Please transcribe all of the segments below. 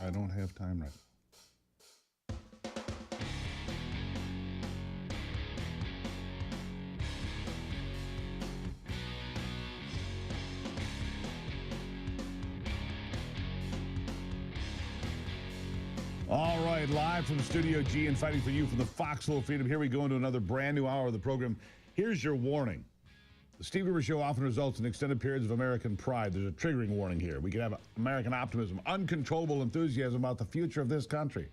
I don't have time right now. All right, live from Studio G and fighting for you from the Foxhole Freedom. Here we go into another brand new hour of the program. Here's your warning. The Steve Gruber Show often results in extended periods of American pride. There's a triggering warning here. We can have American optimism, uncontrollable enthusiasm about the future of this country.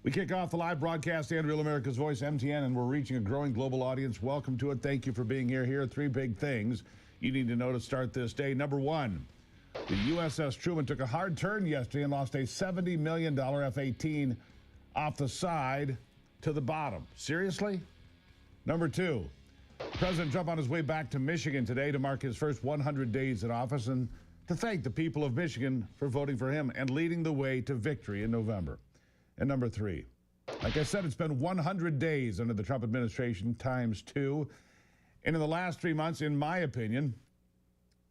We kick off the live broadcast and Real America's Voice, MTN, and we're reaching a growing global audience. Welcome to it. Thank you for being here. Here are three big things you need to know to start this day. Number one, the USS Truman took a hard turn yesterday and lost a $70 million F-18 off the side to the bottom. Seriously? Number two, President Trump on his way back to Michigan today to mark his first 100 days in office and to thank the people of Michigan for voting for him and leading the way to victory in November. And number three, like I said, it's been 100 days under the Trump administration times two. And in the last 3 months, in my opinion,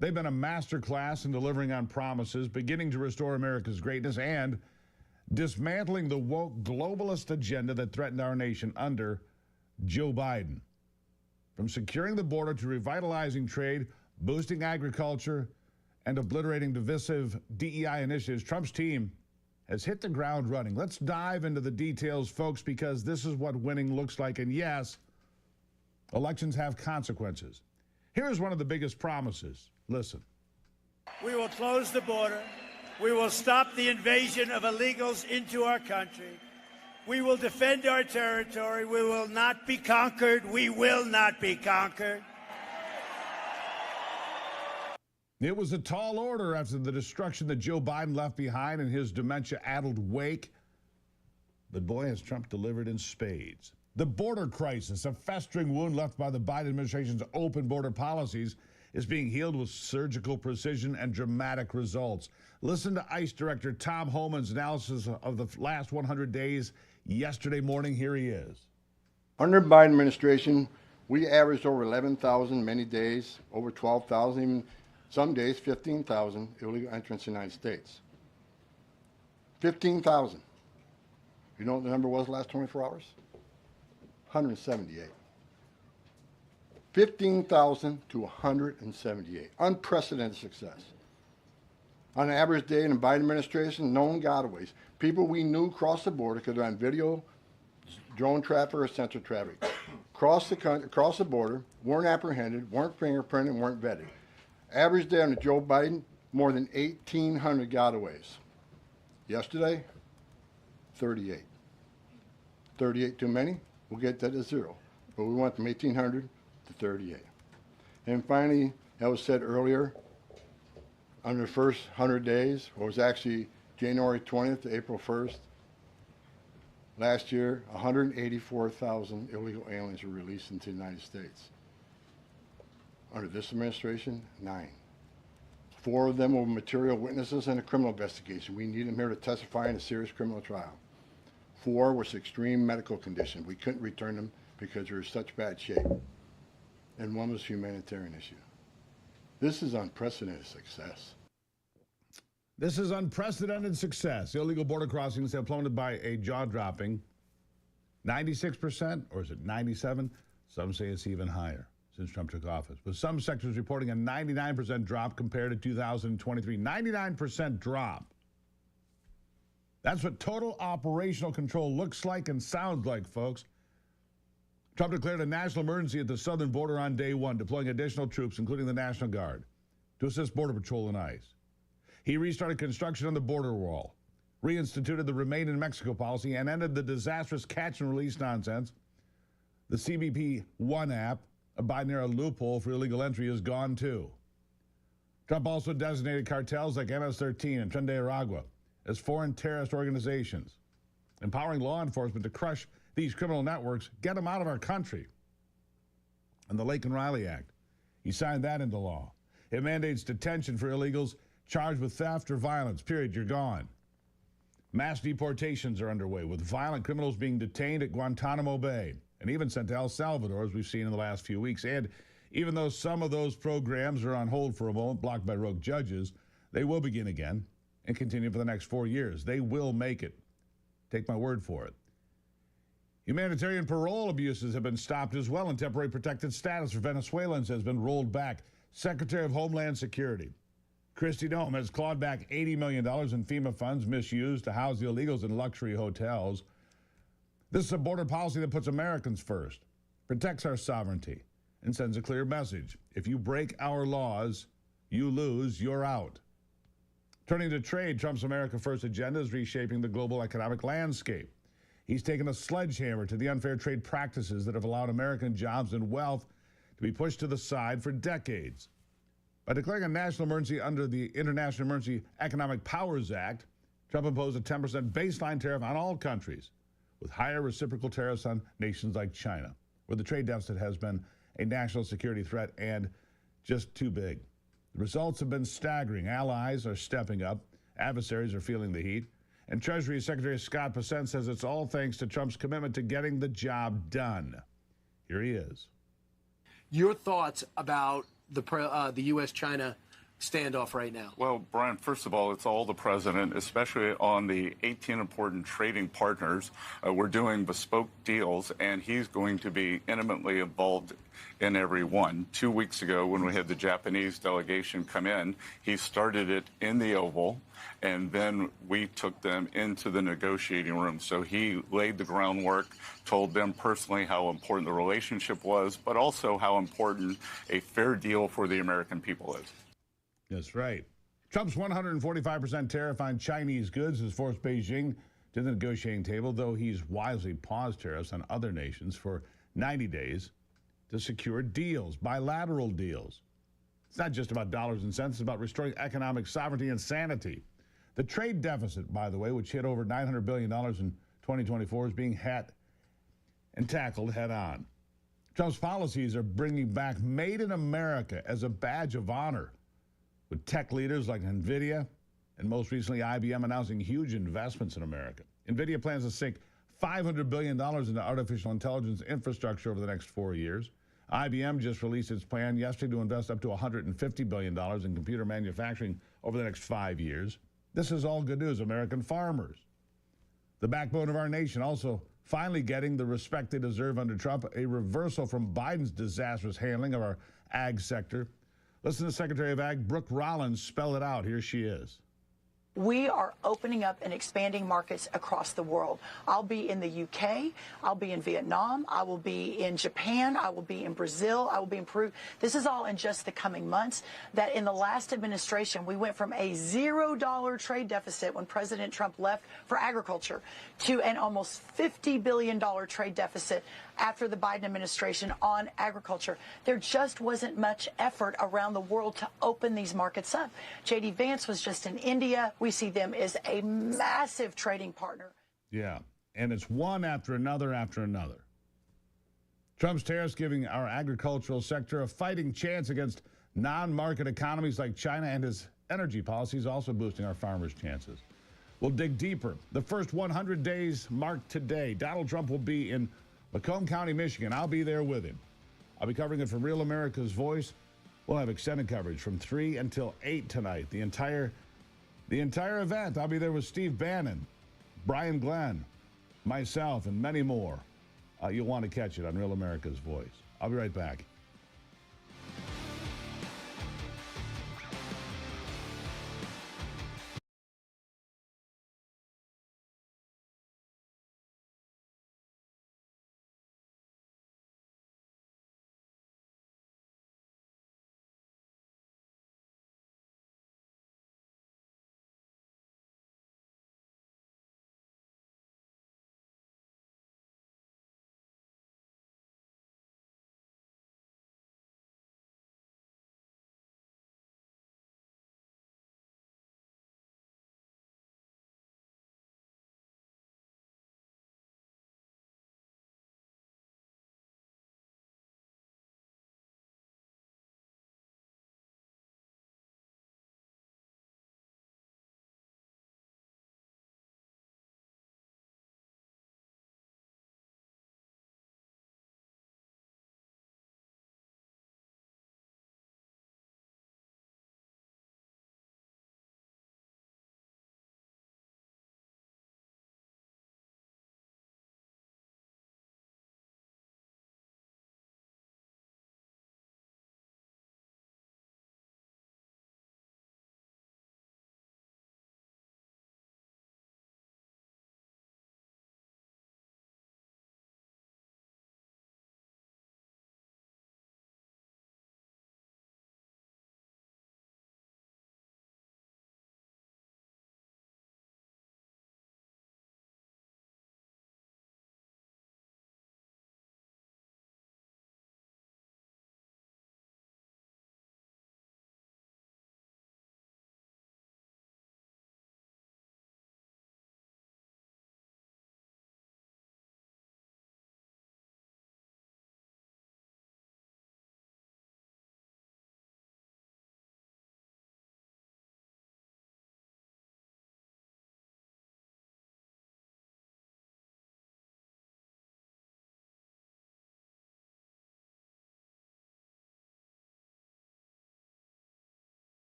they've been a master class in delivering on promises, beginning to restore America's greatness and dismantling the woke globalist agenda that threatened our nation under Joe Biden. From securing the border to revitalizing trade, boosting agriculture, and obliterating divisive DEI initiatives, Trump's team has hit the ground running. Let's dive into the details, folks, because this is what winning looks like. And yes, elections have consequences. Here's one of the biggest promises. Listen. We will close the border. We will stop the invasion of illegals into our country. We will defend our territory. We will not be conquered. We will not be conquered. It was a tall order after the destruction that Joe Biden left behind in his dementia-addled wake. But boy, has Trump delivered in spades. The border crisis, a festering wound left by the Biden administration's open border policies, is being healed with surgical precision and dramatic results. Listen to ICE Director Tom Homan's analysis of the last 100 days yesterday morning. Here he is. Under the Biden administration, we averaged over 11,000 many days, over 12,000, even some days 15,000 illegal entrants in the United States. 15,000. You know what the number was the last 24 hours? 178. 15,000 to 178. Unprecedented success. On an average day in the Biden administration, known gotaways. People we knew crossed the border because they're on video, drone traffic, or sensor traffic. Crossed the border, weren't apprehended, weren't fingerprinted, weren't vetted. Average day under Joe Biden, more than 1,800 gotaways. Yesterday, 38. 38 too many? We'll get that to zero. But we went from 1,800 to 38. And finally, as was said earlier, under the first 100 days, or it was actually January 20th to April 1st, last year, 184,000 illegal aliens were released into the United States. Under this administration, 9. 4 of them were material witnesses in a criminal investigation. We need them here to testify in a serious criminal trial. 4 was extreme medical condition. We couldn't return them because they were in such bad shape. And 1 was a humanitarian issue. This is unprecedented success. This is unprecedented success. Illegal border crossings have plummeted by a jaw-dropping 96%, or is it 97%? Some say it's even higher since Trump took office. But some sectors reporting a 99% drop compared to 2023. 99% drop. That's what total operational control looks like and sounds like, folks. Trump declared a national emergency at the southern border on day one, deploying additional troops, including the National Guard, to assist Border Patrol and ICE. He restarted construction on the border wall, reinstituted the Remain in Mexico policy, and ended the disastrous catch and release nonsense. The CBP One app, a Biden-era loophole for illegal entry, is gone too. Trump also designated cartels like MS-13 and Tren de Aragua as foreign terrorist organizations, empowering law enforcement to crush these criminal networks, get them out of our country. And the Lake and Riley Act, he signed that into law. It mandates detention for illegals charged with theft or violence, period, you're gone. Mass deportations are underway, with violent criminals being detained at Guantanamo Bay and even sent to El Salvador, as we've seen in the last few weeks. And even though some of those programs are on hold for a moment, blocked by rogue judges, they will begin again. and continue for the next 4 years. They will make it. Take my word for it. Humanitarian parole abuses have been stopped as well, and temporary protected status for Venezuelans has been rolled back. Secretary of Homeland Security Kristi Noem has clawed back $80 million in FEMA funds misused to house the illegals in luxury hotels. This is a border policy that puts Americans first, protects our sovereignty, and sends a clear message. If you break our laws, you lose, you're out. Turning to trade, Trump's America First agenda is reshaping the global economic landscape. He's taken a sledgehammer to the unfair trade practices that have allowed American jobs and wealth to be pushed to the side for decades. By declaring a national emergency under the International Emergency Economic Powers Act, Trump imposed a 10% baseline tariff on all countries, with higher reciprocal tariffs on nations like China, where the trade deficit has been a national security threat and just too big. The results have been staggering. Allies are stepping up. Adversaries are feeling the heat. And Treasury Secretary Scott Bessent says it's all thanks to Trump's commitment to getting the job done. Here he is. Your thoughts about the U.S.-China standoff right now? Well, Brian, first of all, it's all the president, especially on the 18 important trading partners. We're doing bespoke deals, and he's going to be intimately involved in every one. 2 weeks ago, when we had the Japanese delegation come in, he started it in the Oval, and then we took them into the negotiating room. So he laid the groundwork, told them personally how important the relationship was, but also how important a fair deal for the American people is. That's right. Trump's 145% tariff on Chinese goods has forced Beijing to the negotiating table, though he's wisely paused tariffs on other nations for 90 days to secure deals, bilateral deals. It's not just about dollars and cents, it's about restoring economic sovereignty and sanity. The trade deficit, by the way, which hit over $900 billion in 2024, is being and tackled head on. Trump's policies are bringing back Made in America as a badge of honor, with tech leaders like NVIDIA and most recently IBM announcing huge investments in America. NVIDIA plans to sink $500 billion into artificial intelligence infrastructure over the next 4 years. IBM just released its plan yesterday to invest up to $150 billion in computer manufacturing over the next 5 years. This is all good news, American farmers. The backbone of our nation also finally getting the respect they deserve under Trump, a reversal from Biden's disastrous handling of our ag sector. Listen to Secretary of Ag Brooke Rollins spell it out. Here she is. We are opening up and expanding markets across the world. I'll be in the UK, I'll be in Vietnam, I will be in Japan, I will be in Brazil, I will be in Peru. This is all in just the coming months. That in the last administration, we went from a $0 trade deficit when President Trump left for agriculture to an almost $50 billion trade deficit after the Biden administration on agriculture. There just wasn't much effort around the world to open these markets up. J.D. Vance was just in India. We see them as a massive trading partner. Yeah, and it's one after another after another. Trump's tariffs giving our agricultural sector a fighting chance against non-market economies like China, and his energy policies also boosting our farmers' chances. We'll dig deeper. The first 100 days marked today. Donald Trump will be in Macomb County, Michigan. I'll be there with him. I'll be covering it from Real America's Voice. We'll have extended coverage from 3 until 8 tonight. The entire event. I'll be there with Steve Bannon, Brian Glenn, myself, and many more. You'll want to catch it on Real America's Voice. I'll be right back.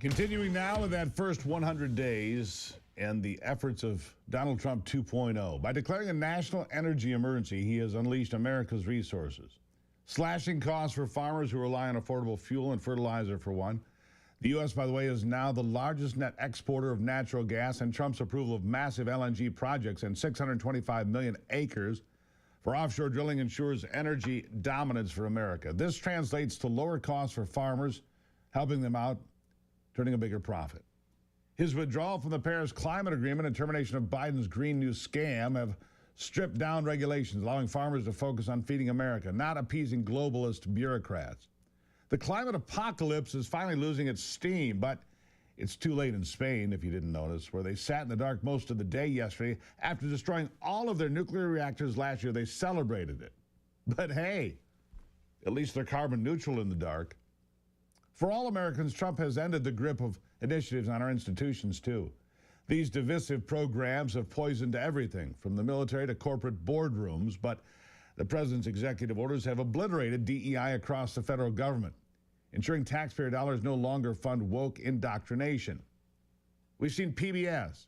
Continuing now with that first 100 days and the efforts of Donald Trump 2.0. By declaring a national energy emergency, he has unleashed America's resources, slashing costs for farmers who rely on affordable fuel and fertilizer for one. The U.S., by the way, is now the largest net exporter of natural gas, and Trump's approval of massive LNG projects and 625 million acres for offshore drilling ensures energy dominance for America. This translates to lower costs for farmers, helping them out, turning a bigger profit. His withdrawal from the Paris Climate Agreement and termination of Biden's Green New Scam have stripped down regulations, allowing farmers to focus on feeding America, not appeasing globalist bureaucrats. The climate apocalypse is finally losing its steam, but it's too late in Spain, if you didn't notice, where they sat in the dark most of the day yesterday. After destroying all of their nuclear reactors last year, they celebrated it. But hey, at least they're carbon neutral in the dark. For all Americans, Trump has ended the grip of initiatives on our institutions, too. These divisive programs have poisoned everything, from the military to corporate boardrooms, but the president's executive orders have obliterated DEI across the federal government, ensuring taxpayer dollars no longer fund woke indoctrination. We've seen PBS,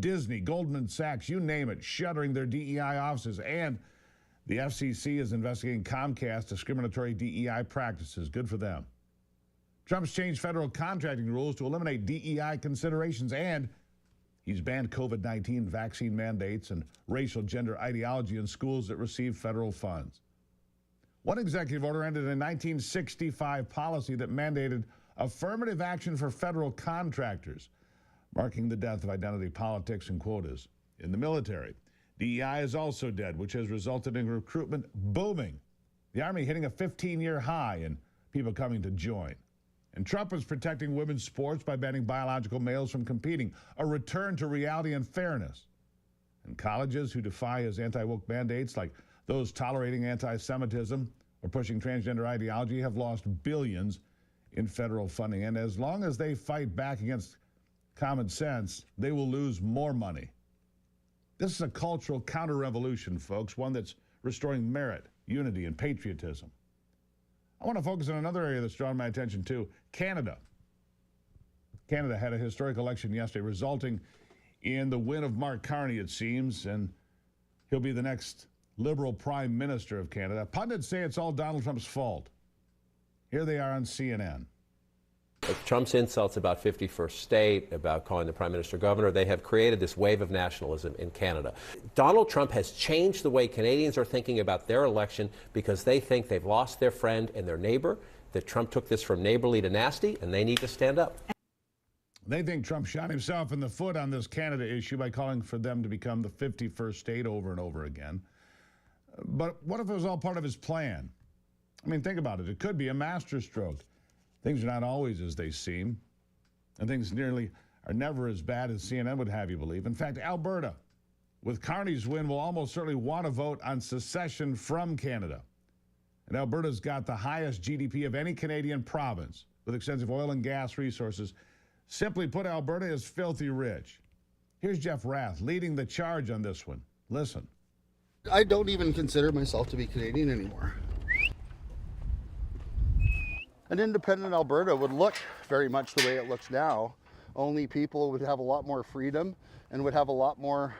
Disney, Goldman Sachs, you name it, shuttering their DEI offices, and the FCC is investigating Comcast's discriminatory DEI practices. Good for them. Trump's changed federal contracting rules to eliminate DEI considerations, and he's banned COVID-19 vaccine mandates and racial gender ideology in schools that receive federal funds. One executive order ended a 1965 policy that mandated affirmative action for federal contractors, marking the death of identity politics and quotas. In the military, DEI is also dead, which has resulted in recruitment booming, the Army hitting a 15-year high and people coming to join. And Trump is protecting women's sports by banning biological males from competing, a return to reality and fairness. And colleges who defy his anti-woke mandates, like those tolerating anti-Semitism or pushing transgender ideology, have lost billions in federal funding. And as long as they fight back against common sense, they will lose more money. This is a cultural counter-revolution, folks, one that's restoring merit, unity, and patriotism. I want to focus on another area that's drawn my attention too, Canada. Canada had a historic election yesterday, resulting in the win of Mark Carney, it seems, and he'll be the next Liberal Prime Minister of Canada. Pundits say it's all Donald Trump's fault. Here they are on CNN. Trump's insults about 51st state, about calling the prime minister governor, they have created this wave of nationalism in Canada. Donald Trump has changed the way Canadians are thinking about their election because they think they've lost their friend and their neighbor, that Trump took this from neighborly to nasty, and they need to stand up. They think Trump shot himself in the foot on this Canada issue by calling for them to become the 51st state over and over again. But what if it was all part of his plan? I mean, think about it. It could be a masterstroke. Things are not always as they seem, and things are never as bad as CNN would have you believe. In fact, Alberta, with Carney's win, will almost certainly want to vote on secession from Canada. And Alberta's got the highest GDP of any Canadian province, with extensive oil and gas resources. Simply put, Alberta is filthy rich. Here's Jeff Rath leading the charge on this one. Listen. I don't even consider myself to be Canadian anymore. An independent Alberta would look very much the way it looks now, only people would have a lot more freedom and would have a lot more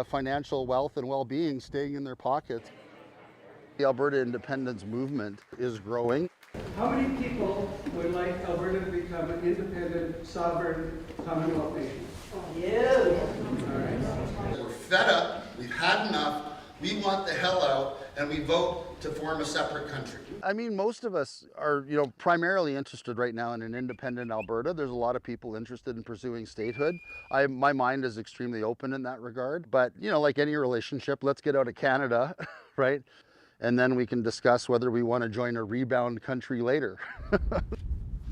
financial wealth and well-being staying in their pockets. The Alberta independence movement is growing. How many people would like Alberta to become an independent, sovereign Commonwealth nation? Yeah. All right. We're fed up, we've had enough, we want the hell out, and we vote to form a separate country. I mean, most of us are, primarily interested right now in an independent Alberta. There's a lot of people interested in pursuing statehood. My mind is extremely open in that regard. But, like any relationship, let's get out of Canada, right? And then we can discuss whether we want to join a rebound country later.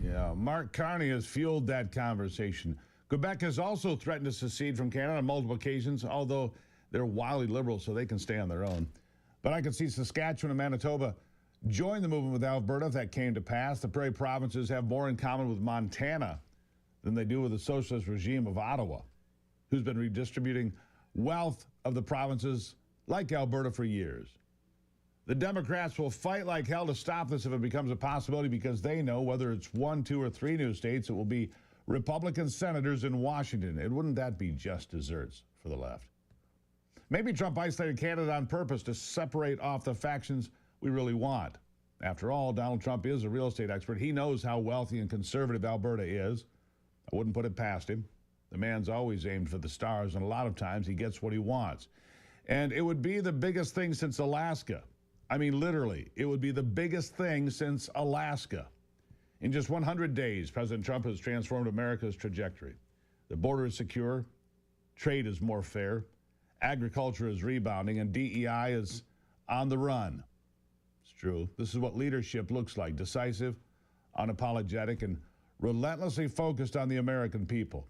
Yeah, Mark Carney has fueled that conversation. Quebec has also threatened to secede from Canada on multiple occasions, although they're wildly liberal, so they can stay on their own. But I could see Saskatchewan and Manitoba join the movement with Alberta if that came to pass. The Prairie provinces have more in common with Montana than they do with the socialist regime of Ottawa, who's been redistributing wealth of the provinces like Alberta for years. The Democrats will fight like hell to stop this if it becomes a possibility because they know whether it's 1, 2, or 3 new states, it will be Republican senators in Washington. And wouldn't that be just desserts for the left? Maybe Trump isolated Canada on purpose to separate off the factions we really want. After all, Donald Trump is a real estate expert. He knows how wealthy and conservative Alberta is. I wouldn't put it past him. The man's always aimed for the stars, and a lot of times he gets what he wants. And it would be the biggest thing since Alaska. I mean, literally, it would be the biggest thing since Alaska. In just 100 days, President Trump has transformed America's trajectory. The border is secure, trade is more fair, agriculture is rebounding, and DEI is on the run. It's true. This is what leadership looks like: decisive, unapologetic, and relentlessly focused on the American people.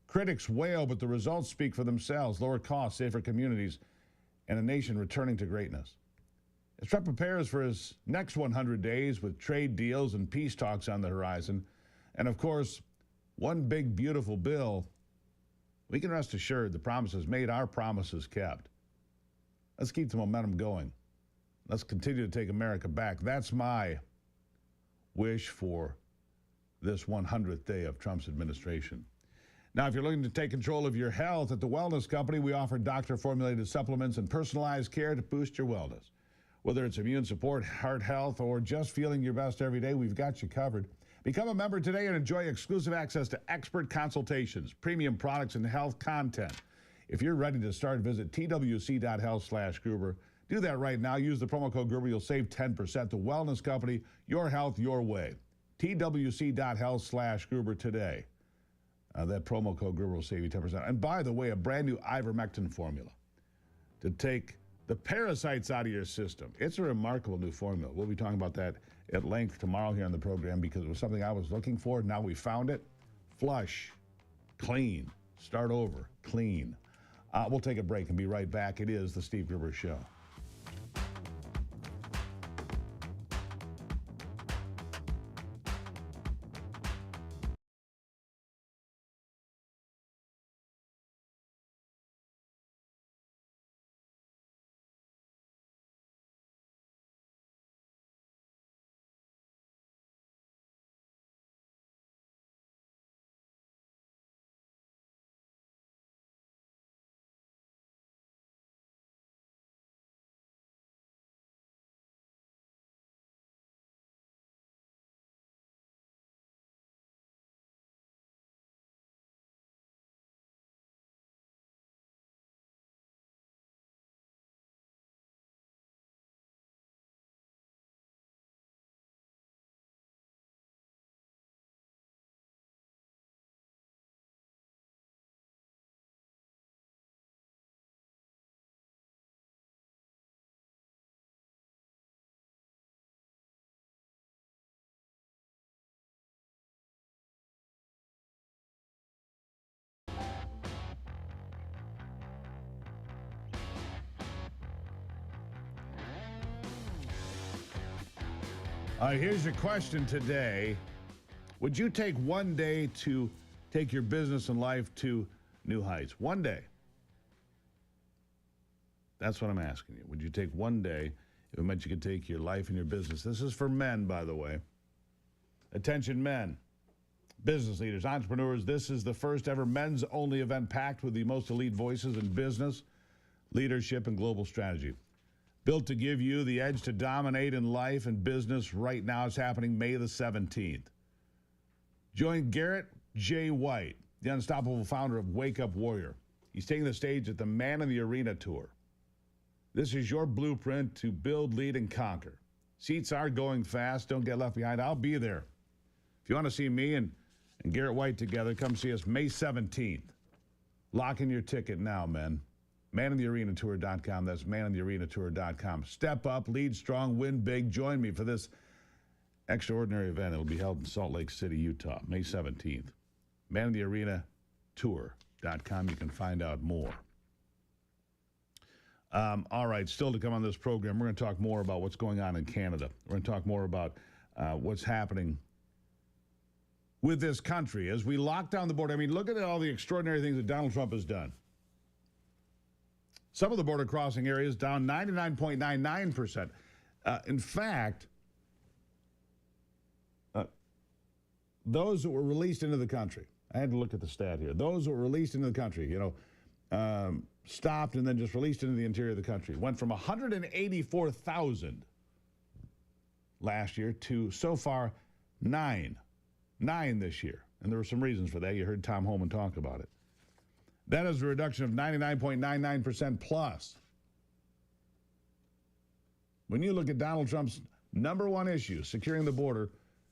Critics wail, but the results speak for themselves: lower costs, safer communities, and a nation returning to greatness. As Trump prepares for his next 100 days with trade deals and peace talks on the horizon, and of course, one big, beautiful bill, we can rest assured the promises made are promises kept. Let's keep the momentum going. Let's continue to take America back. That's my wish for this 100th day of Trump's administration. Now, if you're looking to take control of your health, at the Wellness Company, we offer doctor-formulated supplements and personalized care to boost your wellness. Whether it's immune support, heart health, or just feeling your best every day, we've got you covered. Become a member today and enjoy exclusive access to expert consultations, premium products, and health content. If you're ready to start, visit twc.health/Gruber. Do that right now. Use the promo code Gruber. You'll save 10%. The Wellness Company, your health, your way. twc.health/Gruber today. That promo code Gruber will save you 10%. And by the way, a brand new ivermectin formula to take the parasites out of your system. It's a remarkable new formula. We'll be talking about that at length tomorrow here on the program because it was something I was looking for. Now we found it. Flush, clean, start over, clean. We'll take a break and be right back. It is the Steve Gruber Show. Here's your question today. Would you take one day to take your business and life to new heights? One day. That's what I'm asking you. Would you take one day if it meant you could take your life and your business? This is for men, by the way. Attention men, business leaders, entrepreneurs. This is the first ever men's only event packed with the most elite voices in business, leadership, and global strategy. Built to give you the edge to dominate in life and business right now. It's happening May the 17th. Join Garrett J. White, the unstoppable founder of Wake Up Warrior. He's taking the stage at the Man in the Arena Tour. This is your blueprint to build, lead, and conquer. Seats are going fast. Don't get left behind. I'll be there. If you want to see me and Garrett White together, come see us May 17th. Lock in your ticket now, men. ManInTheArenaTour.com. That's ManInTheArenaTour.com. Step up, lead strong, win big. Join me for this extraordinary event. It'll be held in Salt Lake City, Utah, May 17th. ManInTheArenaTour.com. You can find out more. All right, still to come on this program, we're going to talk more about what's going on in Canada. We're going to talk more about what's happening with this country as we lock down the border. I mean, look at all the extraordinary things that Donald Trump has done. Some of the border crossing areas down 99.99%. In fact, those that were released into the country, I had to look at the stat here. Those that were released into the country, stopped and then just released into the interior of the country, went from 184,000 last year to so far 9 this year. And there were some reasons for that. You heard Tom Homan talk about it. That is a reduction of 99.99% plus. When you look at Donald Trump's number one issue, securing the border,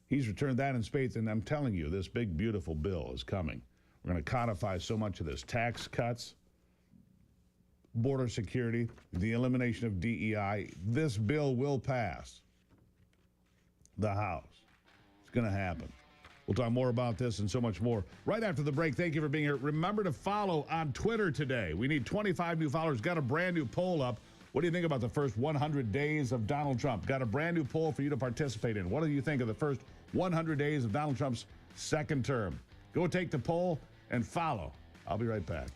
he's returned that in spades. And I'm telling you, this big, beautiful bill is coming. We're going to codify so much of this. Tax cuts, border security, the elimination of DEI. This bill will pass the House. It's going to happen. We'll talk more about this and so much more right after the break. Thank you for being here. Remember to follow on Twitter today. We need 25 new followers. Got a brand new poll up. What do you think about the first 100 days of Donald Trump? Got a brand new poll for you to participate in. What do you think of the first 100 days of Donald Trump's second term? Go take the poll and follow. I'll be right back.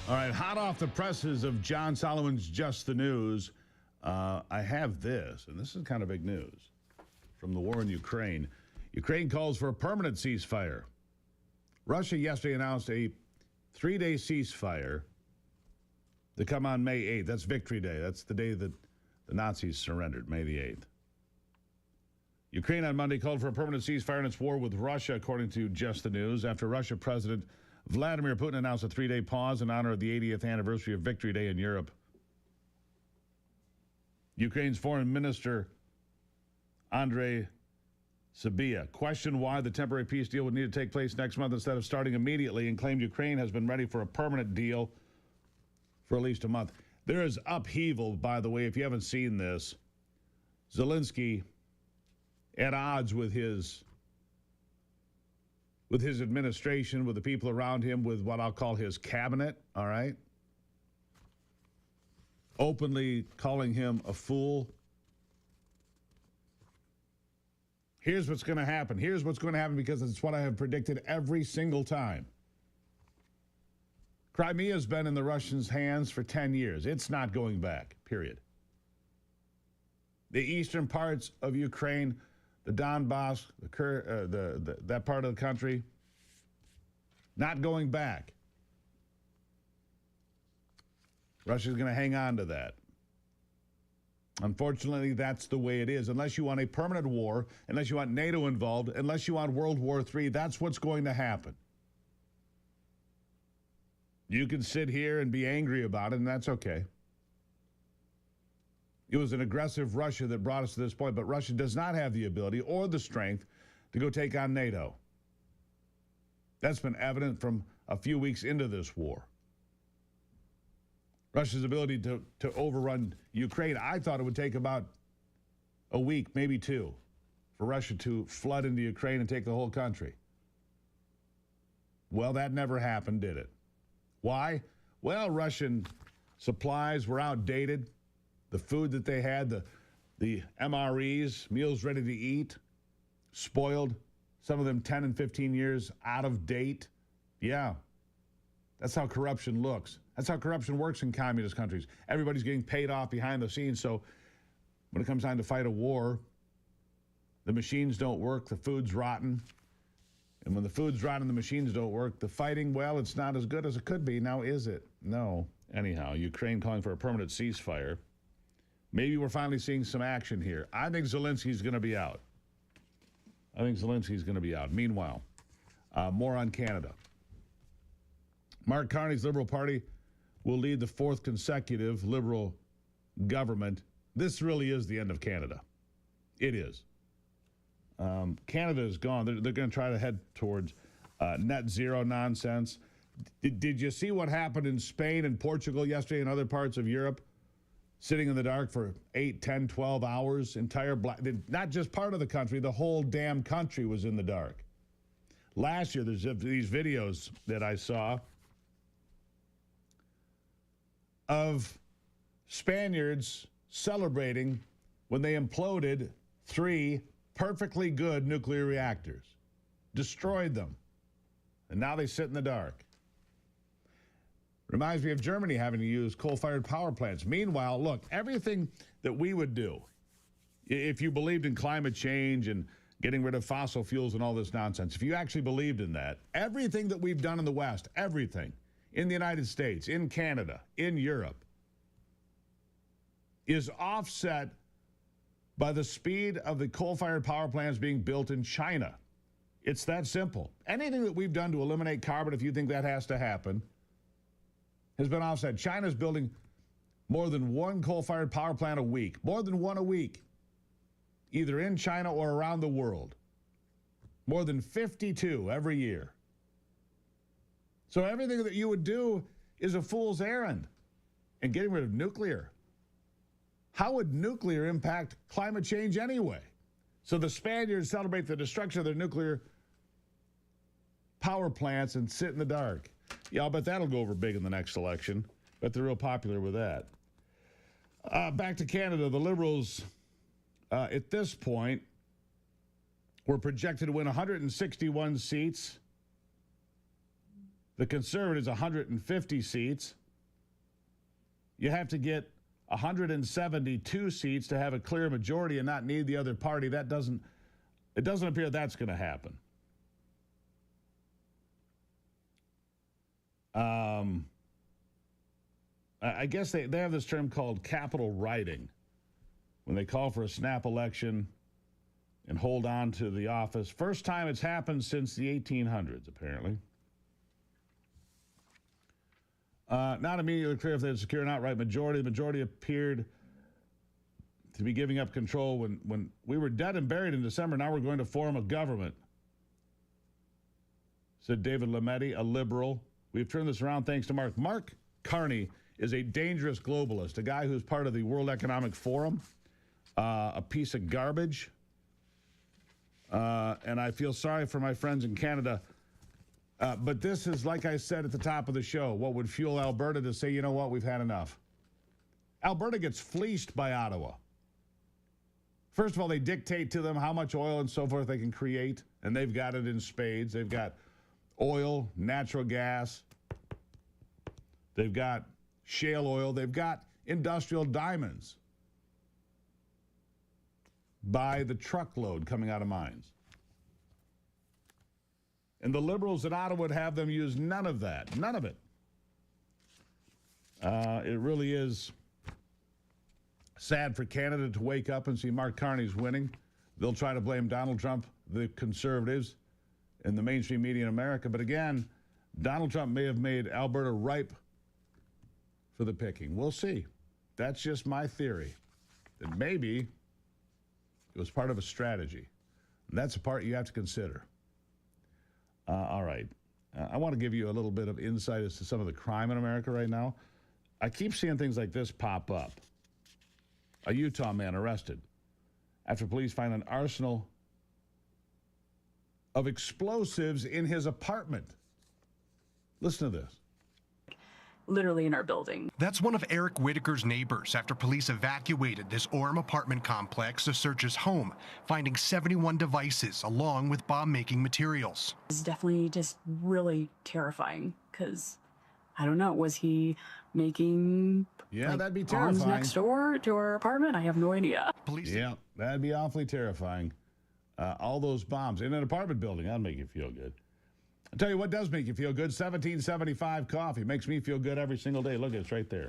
All right, hot off the presses of John Solomon's Just the News, I have this, and this is kind of big news from the war in Ukraine. Ukraine calls for a permanent ceasefire. Russia yesterday announced a 3-day ceasefire to come on May 8th. That's Victory Day. That's the day that the Nazis surrendered, May the 8th. Ukraine on Monday called for a permanent ceasefire in its war with Russia, according to Just the News, after Russia President Vladimir Putin announced a 3-day pause in honor of the 80th anniversary of Victory Day in Europe. Ukraine's Foreign Minister Andrei Sybiha questioned why the temporary peace deal would need to take place next month instead of starting immediately, and claimed Ukraine has been ready for a permanent deal for at least a month. There is upheaval, by the way, if you haven't seen this. Zelensky at odds with his administration, with the people around him, with what I'll call his cabinet, all right? Openly calling him a fool. Here's what's going to happen. Here's what's going to happen, because it's what I have predicted every single time. Crimea's been in the Russians' hands for 10 years. It's not going back, period. The eastern parts of Ukraine, the Donbass, that part of the country, not going back. Russia's going to hang on to that. Unfortunately, that's the way it is. Unless you want a permanent war, unless you want NATO involved, unless you want World War III, that's what's going to happen. You can sit here and be angry about it, and that's okay. It was an aggressive Russia that brought us to this point, but Russia does not have the ability or the strength to go take on NATO. That's been evident from a few weeks into this war. Russia's ability to overrun Ukraine, I thought it would take about a week, maybe two, for Russia to flood into Ukraine and take the whole country. Well, that never happened, did it? Why? Well, Russian supplies were outdated. The food that they had, the MREs, meals ready to eat, spoiled. Some of them 10 and 15 years out of date. Yeah, that's how corruption looks. That's how corruption works in communist countries. Everybody's getting paid off behind the scenes, so when it comes time to fight a war, the machines don't work, the food's rotten. And when the food's rotten and the machines don't work, the fighting, well, it's not as good as it could be. Now, is it? No. Anyhow, Ukraine calling for a permanent ceasefire. Maybe we're finally seeing some action here. I think Zelensky's going to be out. Meanwhile, more on Canada. Mark Carney's Liberal Party will lead the fourth consecutive Liberal government. This really is the end of Canada. It is. Canada is gone. They're going to try to head towards net zero nonsense. Did you see what happened in Spain and Portugal yesterday and other parts of Europe? Sitting in the dark for 8, 10, 12 hours, not just part of the country, the whole damn country was in the dark. Last year, there's these videos that I saw of Spaniards celebrating when they imploded 3 perfectly good nuclear reactors, destroyed them, and now they sit in the dark. Reminds me of Germany having to use coal-fired power plants. Meanwhile, look, everything that we would do, if you believed in climate change and getting rid of fossil fuels and all this nonsense, if you actually believed in that, everything that we've done in the West, everything, in the United States, in Canada, in Europe, is offset by the speed of the coal-fired power plants being built in China. It's that simple. Anything that we've done to eliminate carbon, if you think that has to happen, has been offset. China's building more than 1 coal-fired power plant a week. More than 1 a week. Either in China or around the world. More than 52 every year. So everything that you would do is a fool's errand. And getting rid of nuclear. How would nuclear impact climate change anyway? So the Spaniards celebrate the destruction of their nuclear power plants and sit in the dark. Yeah, I'll bet that'll go over big in the next election. Bet they're real popular with that. Back to Canada, the Liberals, at this point, were projected to win 161 seats. The Conservatives, 150 seats. You have to get 172 seats to have a clear majority and not need the other party. It doesn't appear that's going to happen. I guess they have this term called capital writing. When they call for a snap election and hold on to the office. First time it's happened since the 1800s, apparently. Not immediately clear if they had secured an outright majority. The majority appeared to be giving up control when we were dead and buried in December. Now we're going to form a government, said David Lametti, a liberal. We've turned this around thanks to Mark. Mark Carney is a dangerous globalist, a guy who's part of the World Economic Forum, a piece of garbage. And I feel sorry for my friends in Canada. But this is, like I said at the top of the show, what would fuel Alberta to say, you know what, we've had enough. Alberta gets fleeced by Ottawa. First of all, they dictate to them how much oil and so forth they can create, and they've got it in spades. They've got oil, natural gas. They've got shale oil. They've got industrial diamonds by the truckload coming out of mines. And the liberals in Ottawa would have them use none of that. None of it. It really is sad for Canada to wake up and see Mark Carney's winning. They'll try to blame Donald Trump, the conservatives, and the mainstream media in America. But again, Donald Trump may have made Alberta ripe for the picking. We'll see. That's just my theory. That maybe it was part of a strategy. And that's a part you have to consider. All right. I want to give you a little bit of insight as to some of the crime in America right now. I keep seeing things like this pop up. A Utah man arrested after police find an arsenal of explosives in his apartment. Listen to this. Literally in our building. That's one of Eric Whitaker's neighbors after police evacuated this Orem apartment complex to search his home, finding 71 devices along with bomb-making materials. It's definitely just really terrifying because, I don't know, was he making that'd be bombs terrifying. next door to our apartment? I have no idea. Police. Yeah, that'd be awfully terrifying. All those bombs in an apartment building, that'd make you feel good. I'll tell you what does make you feel good. 1775 coffee makes me feel good every single day. Look, it's right there.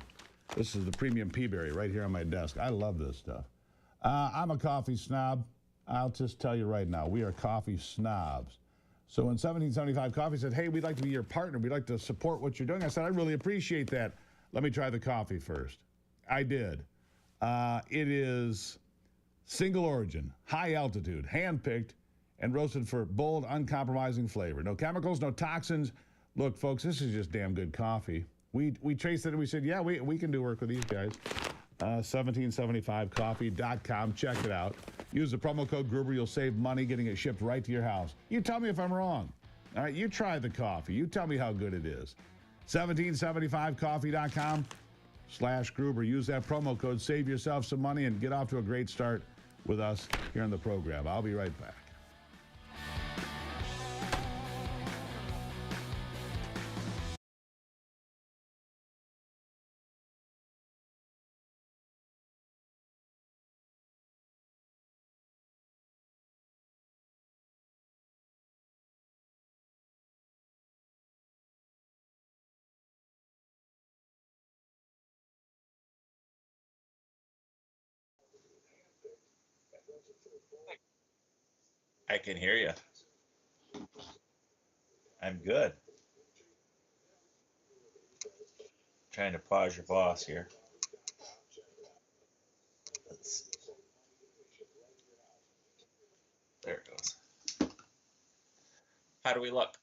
This is the premium Peaberry right here on my desk. I love this stuff. I'm a coffee snob. I'll just tell you right now, we are coffee snobs. So when 1775 Coffee said, hey, we'd like to be your partner, we'd like to support what you're doing, I said, I really appreciate that. Let me try the coffee first. I did. It is single origin, high altitude, hand-picked, and roasted for bold, uncompromising flavor. No chemicals, no toxins. Look, folks, this is just damn good coffee. We traced it and we said, yeah, we can do work with these guys. 1775coffee.com. Check it out. Use the promo code Gruber. You'll save money getting it shipped right to your house. You tell me if I'm wrong. All right, you try the coffee. You tell me how good it is. 1775coffee.com/Gruber. Use that promo code. Save yourself some money and get off to a great start with us here on the program. I'll be right back. I can hear you. I'm good. Trying to pause your boss here. Let's see. There it goes. How do we look?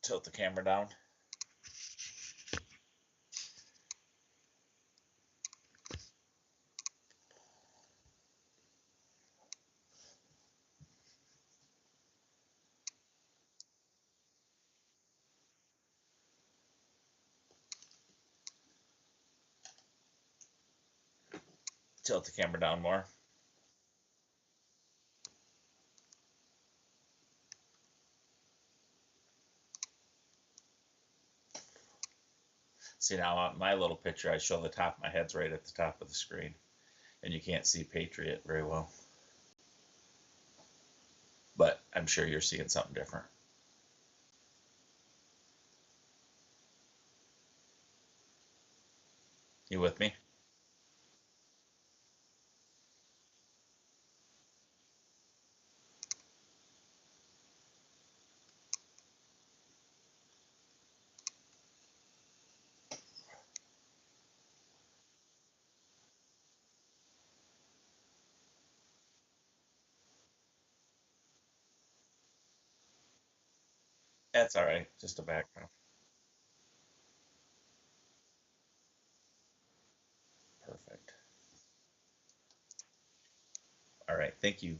Tilt the camera down. Tilt the camera down more. See, now on my little picture, I show the top of my head's right at the top of the screen, and you can't see Patriot very well. But I'm sure you're seeing something different. You with me? That's all right. Just a background. Perfect. All right. Thank you.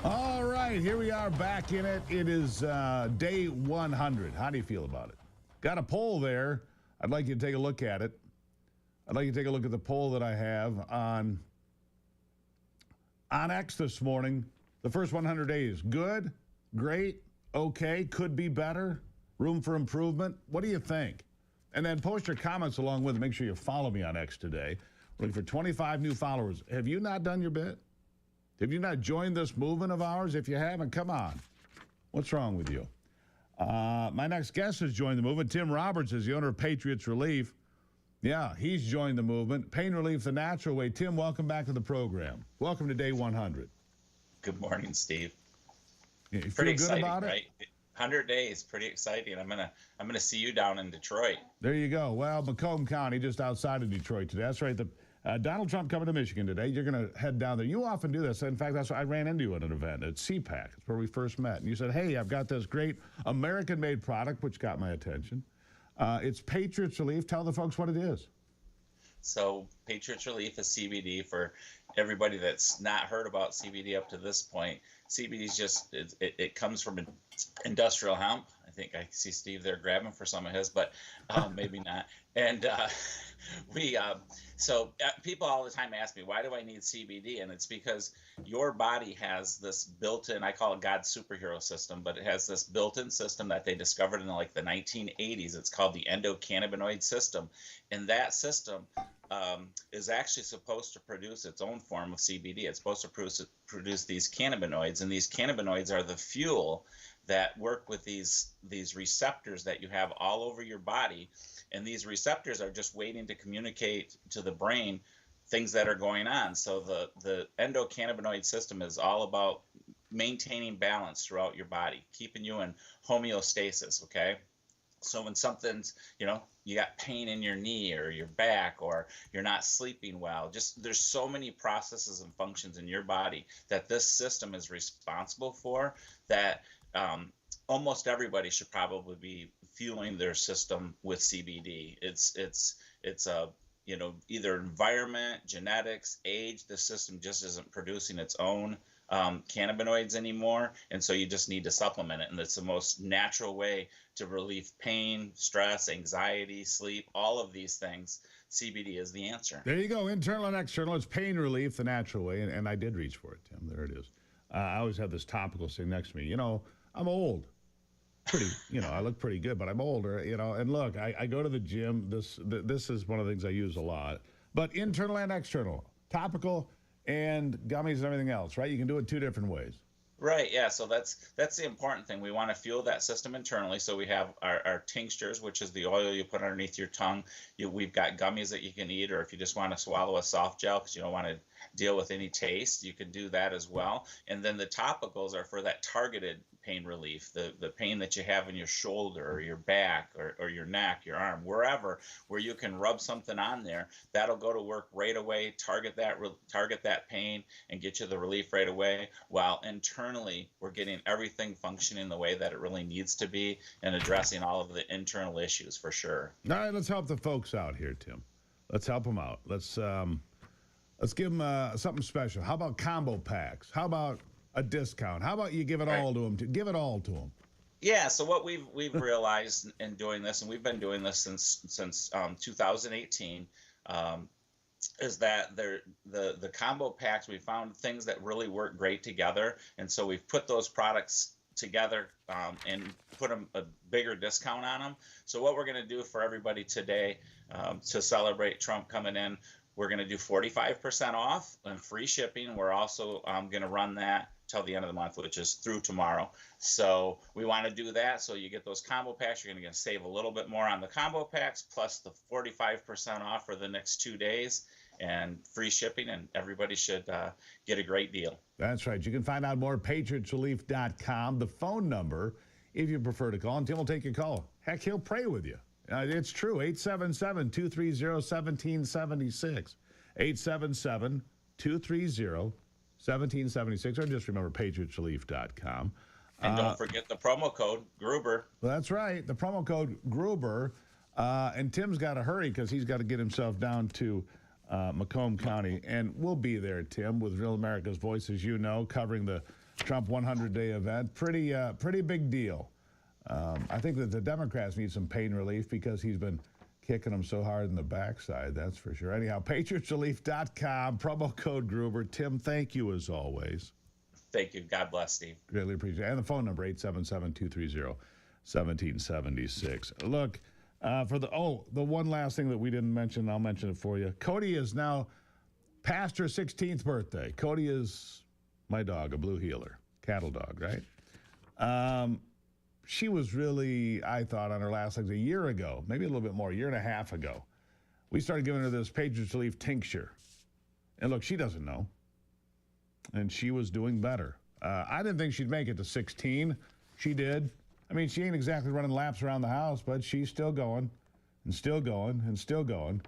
All right, here we are back in it. It is day 100. How do you feel about it? Got a poll there. I'd like you to take a look at it. I'd like you to take a look at the poll that I have on X this morning. The first 100 days. Good, great, okay, could be better, room for improvement. What do you think? And then post your comments along with it. Make sure you follow me on X today. We're looking for 25 new followers. Have you not done your bit? Have you not joined this movement of ours? If you haven't, come on. What's wrong with you? My next guest has joined the movement. Tim Roberts is the owner of Patriots Relief. Yeah, he's joined the movement. Pain relief the natural way. Tim, welcome back to the program. Welcome to day 100. Good morning, Steve. You feel Pretty good exciting, about it? right? 100 days, pretty exciting. I'm gonna see you down in Detroit. There you go. Well, Macomb County, just outside of Detroit today. That's right. Donald Trump coming to Michigan today. You're going to head down there. You often do this. In fact, that's what I ran into you at an event at CPAC. That's where we first met. And you said, hey, I've got this great American-made product, which got my attention. It's Patriots Relief. Tell the folks what it is. So Patriots Relief is CBD. For everybody that's not heard about CBD up to this point, CBD is just, it comes from industrial hemp. I think I see Steve there grabbing for some of his, but maybe not. And people all the time ask me, why do I need CBD? And it's because your body has this built-in, I call it God's superhero system, but it has this built-in system that they discovered in like the 1980s. It's called the endocannabinoid system. And that system is actually supposed to produce its own form of CBD. It's supposed to produce these cannabinoids, and these cannabinoids are the fuel that work with these receptors that you have all over your body. And these receptors are just waiting to communicate to the brain things that are going on. So the endocannabinoid system is all about maintaining balance throughout your body, keeping you in homeostasis, okay? So when something's, you got pain in your knee or your back, or you're not sleeping well, just there's so many processes and functions in your body that this system is responsible for, that almost everybody should probably be fueling their system with CBD. It's either environment, genetics, age. The system just isn't producing its own cannabinoids anymore, and so you just need to supplement it. And it's the most natural way to relieve pain, stress, anxiety, sleep, all of these things. CBD is the answer. There you go, internal and external. It's pain relief the natural way, and I did reach for it, Tim. There it is. I always have this topical sitting next to me. I'm old. I look pretty good, but I'm older, and look, I go to the gym. This is one of the things I use a lot, but internal and external, topical and gummies and everything else, right? You can do it two different ways. Right, yeah, so that's the important thing. We want to fuel that system internally, so we have our tinctures, which is the oil you put underneath your tongue. We've got gummies that you can eat, or if you just want to swallow a soft gel because you don't want to deal with any taste, you can do that as well. And then the topicals are for that targeted pain relief, the pain that you have in your shoulder or your back or your neck, your arm, wherever, where you can rub something on there. That'll go to work right away, target that pain and get you the relief right away, while internally we're getting everything functioning the way that it really needs to be and addressing all of the internal issues for sure. All right, let's help the folks out here, Tim. Let's help them out. Let's give them something special. How about combo packs? How about a discount? How about you give it all to them? Give it all to them. Yeah. So what we've realized in doing this, and we've been doing this since 2018, is that the combo packs, we found things that really work great together, and so we've put those products together and put a bigger discount on them. So what we're going to do for everybody today to celebrate Trump coming in, we're going to do 45% off and free shipping. We're also going to run that till the end of the month, which is through tomorrow. So we want to do that. So you get those combo packs. You're going to save a little bit more on the combo packs, plus the 45% off for the next 2 days and free shipping, and everybody should get a great deal. That's right. You can find out more at patriotsrelief.com. The phone number, if you prefer to call, and Tim will take your call. Heck, he'll pray with you. It's true. 877-230-1776. 877-230-1776. Or just remember patriotsrelief.com. And don't forget the promo code Gruber. Well, that's right. The promo code Gruber. And Tim's got to hurry because he's got to get himself down to Macomb County. And we'll be there, Tim, with Real America's Voice, as you know, covering the Trump 100-day event. Pretty big deal. I think that the Democrats need some pain relief because he's been kicking them so hard in the backside, that's for sure. Anyhow, patriotsrelief.com, promo code Gruber. Tim, thank you as always. Thank you. God bless, Steve. Greatly appreciate it. And the phone number, 877-230-1776. Look, for the one last thing that we didn't mention, I'll mention it for you. Cody is now past her 16th birthday. Cody is my dog, a blue heeler, cattle dog, right? She was really, I thought, on her last legs a year ago, maybe a little bit more, a year and a half ago. We started giving her this Patriots Relief tincture. And look, she doesn't know. And she was doing better. I didn't think she'd make it to 16. She did. I mean, she ain't exactly running laps around the house, but she's still going and still going and still going.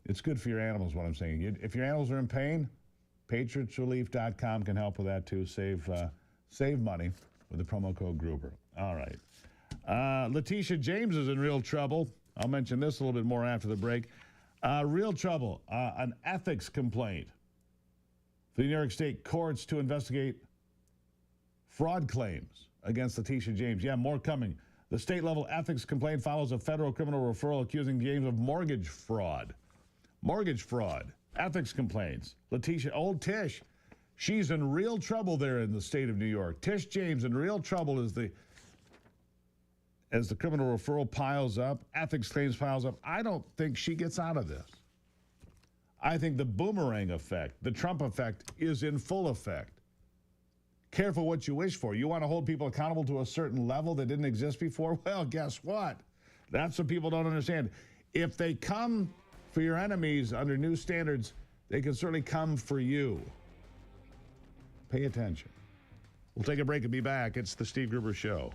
It's good for your animals, what I'm saying. If your animals are in pain, patriotsrelief.com can help with that too. Save money with the promo code Gruber. All right. Letitia James is in real trouble. I'll mention this a little bit more after the break. Real trouble. An ethics complaint. The New York State courts to investigate fraud claims against Letitia James. Yeah, more coming. The state-level ethics complaint follows a federal criminal referral accusing James of mortgage fraud. Mortgage fraud. Ethics complaints. Letitia, old Tish, she's in real trouble there in the state of New York. Tish James in real trouble as the criminal referral piles up, ethics claims piles up. I don't think she gets out of this. I think the boomerang effect, the Trump effect, is in full effect. Careful what you wish for. You want to hold people accountable to a certain level that didn't exist before? Well, guess what? That's what people don't understand. If they come for your enemies under new standards, they can certainly come for you. Pay attention. We'll take a break and be back. It's the Steve Gruber Show.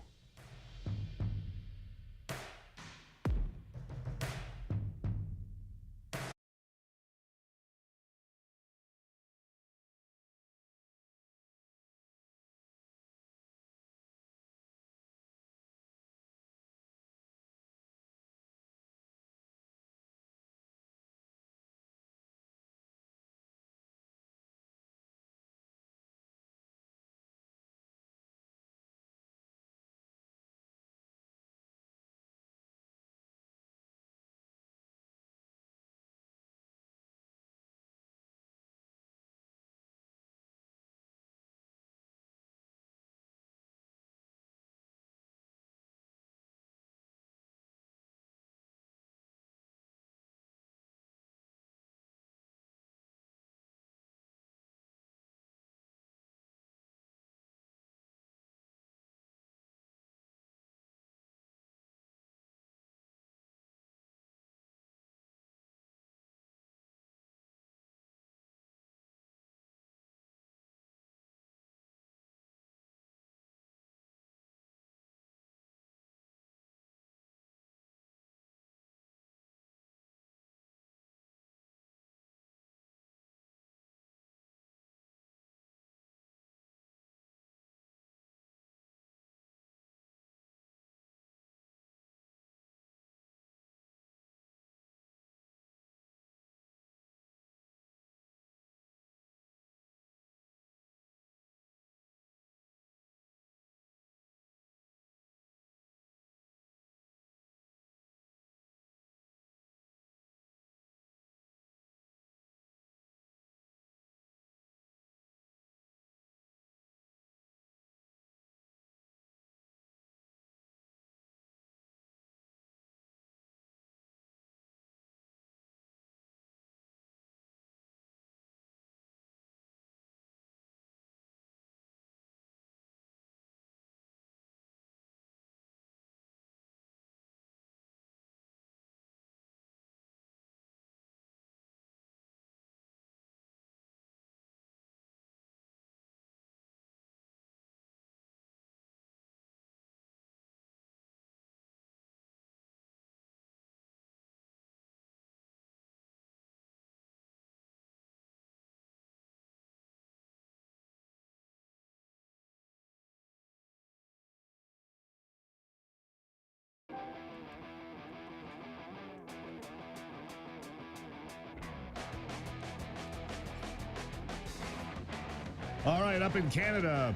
All right, up in Canada,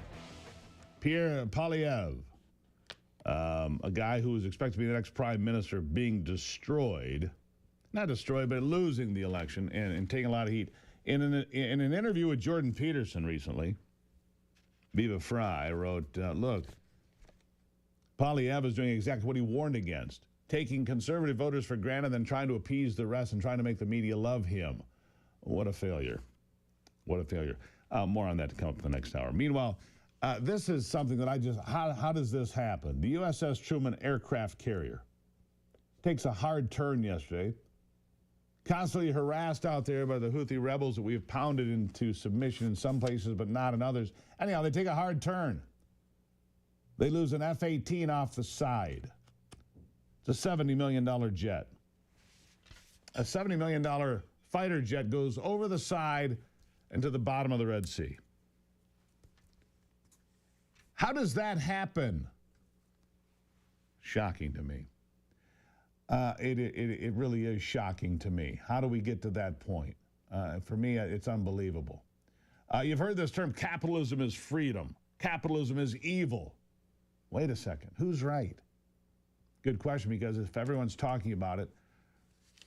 Pierre Poilievre, a guy who was expected to be the next prime minister, being destroyed. Not destroyed, but losing the election and taking a lot of heat. In an interview with Jordan Peterson recently, Viva Fry wrote, look, Poilievre is doing exactly what he warned against, taking conservative voters for granted, then trying to appease the rest and trying to make the media love him. What a failure. What a failure. More on that to come up in the next hour. Meanwhile, this is something that how does this happen? The USS Truman aircraft carrier takes a hard turn yesterday, constantly harassed out there by the Houthi rebels that we've pounded into submission in some places but not in others. Anyhow, they take a hard turn. They lose an F-18 off the side. It's a $70 million jet. A $70 million fighter jet goes over the side and to the bottom of the Red Sea. How does that happen? Shocking to me. It really is shocking to me. How do we get to that point? For me, it's unbelievable. You've heard this term, capitalism is freedom. Capitalism is evil. Wait a second. Who's right? Good question, because if everyone's talking about it,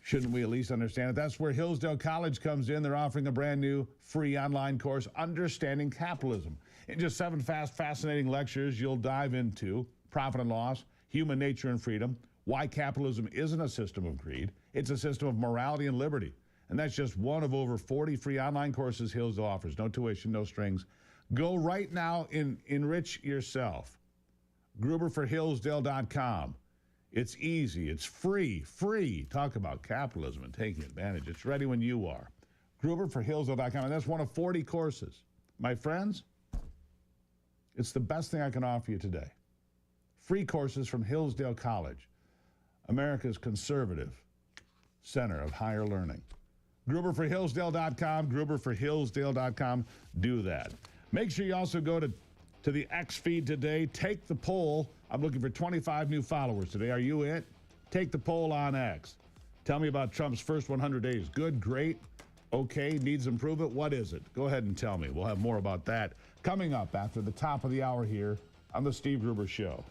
shouldn't we at least understand it? That's where Hillsdale College comes in. They're offering a brand new free online course, Understanding Capitalism. In just 7 fascinating lectures, you'll dive into profit and loss, human nature and freedom, why capitalism isn't a system of greed, it's a system of morality and liberty. And that's just one of over 40 free online courses Hillsdale offers. No tuition, no strings. Go right now and enrich yourself. GruberForHillsdale.com. It's easy. It's free. Free. Talk about capitalism and taking advantage. It's ready when you are. GruberForHillsdale.com. And that's one of 40 courses. My friends, it's the best thing I can offer you today. Free courses from Hillsdale College, America's conservative center of higher learning. GruberForHillsdale.com. GruberForHillsdale.com. Do that. Make sure you also go to the X feed today. Take the poll. I'm looking for 25 new followers today. Are you it? Take the poll on X. Tell me about Trump's first 100 days. Good, great, okay, needs improvement. What is it? Go ahead and tell me. We'll have more about that coming up after the top of the hour here on The Steve Gruber Show.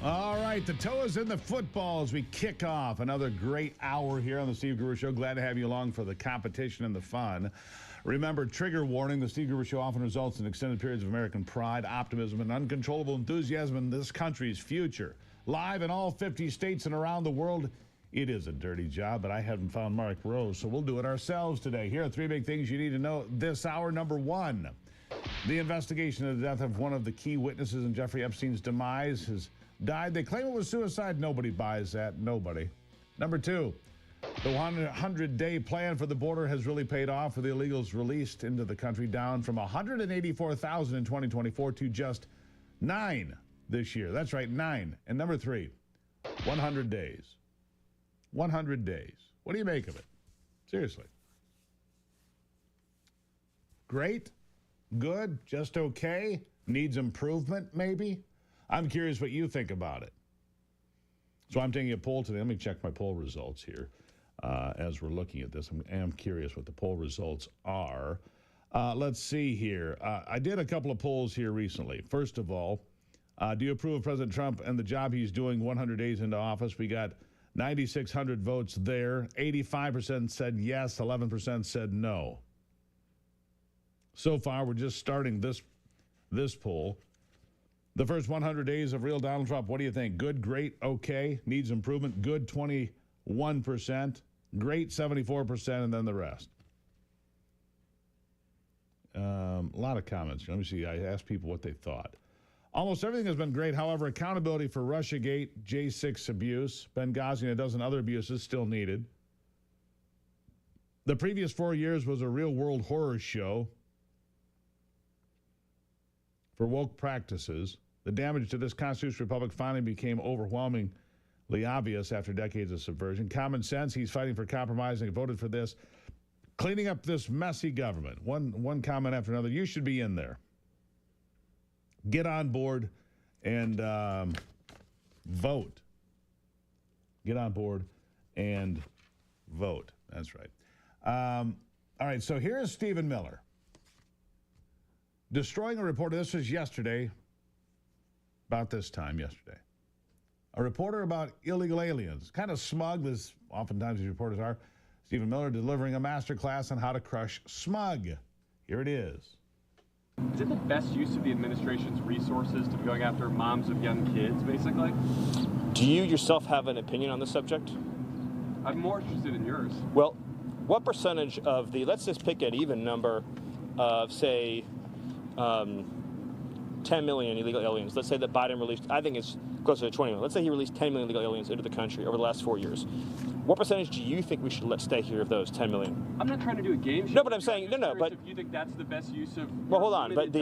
All right, the toe is in the football as we kick off another great hour here on the Steve Gruber Show. Glad to have you along for the competition and the fun. Remember, trigger warning, the Steve Gruber Show often results in extended periods of American pride, optimism, and uncontrollable enthusiasm in this country's future. Live in all 50 states and around the world, it is a dirty job, but I haven't found Mark Rose, so we'll do it ourselves today. Here are three big things you need to know this hour. Number one, the investigation of the death of one of the key witnesses in Jeffrey Epstein's demise has died. They claim it was suicide. Nobody buys that. Nobody. Number two, the 100-day plan for the border has really paid off for the illegals released into the country, down from 184,000 in 2024 to just 9 this year. That's right, 9. And number three, 100 days. 100 days. What do you make of it? Seriously. Great? Good? Just okay? Needs improvement, maybe? I'm curious what you think about it. So I'm taking a poll today. Let me check my poll results here as we're looking at this. I am curious what the poll results are. Let's see here. I did a couple of polls here recently. First of all, do you approve of President Trump and the job he's doing 100 days into office? We got 9,600 votes there. 85% said yes, 11% said no. So far, we're just starting this poll. The first 100 days of real Donald Trump, what do you think? Good, great, okay, needs improvement. Good, 21%. Great, 74%, and then the rest. A lot of comments. Let me see. I asked people what they thought. Almost everything has been great. However, accountability for Russiagate, J6 abuse, Benghazi, and a dozen other abuses still needed. The previous 4 years was a real-world horror show for woke practices. The damage to this constitutional republic finally became overwhelmingly obvious after decades of subversion. Common sense, he's fighting for compromise, and he voted for this. Cleaning up this messy government. One comment after another. You should be in there. Get on board and vote. Get on board and vote. That's right. All right, so here's Stephen Miller destroying a reporter. This was yesterday, about this time yesterday. A reporter about illegal aliens. Kind of smug, as oftentimes these reporters are. Stephen Miller delivering a master class on how to crush smug. Here it is. Is it the best use of the administration's resources to be going after moms of young kids, basically? Do you yourself have an opinion on the subject? I'm more interested in yours. Well, what percentage of the, let's just pick an even number of, say, 10 million illegal aliens. Let's say that Biden released, I think it's closer to 20 million. Let's say he released 10 million illegal aliens into the country over the last 4 years. What percentage do you think we should let stay here of those 10 million? I'm not trying to do a game show. No, but I'm saying, no, but... If you think that's the best use of... Well, hold on, but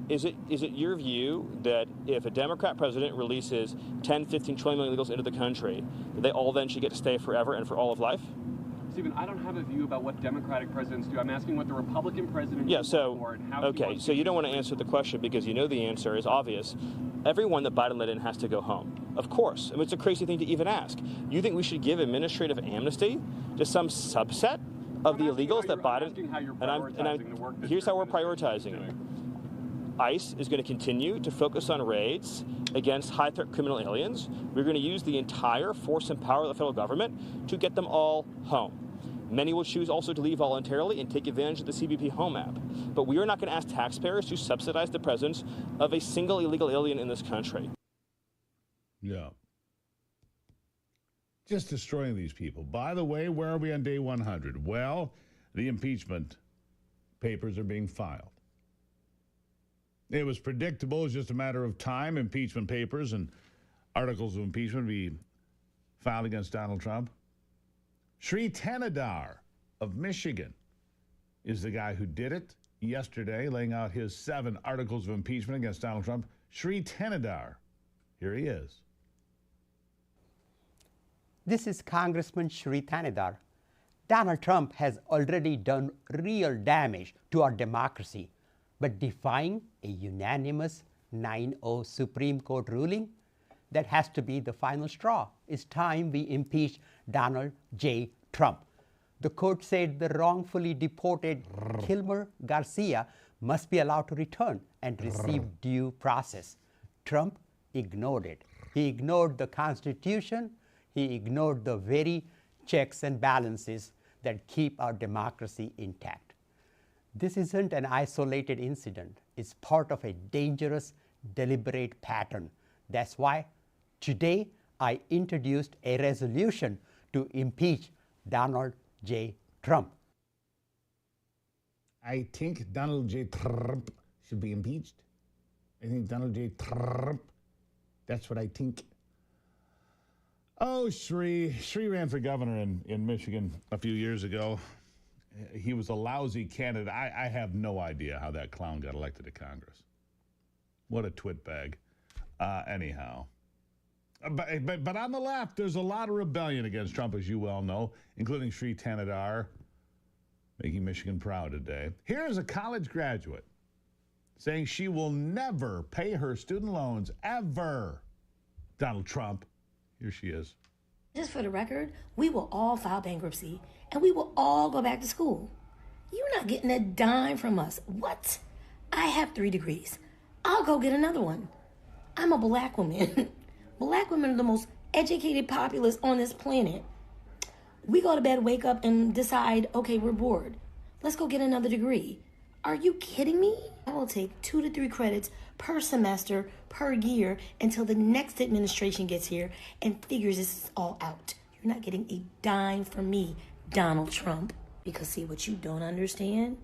is it your view that if a Democrat president releases 10, 15, 20 million illegals into the country, that they all then should get to stay forever and for all of life? Stephen, I don't have a view about what Democratic presidents do. I'm asking what the Republican president for and how okay, so you don't want to answer the question because you know the answer is obvious. Everyone that Biden let in has to go home. Of course. I mean, it's a crazy thing to even ask. You think we should give administrative amnesty to some subset of the illegals that Biden... Here's how we're prioritizing it. ICE is going to continue to focus on raids against high-threat criminal aliens. We're going to use the entire force and power of the federal government to get them all home. Many will choose also to leave voluntarily and take advantage of the CBP Home app. But we are not going to ask taxpayers to subsidize the presence of a single illegal alien in this country. Yeah. Just destroying these people. By the way, where are we on day 100? Well, the impeachment papers are being filed. It was predictable. It was just a matter of time. Impeachment papers and articles of impeachment be filed against Donald Trump. Sri Thanedar of Michigan is the guy who did it yesterday, laying out his 7 articles of impeachment against Donald Trump. Sri Thanedar. Here he is. This is Congressman Sri Thanedar. Donald Trump has already done real damage to our democracy, but defying a unanimous 9-0 Supreme Court ruling, that has to be the final straw. It's time we impeach Donald J. Trump. The court said the wrongfully deported Kilmer Garcia must be allowed to return and receive due process. Trump ignored it. He ignored the Constitution. He ignored the very checks and balances that keep our democracy intact. This isn't an isolated incident. It's part of a dangerous, deliberate pattern. That's why today I introduced a resolution to impeach Donald J. Trump. I think Donald J. Trump should be impeached. I think Donald J. Trump, that's what I think. Oh, Sri ran for governor in Michigan a few years ago. He was a lousy candidate. I have no idea how that clown got elected to Congress. What a twitbag. Anyhow. But on the left, there's a lot of rebellion against Trump, as you well know, including Sri Tanadar, making Michigan proud today. Here's a college graduate saying she will never pay her student loans, ever. Donald Trump. Here she is. Just for the record, we will all file bankruptcy, and we will all go back to school. You're not getting a dime from us. What? I have 3 degrees. I'll go get another one. I'm a black woman. Black women are the most educated populace on this planet. We go to bed, wake up, and decide, okay, we're bored. Let's go get another degree. Are you kidding me? I will take 2 to 3 credits per semester, per year, until the next administration gets here and figures this all out. You're not getting a dime from me, Donald Trump. Because see what you don't understand?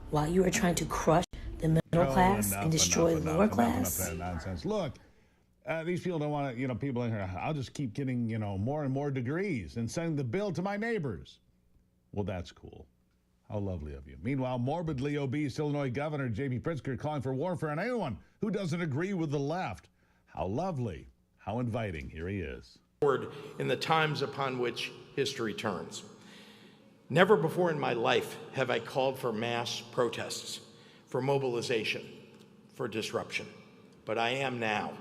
While you are trying to crush the middle class and destroy the lower class. Enough of that nonsense. Look, these people don't want to, people in here, I'll just keep getting, more and more degrees and sending the bill to my neighbors. Well, that's cool. How lovely of you. Meanwhile, morbidly obese Illinois Governor J.B. Pritzker calling for warfare on anyone who doesn't agree with the left. How lovely. How inviting. Here he is. In the times upon which history turns. Never before in my life have I called for mass protests, for mobilization, for disruption. But I am now.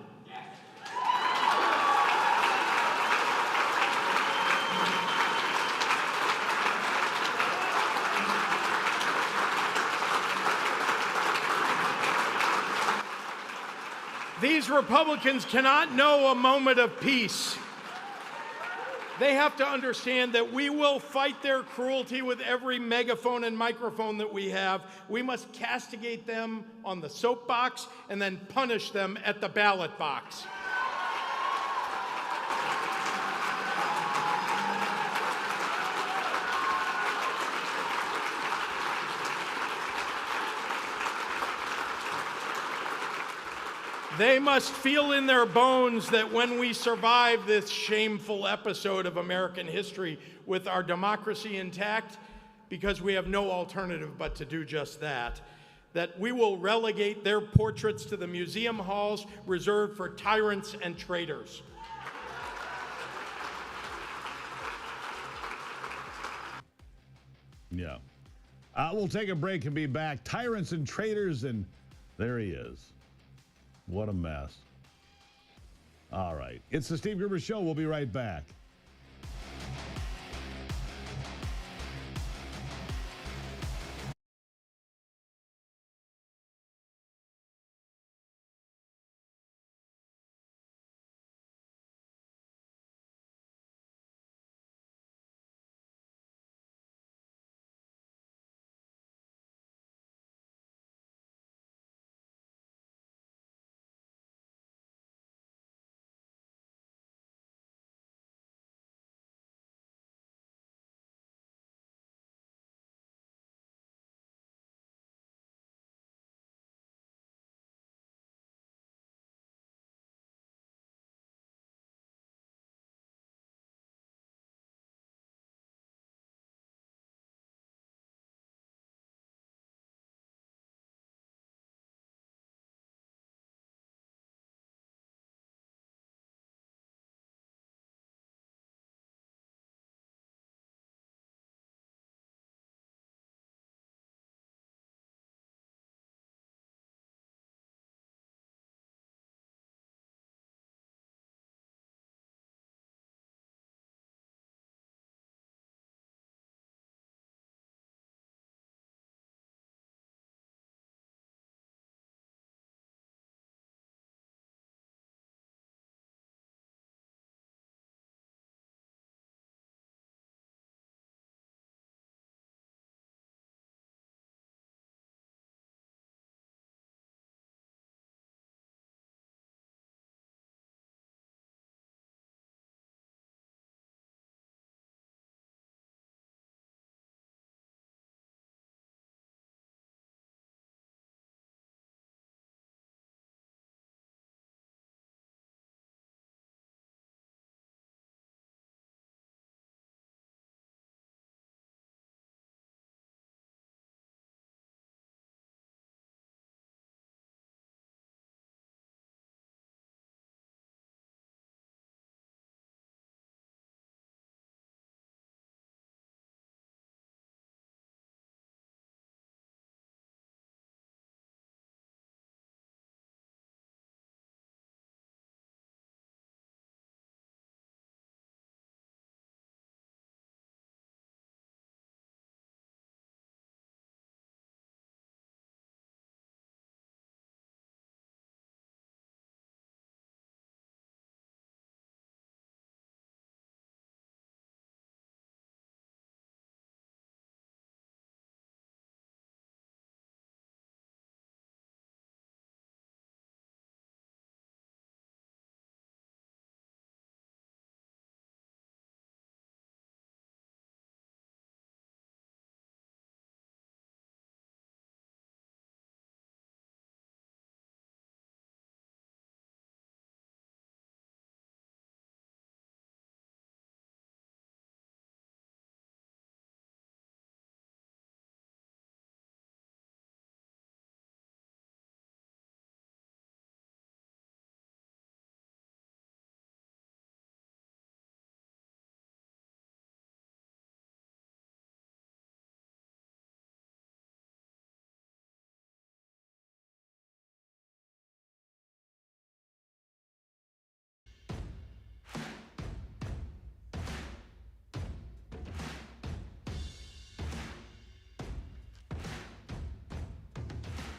These Republicans cannot know a moment of peace. They have to understand that we will fight their cruelty with every megaphone and microphone that we have. We must castigate them on the soapbox and then punish them at the ballot box. They must feel in their bones that when we survive this shameful episode of American history with our democracy intact, because we have no alternative but to do just that, that we will relegate their portraits to the museum halls reserved for tyrants and traitors. Yeah. We'll take a break and be back. Tyrants and traitors, and there he is. What a mess. All right. It's the Steve Gruber Show. We'll be right back.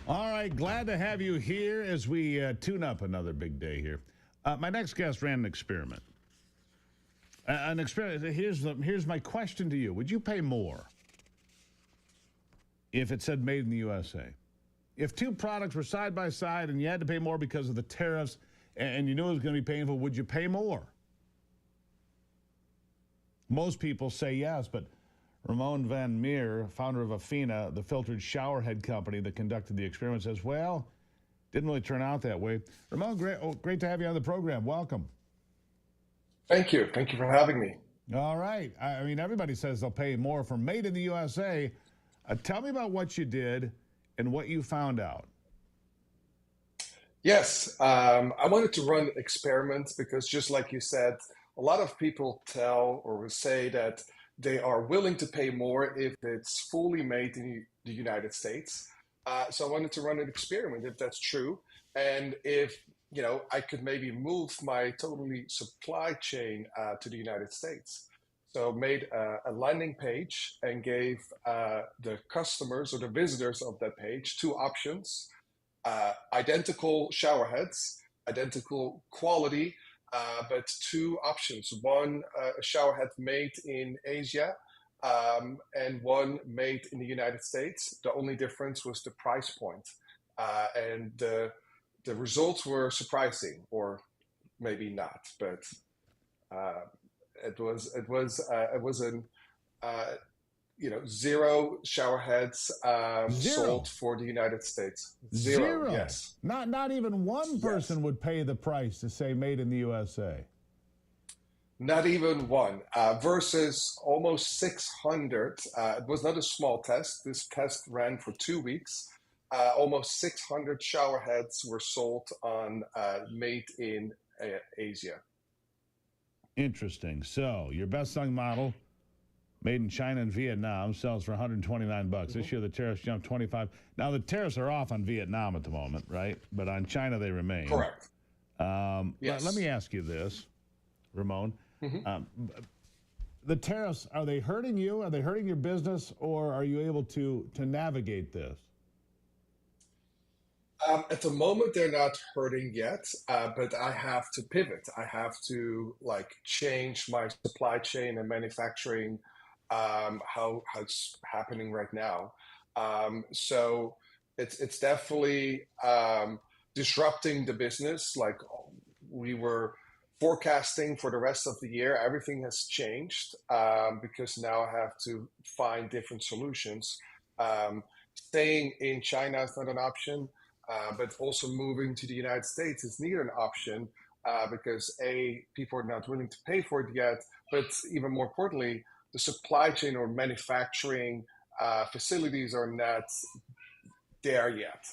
All right, glad to have you here as we tune up another big day here. My next guest ran an experiment. An experiment. Here's my question to you: would you pay more if it said "Made in the USA"? If two products were side by side and you had to pay more because of the tariffs, and you knew it was going to be painful, would you pay more? Most people say yes, but Ramon Van Meer, founder of Afina, the filtered shower head company that conducted the experiment, says, well, didn't really turn out that way. Ramon, great to have you on the program. Welcome. Thank you. Thank you for having me. All right. I mean, everybody says they'll pay more for Made in the USA. Tell me about what you did and what you found out. Yes, I wanted to run experiments because just like you said, a lot of people tell or will say that they are willing to pay more if it's fully made in the United States. So I wanted to run an experiment if that's true. And if, I could maybe move my totally supply chain to the United States. So made a landing page and gave the customers or the visitors of that page two options. Identical shower heads, identical quality, but two options. One, a shower head made in Asia, and one made in the United States. The only difference was the price point. And the results were surprising, or maybe not, but it was zero shower heads sold for the United States. Zero. Yes. Not even one person would pay the price to say "Made in the USA." Not even one. Versus almost 600. It was not a small test. This test ran for 2 weeks. Almost 600 shower heads were sold on Made in Asia. Interesting. So your best-selling model, made in China and Vietnam, sells for $129. This year the tariffs jumped 25. Now the tariffs are off on Vietnam at the moment, right? But on China they remain. Correct. Yes. Let me ask you this, Ramon. The tariffs, are they hurting you? Are they hurting your business, or are you able to navigate this? At the moment, they're not hurting yet, but I have to pivot. I have to change my supply chain and manufacturing, how it's happening right now. So it's definitely disrupting the business. Like we were forecasting for the rest of the year, everything has changed because now I have to find different solutions. Staying in China is not an option. But also moving to the United States is neither an option because people are not willing to pay for it yet. But even more importantly, the supply chain or manufacturing facilities are not there yet.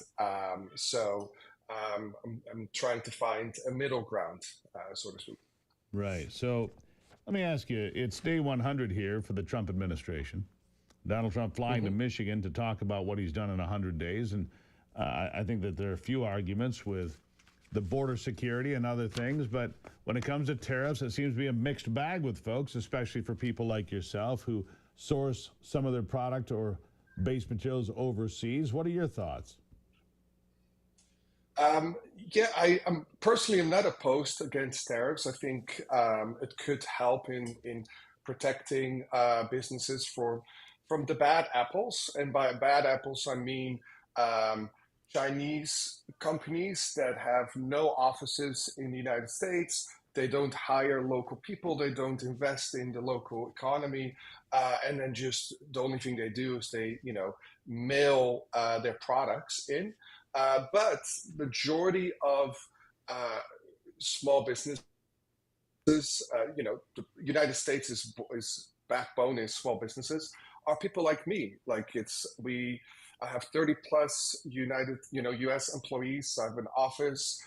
So I'm trying to find a middle ground, so to speak. Right. So let me ask you, it's day 100 here for the Trump administration. Donald Trump flying to Michigan to talk about what he's done in 100 days. And I think that there are a few arguments with the border security and other things, but when it comes to tariffs, it seems to be a mixed bag with folks, especially for people like yourself who source some of their product or base materials overseas. What are your thoughts? I'm personally not opposed against tariffs. I think it could help in protecting businesses from the bad apples, and by bad apples I mean Chinese companies that have no offices in the United States. They don't hire local people. They don't invest in the local economy. And then just the only thing they do is they, mail their products in. But majority of small businesses, the United States is backbone is small businesses, are people like me. I have 30 plus U.S. employees. I have an office.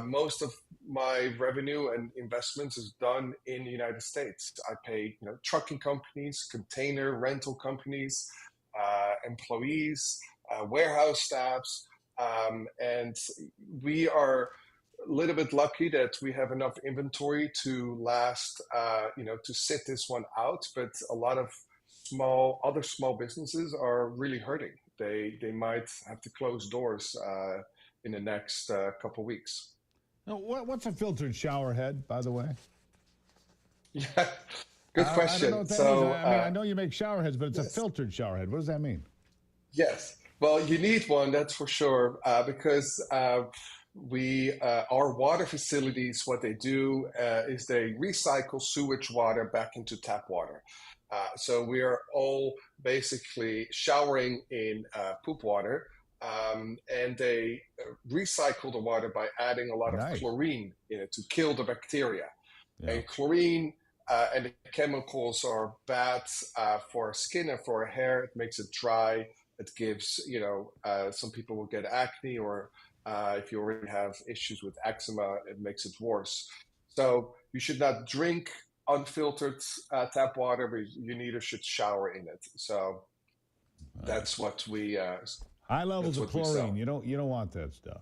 Most of my revenue and investments is done in the United States. I pay, trucking companies, container rental companies, employees, warehouse staffs, and we are a little bit lucky that we have enough inventory to last, to sit this one out. But a lot of other small businesses are really hurting. they might have to close doors in the next couple weeks. Now, what's a filtered shower head, by the way? Yeah, good question. I don't know what that means. I mean, I know you make shower heads, but it's a filtered shower head. What does that mean? Yes. Well, you need one, that's for sure, because our water facilities, what they do is they recycle sewage water back into tap water. So we are all basically showering in poop water, and they recycle the water by adding a lot of chlorine in it to kill the bacteria. Yeah. And chlorine and the chemicals are bad for our skin and for our hair. It makes it dry. It gives, some people will get acne, or if you already have issues with eczema, it makes it worse. So you should not drink unfiltered tap water, but you neither should shower in it. So that's what we high levels of chlorine. You don't want that stuff.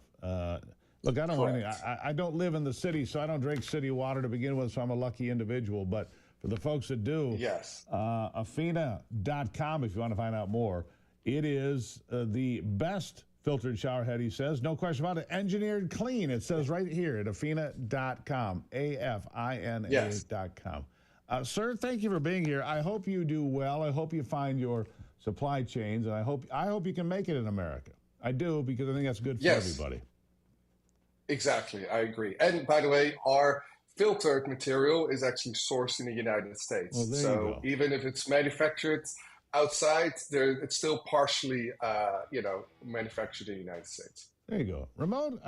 Look, I don't want anything. I don't live in the city, so I don't drink city water to begin with. So I'm a lucky individual. But for the folks that do, yes, Afina.com if you want to find out more. It is the best filtered shower head, he says. No question about it. Engineered clean. It says right here at Afina.com. AFINA.com. Sir, thank you for being here. I hope you do well. I hope you find your supply chains, and I hope you can make it in America. I do, because I think that's good for everybody. Exactly. I agree. And by the way, our filtered material is actually sourced in the United States. Well, so even if it's manufactured outside, it's still partially, manufactured in the United States. There you go. Ramon,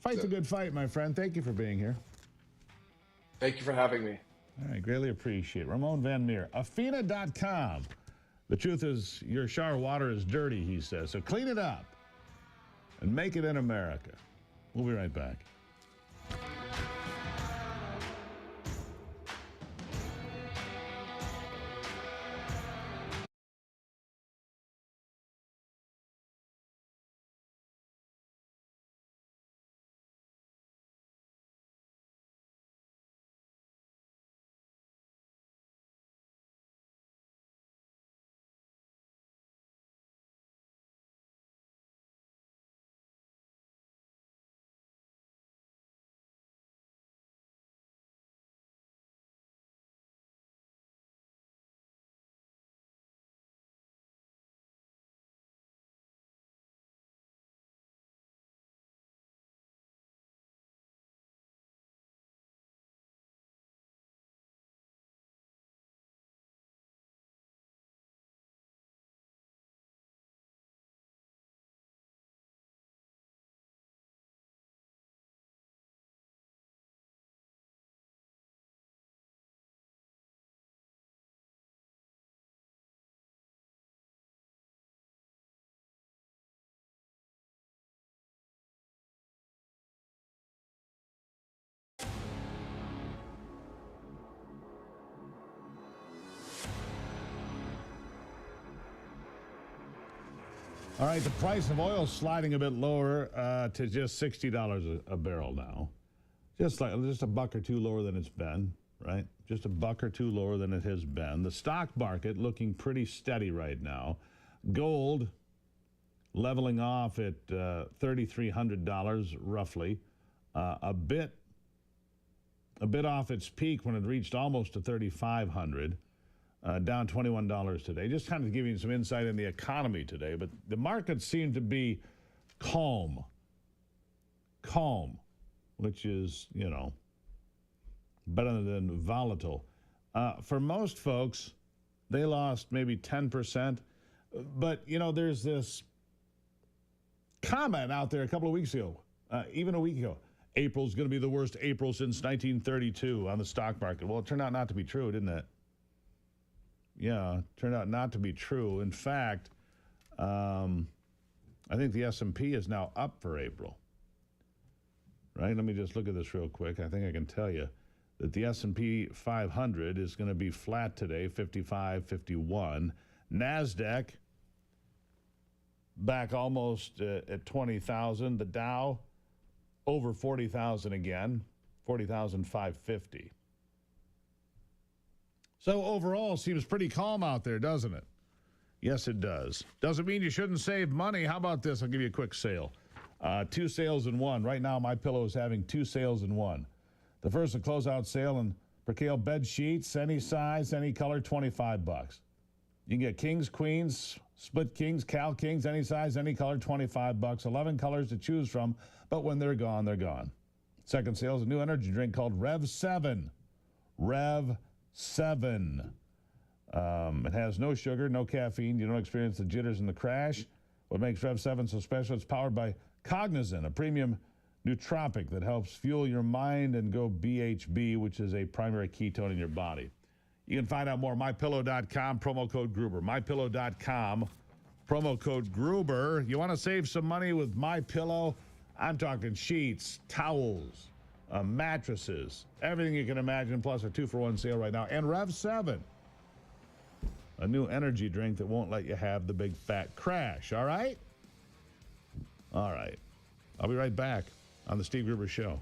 fight the good fight, my friend. Thank you for being here. Thank you for having me. All right, greatly appreciate it. Ramon Van Meer, Afina.com. The truth is, your shower water is dirty, he says. So clean it up and make it in America. We'll be right back. All right, the price of oil sliding a bit lower to just $60 a barrel now. Just a buck or two lower than it's been, right? Just a buck or two lower than it has been. The stock market looking pretty steady right now. Gold leveling off at $3,300 roughly. A bit off its peak when it reached almost to $3,500. Down $21 today. Just kind of giving you some insight in the economy today. But the markets seem to be calm, which is, better than volatile. For most folks, they lost maybe 10%. But, there's this comment out there a couple of weeks ago, even a week ago. April's going to be the worst April since 1932 on the stock market. Well, it turned out not to be true, didn't it? Yeah, turned out not to be true. In fact, I think the S&P is now up for April. Right? Let me just look at this real quick. I think I can tell you that the S&P 500 is going to be flat today, 55, 51. NASDAQ back almost at 20,000. The Dow over 40,000 again, 40,550. So overall, seems pretty calm out there, doesn't it? Yes, it does. Doesn't mean you shouldn't save money. How about this? I'll give you a quick sale. 2 sales in one. Right now, My Pillow is having 2 sales in one. The first, a closeout sale on percale bed sheets, any size, any color, $25. You can get kings, queens, split kings, Cal kings, any size, any color, $25. 11 colors to choose from, but when they're gone, they're gone. Second sale is a new energy drink called Rev 7. Rev 7. It has no sugar, no caffeine. You don't experience the jitters and the crash. What makes Rev 7 so special? It's powered by Cognizant, a premium nootropic that helps fuel your mind and go BHB, which is a primary ketone in your body. You can find out more at MyPillow.com, promo code Gruber. MyPillow.com, promo code Gruber. You want to save some money with MyPillow? I'm talking sheets, towels, mattresses, everything you can imagine, plus a 2-for-1 sale right now. And Rev 7, a new energy drink that won't let you have the big fat crash, all right? All right. I'll be right back on the Steve Gruber Show.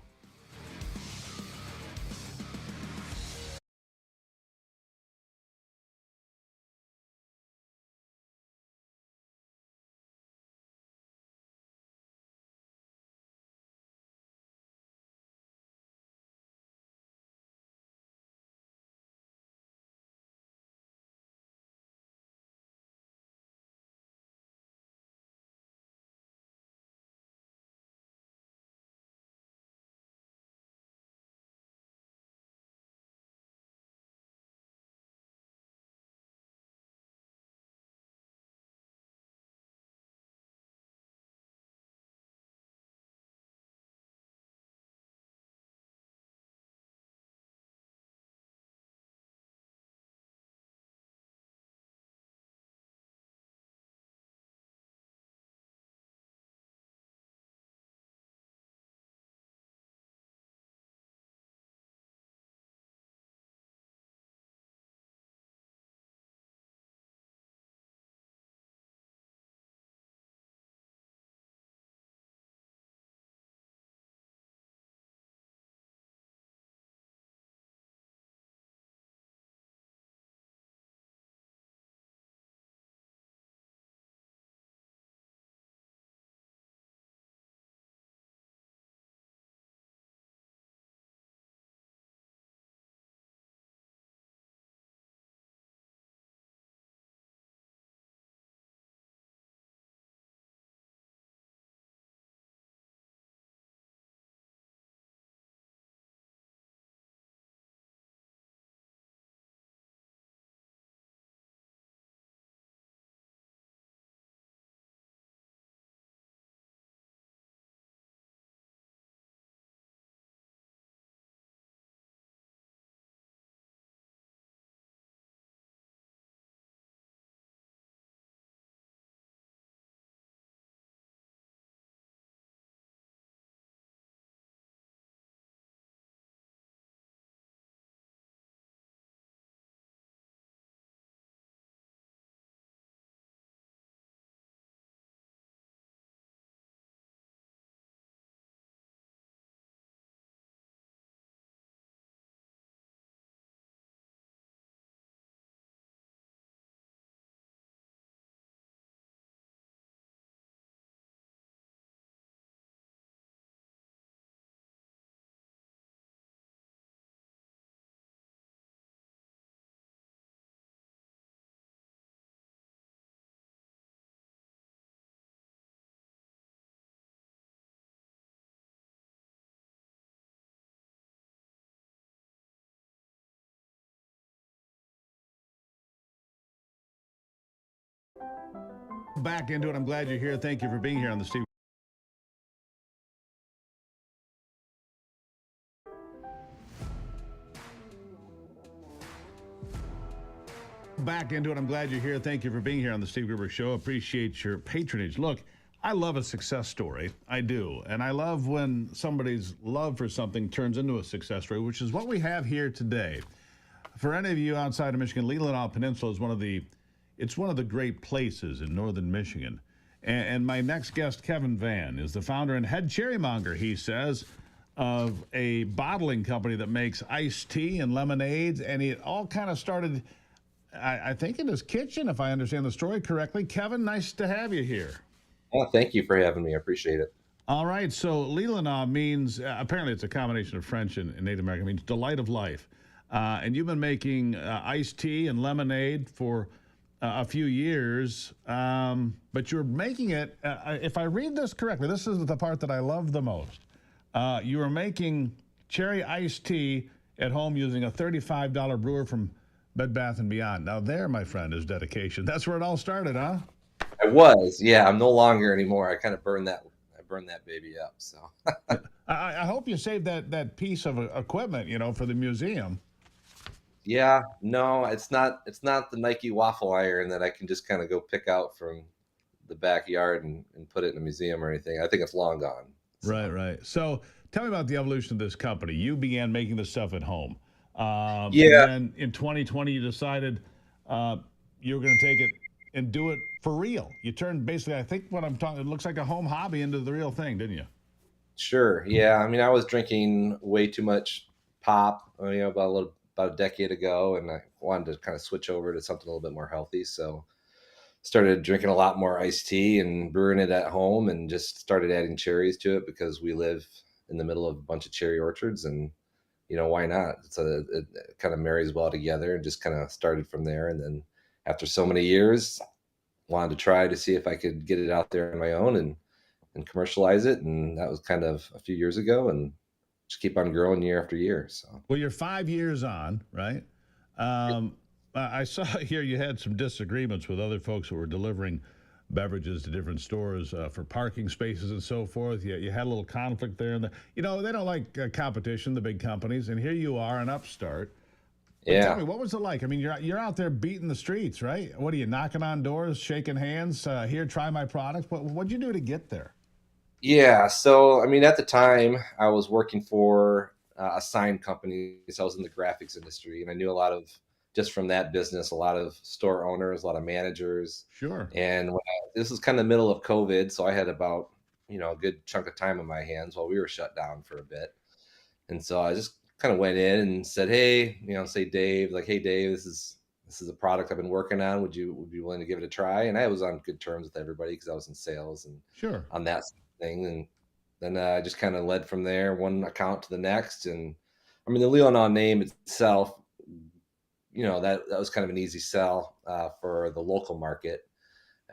Back into it. I'm glad you're here. Thank you for being here on the Steve. Back into it. I'm glad you're here. Thank you for being here on the Steve Gruber Show. Appreciate your patronage. Look, I love a success story. I do. And I love when somebody's love for something turns into a success story, which is what we have here today. For any of you outside of Michigan, Leland Isle Peninsula is one of the great places in northern Michigan. And my next guest, Kevin Van, is the founder and head cherrymonger, he says, of a bottling company that makes iced tea and lemonades. And it all kind of started I think in his kitchen, if I understand the story correctly. Kevin, nice to have you here. Oh, thank you for having me. I appreciate it. All right, so Leelanau means, apparently it's a combination of French and Native American, means delight of life. And you've been making iced tea and lemonade for a few years, but you're making it, if I read this correctly, this is the part that I love the most. You are making cherry iced tea at home using a $35 brewer from Bed Bath & Beyond. Now there, my friend, is dedication. That's where it all started, huh? I was, yeah. I'm no longer anymore. I kind of burned that baby up. So I hope you saved that piece of equipment, for the museum. yeah, no, it's not the Nike waffle iron that I can just kind of go pick out from the backyard and put it in a museum or anything. I think it's long gone. So. Right. So tell me about the evolution of this company. You began making this stuff at home. Yeah. And then in 2020, you decided you were going to take it and do it for real. You turned basically, I think what I'm talking, it looks like a home hobby into the real thing, didn't you? Sure. Yeah. I mean, I was drinking way too much pop, about a decade ago, and I wanted to kind of switch over to something a little bit more healthy. So started drinking a lot more iced tea and brewing it at home, and just started adding cherries to it because we live in the middle of a bunch of cherry orchards, and why not? So it kind of marries well together, and just kind of started from there. And then after so many years, wanted to try to see if I could get it out there on my own and commercialize it. And that was kind of a few years ago, and just keep on growing year after year. So, well, you're 5 years on, right? I saw here you had some disagreements with other folks who were delivering beverages to different stores for parking spaces and so forth. You had a little conflict there. And they don't like competition, the big companies. And here you are, an upstart. But yeah. Tell me, what was it like? I mean, you're out there beating the streets, right? What are you, knocking on doors, shaking hands? Here, try my products. What'd you do to get there? Yeah. So, I mean, at the time, I was working for a sign company. So I was in the graphics industry, and I knew just from that business, a lot of store owners, a lot of managers. Sure. And this was kind of the middle of COVID, so I had about, a good chunk of time on my hands while we were shut down for a bit. And so I just kind of went in and said, hey, say Dave, like, hey, Dave, this is a product I've been working on. Would you be willing to give it a try? And I was on good terms with everybody because I was in sales and sure on that thing. And then I just kind of led from there, one account to the next. And I mean, the Leelanau name itself, that was kind of an easy sell for the local market.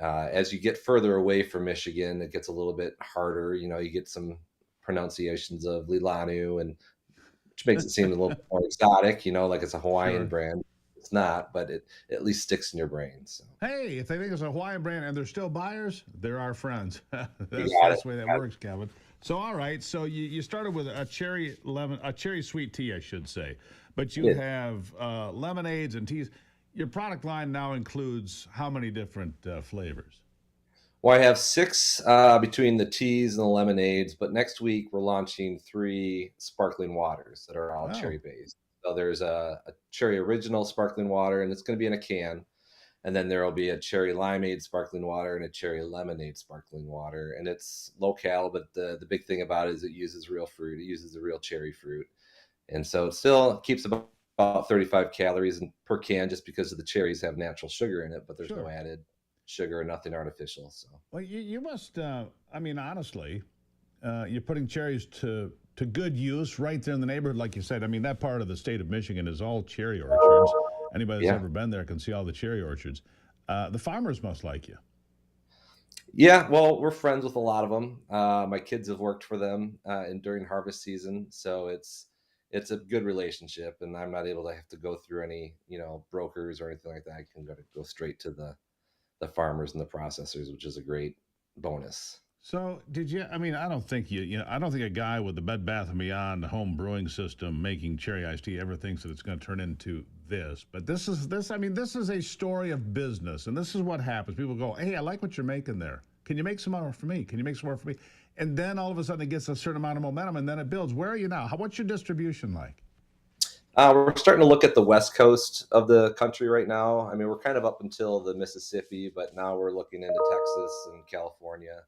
As you get further away from Michigan, it gets a little bit harder. You get some pronunciations of Leelanau, and which makes it seem a little more exotic, like it's a Hawaiian brand. It's not, but it at least sticks in your brain. So. Hey, if they think it's a Hawaiian brand and they're still buyers, they're our friends. That's the way that works, Kevin. So, all right. So you started with a cherry sweet tea, I should say. But you have lemonades and teas. Your product line now includes how many different flavors? Well, I have 6 between the teas and the lemonades, but next week we're launching 3 sparkling waters that are all cherry-based. So there's a cherry original sparkling water, and it's going to be in a can. And then there will be a cherry limeade sparkling water and a cherry lemonade sparkling water. And it's low-cal, but the big thing about it is it uses real fruit. It uses the real cherry fruit. And so it still keeps about 35 calories per can just because of the cherries have natural sugar in it, but there's no added sugar, nothing artificial. So, well, you must. I mean, honestly, you're putting cherries to good use right there in the neighborhood, like you said. I mean, that part of the state of Michigan is all cherry orchards. Anybody that's ever been there can see all the cherry orchards. The farmers must like you. Yeah, well, we're friends with a lot of them. My kids have worked for them during harvest season, so it's a good relationship, and I'm not able to have to go through any brokers or anything like that. I can go straight to the farmers and the processors, which is a great bonus. So did you? I mean, I don't think I don't think a guy with the Bed Bath & Beyond home brewing system making cherry iced tea ever thinks that it's going to turn into this. But this is. I mean, this is a story of business, and this is what happens. People go, "Hey, I like what you're making there. Can you make some more for me? Can you make some more for me?" And then all of a sudden it gets a certain amount of momentum, and then it builds. Where are you now? What's your distribution like? We're starting to look at the west coast of the country right now. I mean, we're kind of up until the Mississippi, but now we're looking into Texas and California.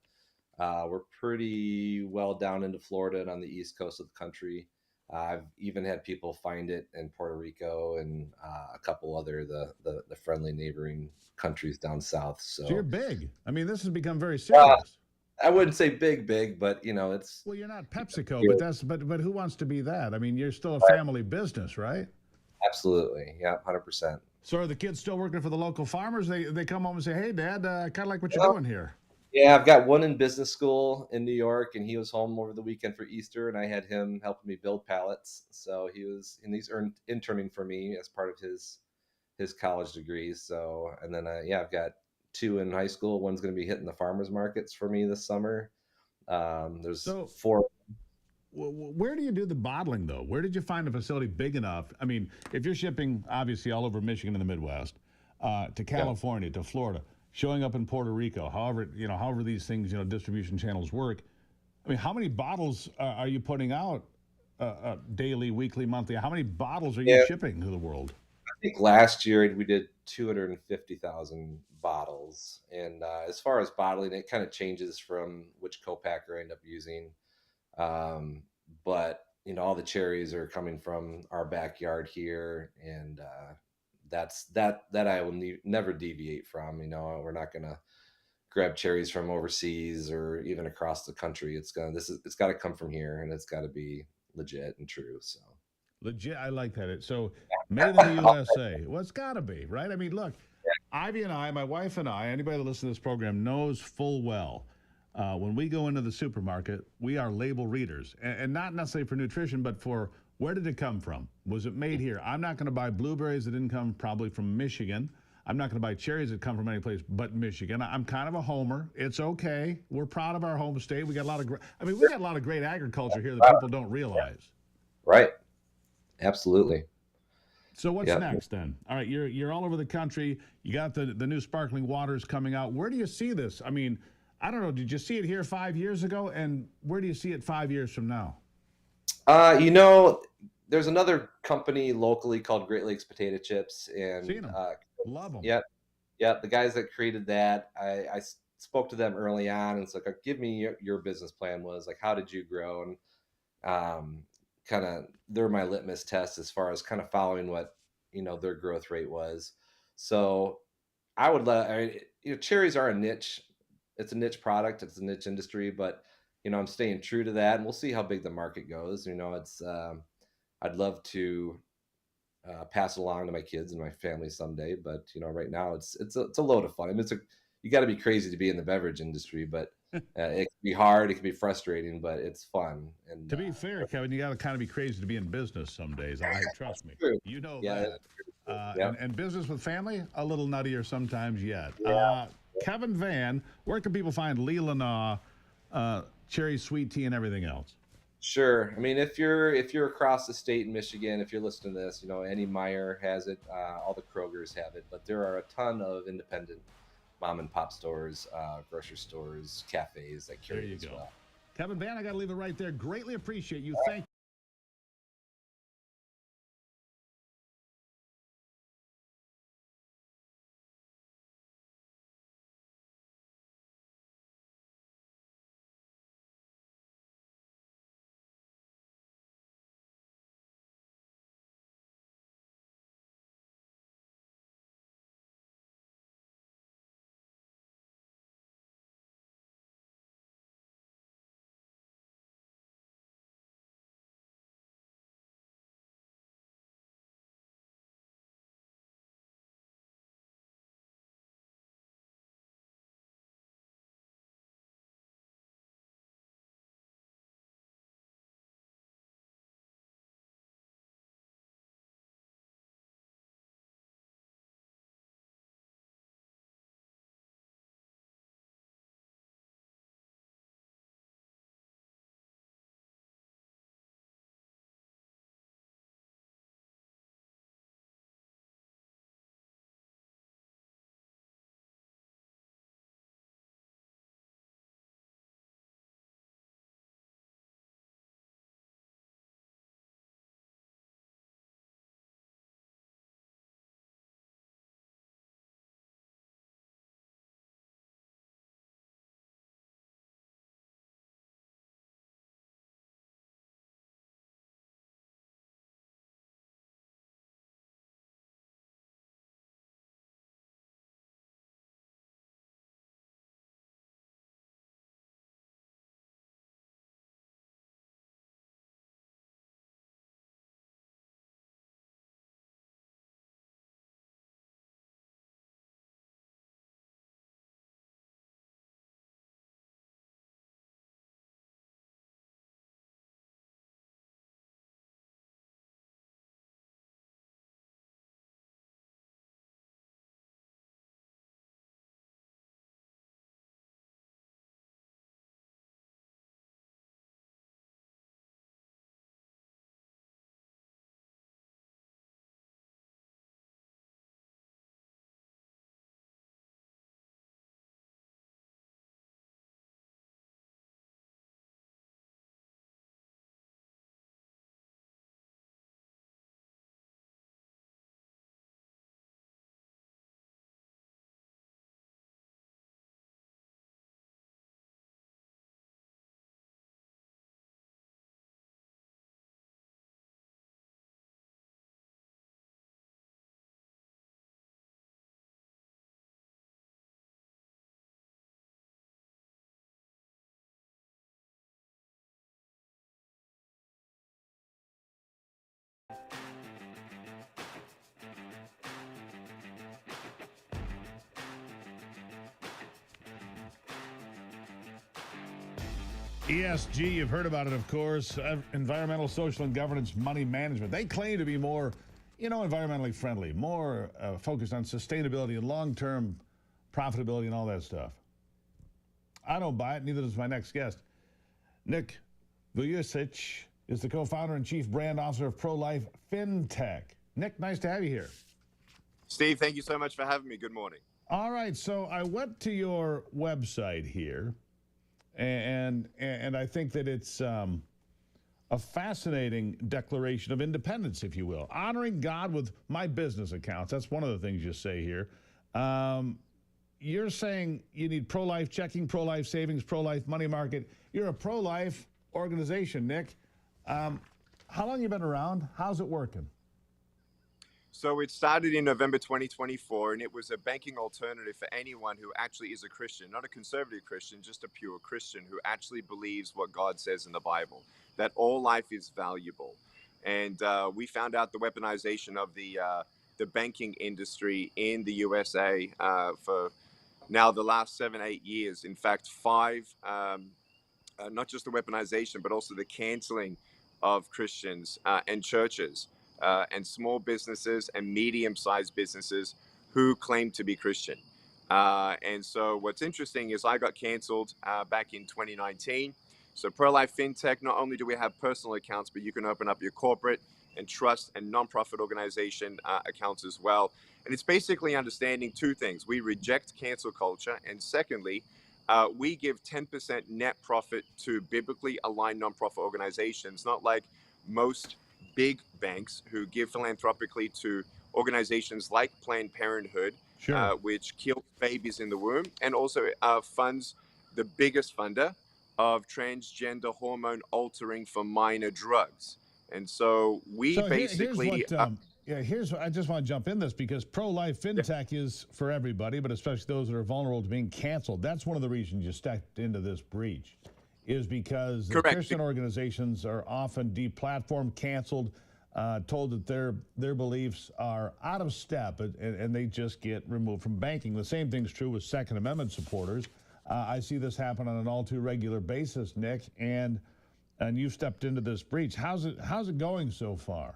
We're pretty well down into Florida and on the east coast of the country. I've even had people find it in Puerto Rico and a couple other the friendly neighboring countries down south. So you're So big. I mean, this has become very uh, serious. I wouldn't say big, but it's. Well, you're not PepsiCo, but but who wants to be that? I mean, you're still a Right. family business, right? Absolutely, yeah, 100%. So are the kids still working for the local farmers? They come home and say, "Hey, Dad, I kind of like what you're doing here." Yeah, I've got one in business school in New York, and he was home over the weekend for Easter, and I had him helping me build pallets. So he's interning for me as part of his college degree. So, and then I've got two in high school. One's going to be hitting the farmers markets for me this summer. There's So four. where do you do the bottling, though? Where did you find a facility big enough? I mean, if you're shipping, obviously, all over Michigan and the Midwest, to California, to Florida, showing up in Puerto Rico, however these things, distribution channels work, I mean, how many bottles are you putting out daily, weekly, monthly? How many bottles are you shipping to the world? I think last year we did 250,000 bottles. And as far as bottling, it kind of changes from which co-packer I end up using. But all the cherries are coming from our backyard here, and that I will never deviate from. We're not gonna grab cherries from overseas or even across the country. It's got to come from here, and it's got to be legit and true. So legit, I like that. So made in the USA. Well, it's got to be, right? I mean, look, Ivy and I, my wife and I, anybody that listens to this program knows full well. When we go into the supermarket, we are label readers, and not necessarily for nutrition, but for where did it come from? Was it made here? I'm not going to buy blueberries that didn't come probably from Michigan. I'm not going to buy cherries that come from any place but Michigan. I'm kind of a homer. It's okay. We're proud of our home state. We got a lot of we got a lot of great agriculture here that people don't realize. Right. Absolutely. So what's next then? All right, you're all over the country. You got the new sparkling waters coming out. Where do you see this? I mean, I don't know. Did you see it here 5 years ago? And where do you see it 5 years from now? There's another company locally called Great Lakes Potato Chips, and seen them. Love them. Yeah. The guys that created that, I spoke to them early on, and it's like, give me your business plan. Was like, how did you grow? And kind of they're my litmus test as far as kind of following what their growth rate was. So I would cherries are a niche. It's a niche product. It's a niche industry, but I'm staying true to that, and we'll see how big the market goes. It's I'd love to pass it along to my kids and my family someday, but right now it's a load of fun. I mean, you got to be crazy to be in the beverage industry, but it can be hard. It can be frustrating, but it's fun. And to be fair, Kevin, you got to kind of be crazy to be in business some days. Trust me. True. You know Yeah, that. And business with family, a little nuttier sometimes yet. Yeah. Kevin Van, where can people find Leelanau, cherry sweet tea, and everything else? Sure. I mean, if you're across the state in Michigan, if you're listening to this, any Meijer has it, all the Krogers have it, but there are a ton of independent mom and pop stores, grocery stores, cafes that carry it as well. Kevin Van, I got to leave it right there. Greatly appreciate you. Thank you. ESG, you've heard about it, of course. Environmental, social, and governance money management. They claim to be more, environmentally friendly, more focused on sustainability and long-term profitability and all that stuff. I don't buy it. Neither does my next guest. Nick Vujicic is the co-founder and chief brand officer of Pro-Life FinTech. Nick, nice to have you here. Steve, thank you so much for having me. Good morning. All right, so I went to your website here, and I think that it's a fascinating declaration of independence, if you will. Honoring God with my business accounts. That's one of the things you say here. You're saying you need pro-life checking, pro-life savings, pro-life money market. You're a pro-life organization, Nick. How long have you been around? How's it working? So it started in November 2024, and it was a banking alternative for anyone who actually is a Christian, not a conservative Christian, just a pure Christian who actually believes what God says in the Bible, that all life is valuable. And we found out the weaponization of the banking industry in the USA for now the last 7-8 years. In fact, 5, not just the weaponization, but also the canceling of Christians and churches. And small businesses and medium-sized businesses who claim to be Christian. And so what's interesting is I got canceled back in 2019. So Pro-Life FinTech, not only do we have personal accounts, but you can open up your corporate and trust and nonprofit organization accounts as well. And it's basically understanding two things. We reject cancel culture. And secondly, we give 10% net profit to biblically aligned nonprofit organizations, not like most big banks who give philanthropically to organizations like Planned Parenthood, sure. Which kills babies in the womb, and also funds the biggest funder of transgender hormone altering for minor drugs. And so we basically... I just want to jump in this because pro-life FinTech is for everybody, but especially those that are vulnerable to being canceled. That's one of the reasons you stepped into this breach. Is because the Christian organizations are often deplatformed, canceled, told that their beliefs are out of step, and they just get removed from banking. The same thing's true with Second Amendment supporters. I see this happen on an all too regular basis, Nick, and you've stepped into this breach. How's it going so far?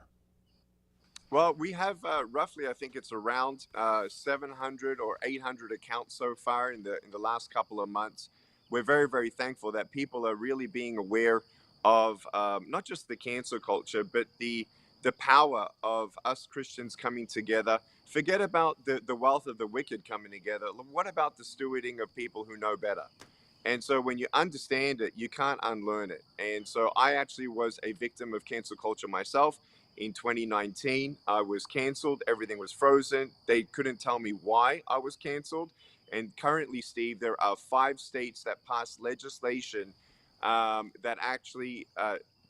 Well, we have roughly, I think it's around 700 or 800 accounts so far in the last couple of months. We're very, very thankful that people are really being aware of not just the cancel culture, but the power of us Christians coming together. Forget about the wealth of the wicked coming together. What about the stewarding of people who know better? And so when you understand it, you can't unlearn it. And so I actually was a victim of cancel culture myself. In 2019, I was canceled. Everything was frozen. They couldn't tell me why I was canceled. And currently, Steve, there are 5 states that passed legislation that actually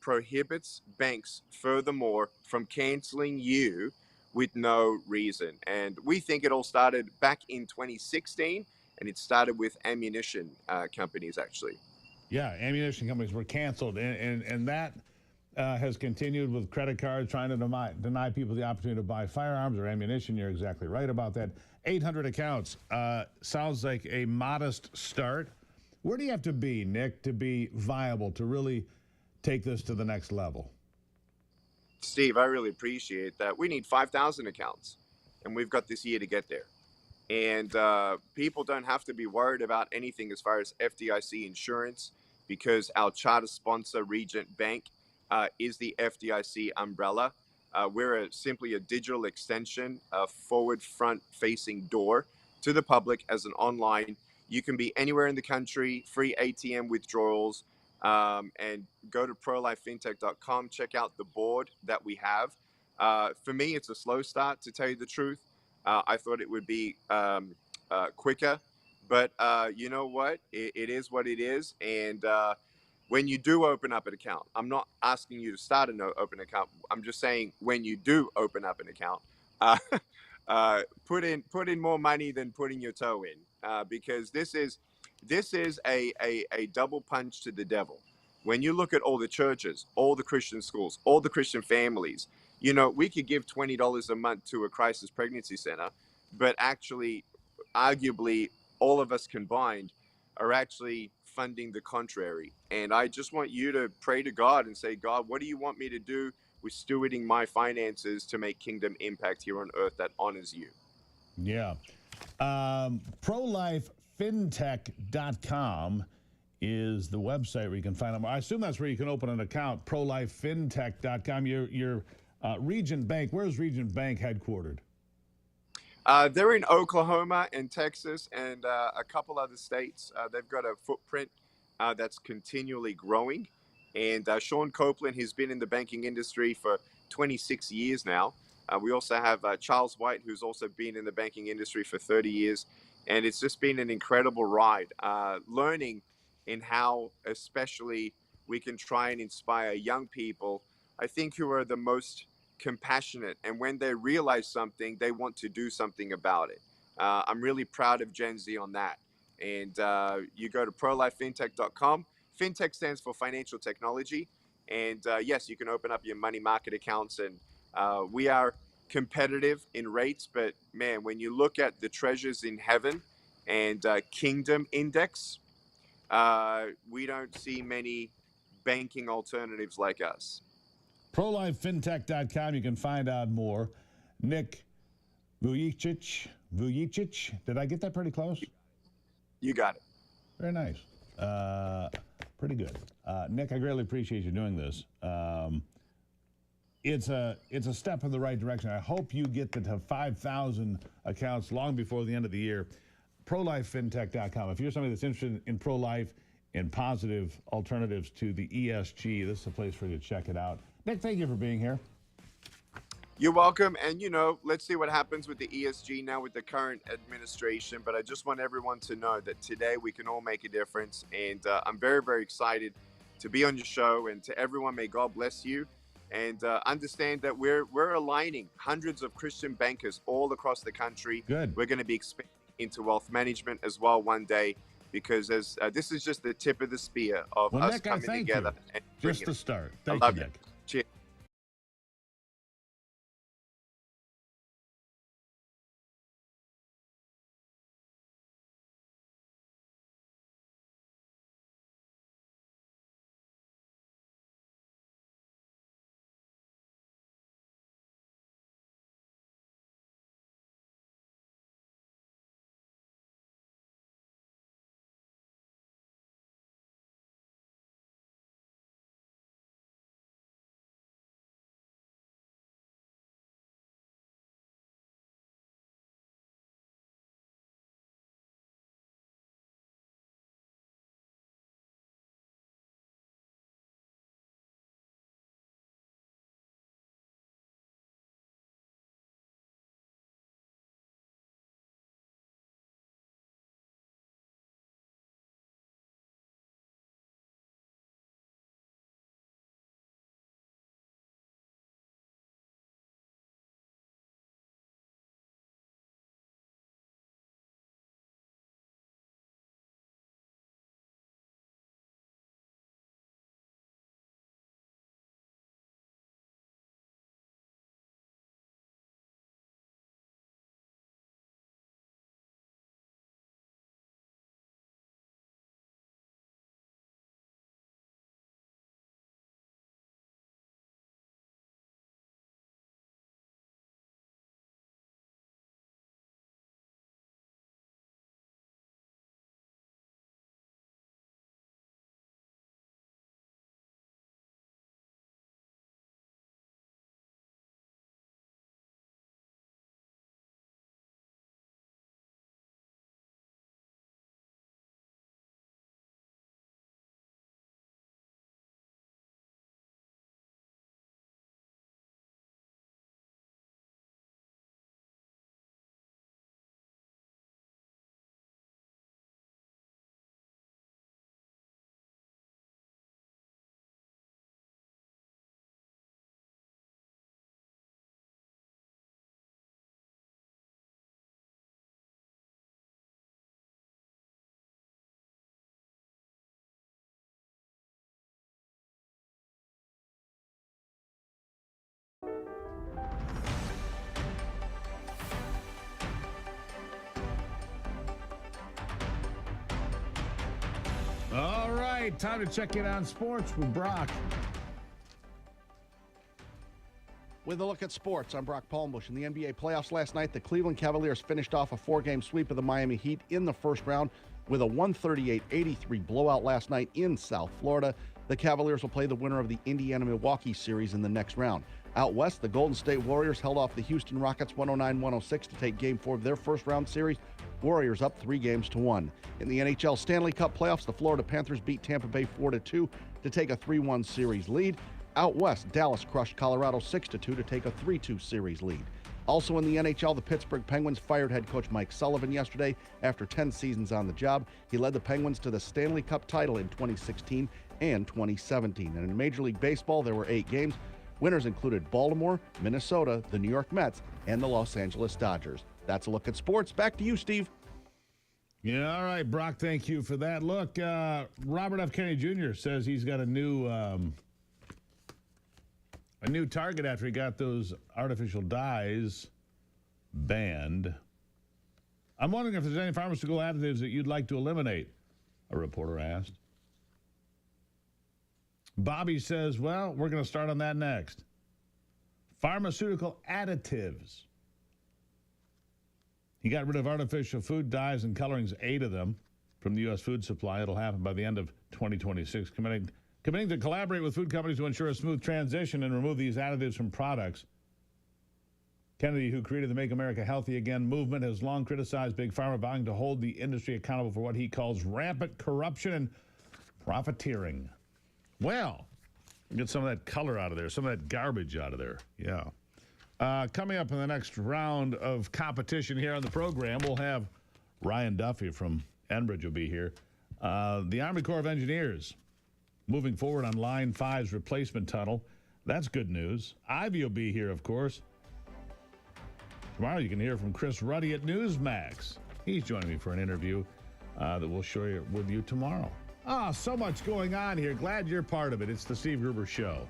prohibits banks, furthermore, from canceling you with no reason. And we think it all started back in 2016, and it started with ammunition companies, actually. Yeah, ammunition companies were canceled, and that has continued with credit cards trying to deny people the opportunity to buy firearms or ammunition. You're exactly right about that. 800 accounts sounds like a modest start. Where do you have to be, Nick, to be viable, to really take this to the next level? Steve, I really appreciate that. We need 5,000 accounts, and we've got this year to get there. And people don't have to be worried about anything as far as FDIC insurance, because our charter sponsor, Regent Bank, is the FDIC umbrella. We're simply a digital extension, a forward front-facing door to the public as an online. You can be anywhere in the country, free ATM withdrawals, and go to prolifefintech.com, check out the board that we have. For me, it's a slow start, to tell you the truth. I thought it would be quicker, but you know what? It is what it is. And when you do open up an account, I'm not asking you to start an open account. I'm just saying when you do open up an account, put in more money than putting your toe in, because this is a double punch to the devil. When you look at all the churches, all the Christian schools, all the Christian families, you know, we could give $20 a month to a crisis pregnancy center, but actually, arguably, all of us combined are actually funding the contrary. And I just want you to pray to God and say, God, what do you want me to do with stewarding my finances to make kingdom impact here on earth that honors you? Yeah. ProLifeFintech.com is the website where you can find them. I assume that's where you can open an account, ProLifeFintech.com. Your Region Bank, where's Region Bank headquartered? They're in Oklahoma and Texas and a couple other states. They've got a footprint that's continually growing. And Sean Copeland, he's been in the banking industry for 26 years now. We also have Charles White, who's also been in the banking industry for 30 years. And it's just been an incredible ride, learning in how especially we can try and inspire young people, I think, who are the most compassionate, and when they realize something, they want to do something about it. I'm really proud of Gen Z on that. And you go to prolifefintech.com. Fintech stands for financial technology. And yes, you can open up your money market accounts, and we are competitive in rates. But man, when you look at the treasures in heaven and kingdom index, we don't see many banking alternatives like us. ProLifeFintech.com. You can find out more. Nick Vujicic, did I get that pretty close? You got it. Very nice. Pretty good. Nick, I greatly appreciate you doing this. It's a step in the right direction. I hope you get to 5,000 accounts long before the end of the year. ProLifeFintech.com. If you're somebody that's interested in pro-life and positive alternatives to the ESG, this is a place for you to check it out. Nick, thank you for being here. You're welcome. And, you know, let's see what happens with the ESG now with the current administration. But I just want everyone to know that today we can all make a difference. And I'm very, very excited to be on your show. And to everyone, may God bless you. And understand that we're aligning hundreds of Christian bankers all across the country. Good. We're going to be expanding into wealth management as well one day, because as this is just the tip of the spear of us Nick, coming together. And just the start. I Thank love you, you. Nick. Cheers. right, time to check in on sports with Brock. With a look at sports, I'm Brock Palmbush. In the NBA playoffs last night, the Cleveland Cavaliers finished off a 4-game sweep of the Miami Heat in the first round with a 138-83 blowout last night in South Florida. The Cavaliers will play the winner of the Indiana-Milwaukee series in the next round. Out west, the Golden State Warriors held off the Houston Rockets 109-106 to take Game 4 of their first-round series. Warriors up 3-1. In the NHL Stanley Cup playoffs, the Florida Panthers beat Tampa Bay 4-2 to take a 3-1 series lead. Out west, Dallas crushed Colorado 6-2 to take a 3-2 series lead. Also in the NHL, the Pittsburgh Penguins fired head coach Mike Sullivan yesterday after 10 seasons on the job. He led the Penguins to the Stanley Cup title in 2016 and 2017. And in Major League Baseball, there were 8 games. Winners included Baltimore, Minnesota, the New York Mets, and the Los Angeles Dodgers. That's a look at sports. Back to you, Steve. Yeah, all right, Brock, thank you for that. Look, Robert F. Kennedy Jr. says he's got a new target after he got those artificial dyes banned. I'm wondering if there's any pharmaceutical additives that you'd like to eliminate, a reporter asked. Bobby says, well, we're going to start on that next. Pharmaceutical additives. He got rid of artificial food dyes and colorings, 8 of them, from the U.S. food supply. It'll happen by the end of 2026. Committing to collaborate with food companies to ensure a smooth transition and remove these additives from products. Kennedy, who created the Make America Healthy Again movement, has long criticized Big Pharma, vowing to hold the industry accountable for what he calls rampant corruption and profiteering. Well, get some of that color out of there, some of that garbage out of there. Yeah. Coming up in the next round of competition here on the program, we'll have Ryan Duffy from Enbridge will be here. The Army Corps of Engineers moving forward on Line 5's replacement tunnel. That's good news. Ivy will be here, of course. Tomorrow you can hear from Chris Ruddy at Newsmax. He's joining me for an interview that we'll share with you tomorrow. So much going on here. Glad you're part of it. It's the Steve Gruber Show.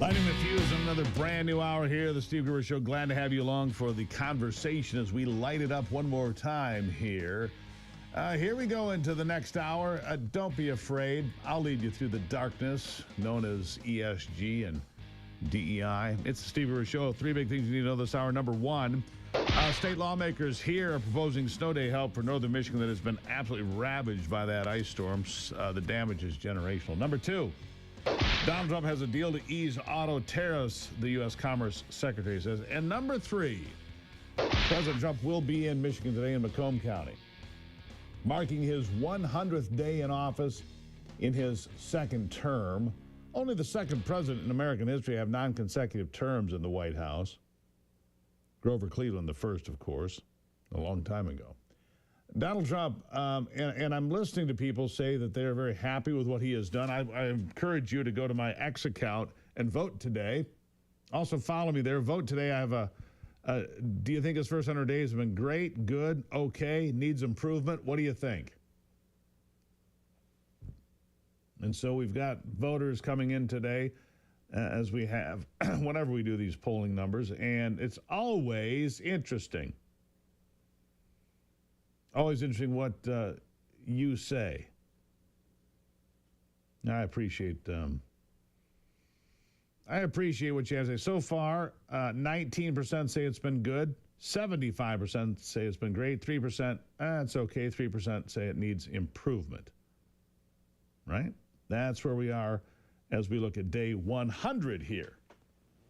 Lighting the fuse on another brand new hour here, the Steve Gruber Show. Glad to have you along for the conversation as we light it up one more time here. Here we go into the next hour. Don't be afraid. I'll lead you through the darkness known as ESG and DEI. It's the Steve Gruber Show. Three big things you need to know this hour. Number one, state lawmakers here are proposing snow day help for northern Michigan that has been absolutely ravaged by that ice storm. The damage is generational. Number two, Donald Trump has a deal to ease auto tariffs, the U.S. Commerce Secretary says. And number three, President Trump will be in Michigan today in Macomb County, marking his 100th day in office in his second term. Only the second president in American history to have non-consecutive terms in the White House. Grover Cleveland, the first, of course, a long time ago. Donald Trump, and I'm listening to people say that they're very happy with what he has done. I encourage you to go to my X account and vote today. Also follow me there. Vote today. I have do you think his first 100 days have been great, good, okay, needs improvement? What do you think? And so we've got voters coming in today, as we have whenever we do these polling numbers, and it's always interesting. Always interesting what you say. I appreciate what you have to say. So far, 19% say it's been good. 75% say it's been great. 3%, it's okay. 3% say it needs improvement. Right? That's where we are as we look at day 100 here.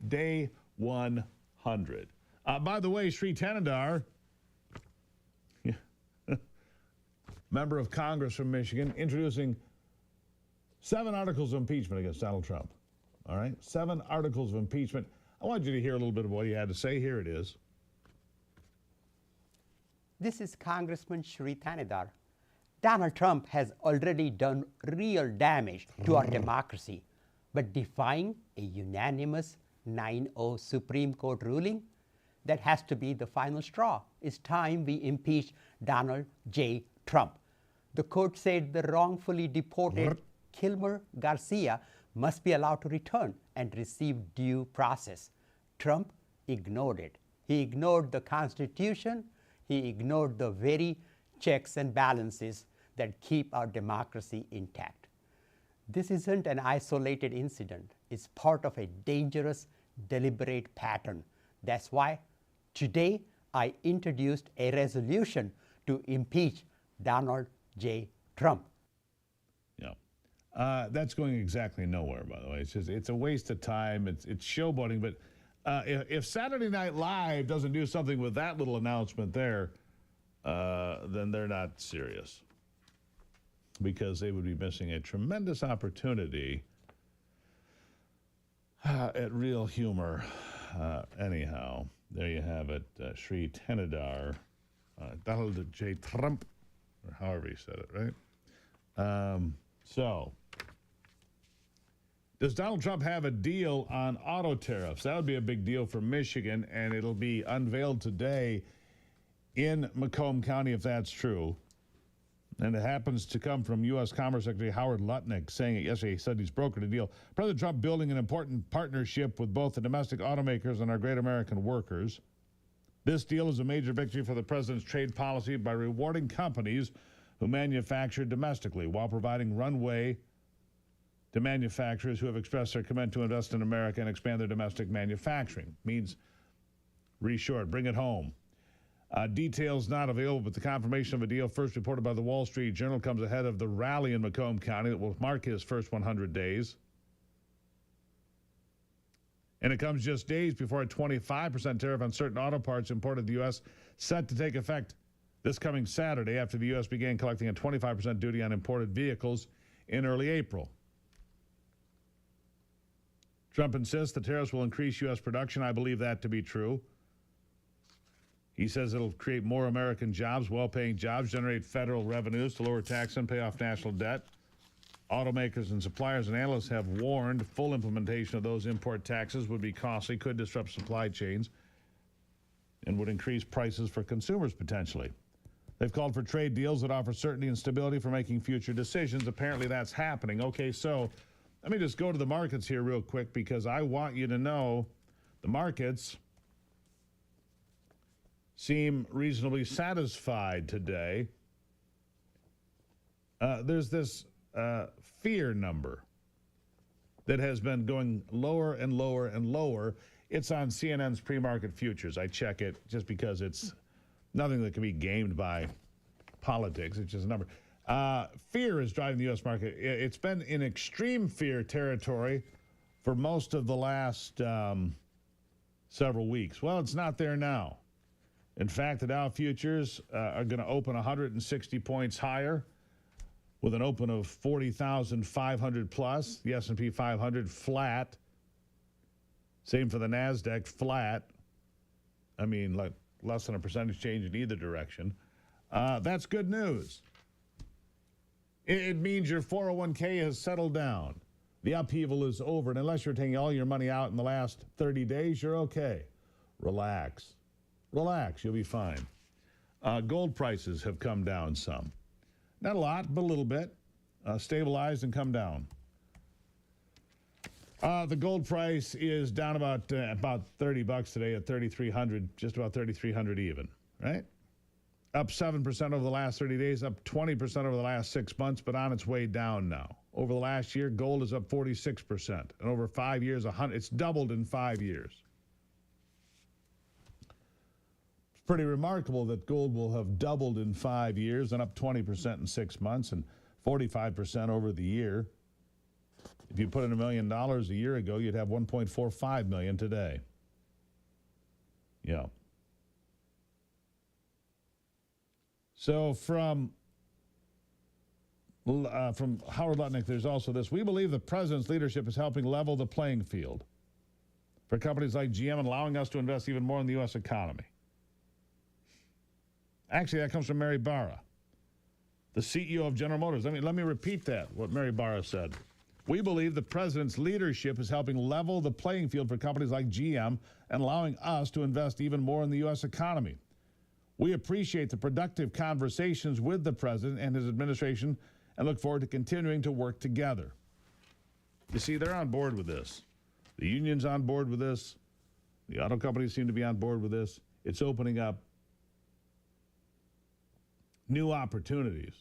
Day 100. By the way, Sri Thanedar, member of Congress from Michigan, introducing 7 articles of impeachment against Donald Trump. All right? 7 articles of impeachment. I want you to hear a little bit of what he had to say. Here it is. This is Congressman Sri Thanedar. Donald Trump has already done real damage to our democracy, but defying a unanimous 9-0 Supreme Court ruling, that has to be the final straw. It's time we impeach Donald J. Trump. The court said the wrongfully deported Kilmer Garcia must be allowed to return and receive due process. Trump ignored it. He ignored the Constitution. He ignored the very checks and balances that keep our democracy intact. This isn't an isolated incident. It's part of a dangerous, deliberate pattern. That's why today I introduced a resolution to impeach Donald J. Trump. Yeah, that's going exactly nowhere, by the way. It's a waste of time. It's showboating. But if Saturday Night Live doesn't do something with that little announcement there, then they're not serious, because they would be missing a tremendous opportunity at real humor. Anyhow, there you have it. Sri Thanedar, Donald J. Trump, or however he said it, right? So, does Donald Trump have a deal on auto tariffs? That would be a big deal for Michigan, and it'll be unveiled today in Macomb County if that's true. And it happens to come from U.S. Commerce Secretary Howard Lutnick saying it yesterday. He said he's brokered a deal. President Trump building an important partnership with both the domestic automakers and our great American workers. This deal is a major victory for the president's trade policy by rewarding companies who manufacture domestically while providing runway to manufacturers who have expressed their commitment to invest in America and expand their domestic manufacturing. Means reshore, bring it home. Details not available, but the confirmation of a deal first reported by the Wall Street Journal comes ahead of the rally in Macomb County that will mark his first 100 days. And it comes just days before a 25% tariff on certain auto parts imported to the U.S. set to take effect this coming Saturday after the U.S. began collecting a 25% duty on imported vehicles in early April. Trump insists the tariffs will increase U.S. production. I believe that to be true. He says it'll create more American jobs, well-paying jobs, generate federal revenues to lower taxes and pay off national debt. Automakers and suppliers and analysts have warned full implementation of those import taxes would be costly, could disrupt supply chains, and would increase prices for consumers potentially. They've called for trade deals that offer certainty and stability for making future decisions. Apparently that's happening. Okay, so Let me just go to the markets here real quick because I want you to know the markets seem reasonably satisfied today. There's this fear number that has been going lower and lower and lower. It's on CNN's pre-market futures. I check it just because it's nothing that can be gamed by politics. It's just a number. Fear is driving the U.S. market. It's been in extreme fear territory for most of the last several weeks. Well, it's not there now. In fact, the Dow futures are going to open 160 points higher with an open of 40,500 plus. The S&P 500 flat. Same for the NASDAQ, flat. I mean, like less than a percentage change in either direction. That's good news. It means your 401k has settled down. The upheaval is over, and unless you're taking all your money out in the last 30 days, you're okay. Relax. Relax, you'll be fine. Gold prices have come down some. Not a lot, but a little bit. Stabilized and come down. The gold price is down about $30 today at 3,300, just about 3,300 even, right? Up 7% over the last 30 days, up 20% over the last 6 months, but on its way down now. Over the last year, gold is up 46%, and over 5 years, it's doubled in 5 years. It's pretty remarkable that gold will have doubled in 5 years and up 20% in 6 months and 45% over the year. If you put in $1 million a year ago, you'd have 1.45 million today. Yeah. So from Howard Lutnick, there's also this. We believe the president's leadership is helping level the playing field for companies like GM and allowing us to invest even more in the U.S. economy. Actually, that comes from Mary Barra, the CEO of General Motors. Let me repeat that, what Mary Barra said. We believe the president's leadership is helping level the playing field for companies like GM and allowing us to invest even more in the U.S. economy. We appreciate the productive conversations with the president and his administration and look forward to continuing to work together. You see, they're on board with this. The union's on board with this. The auto companies seem to be on board with this. It's opening up new opportunities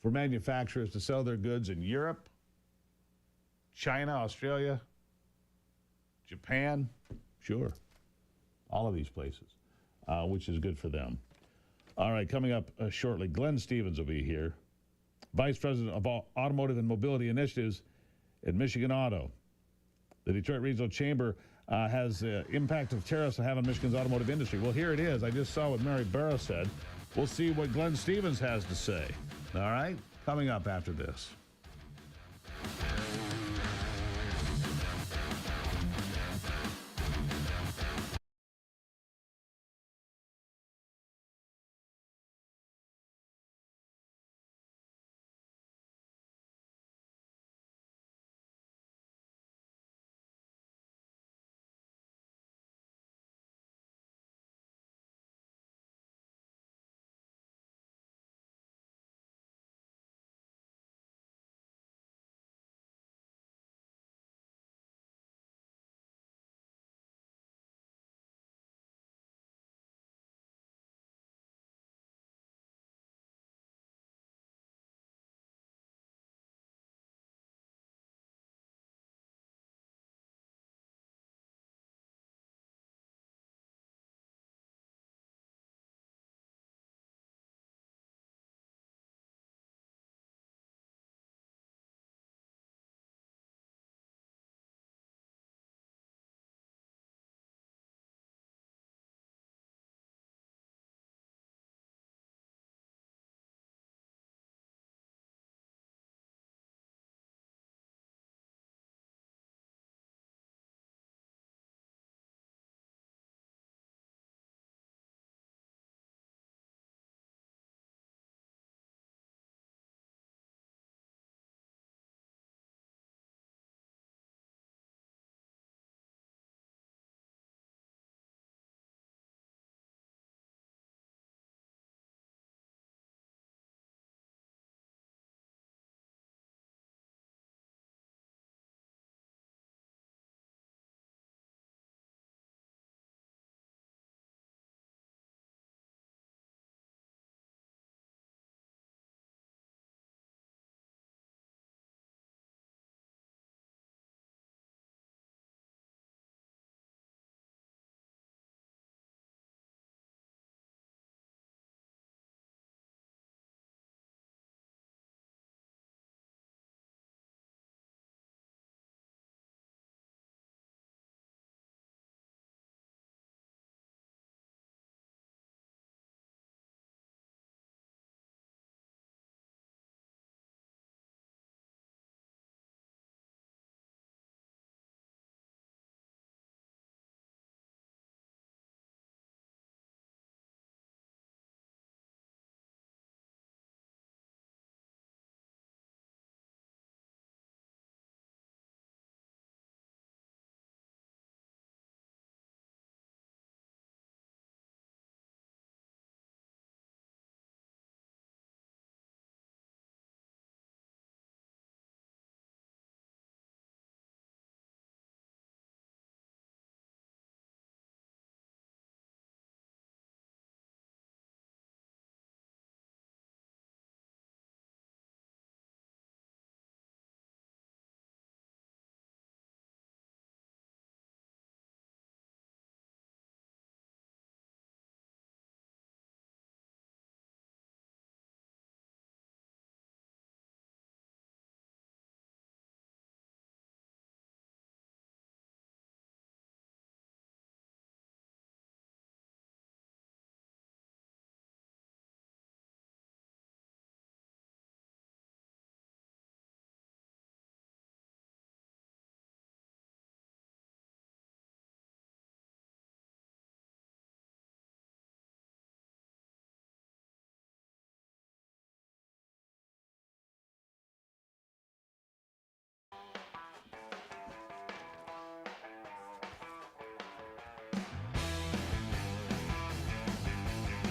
for manufacturers to sell their goods in Europe, China, Australia, Japan, sure. All of these places, which is good for them. All right, coming up shortly, Glenn Stevens will be here, Vice President of Automotive and Mobility Initiatives at Michigan Auto. The Detroit Regional Chamber has the impact of tariffs have on Michigan's automotive industry. Well, here it is. I just saw what Mary Barra said. We'll see what Glenn Stevens has to say. All right, coming up after this.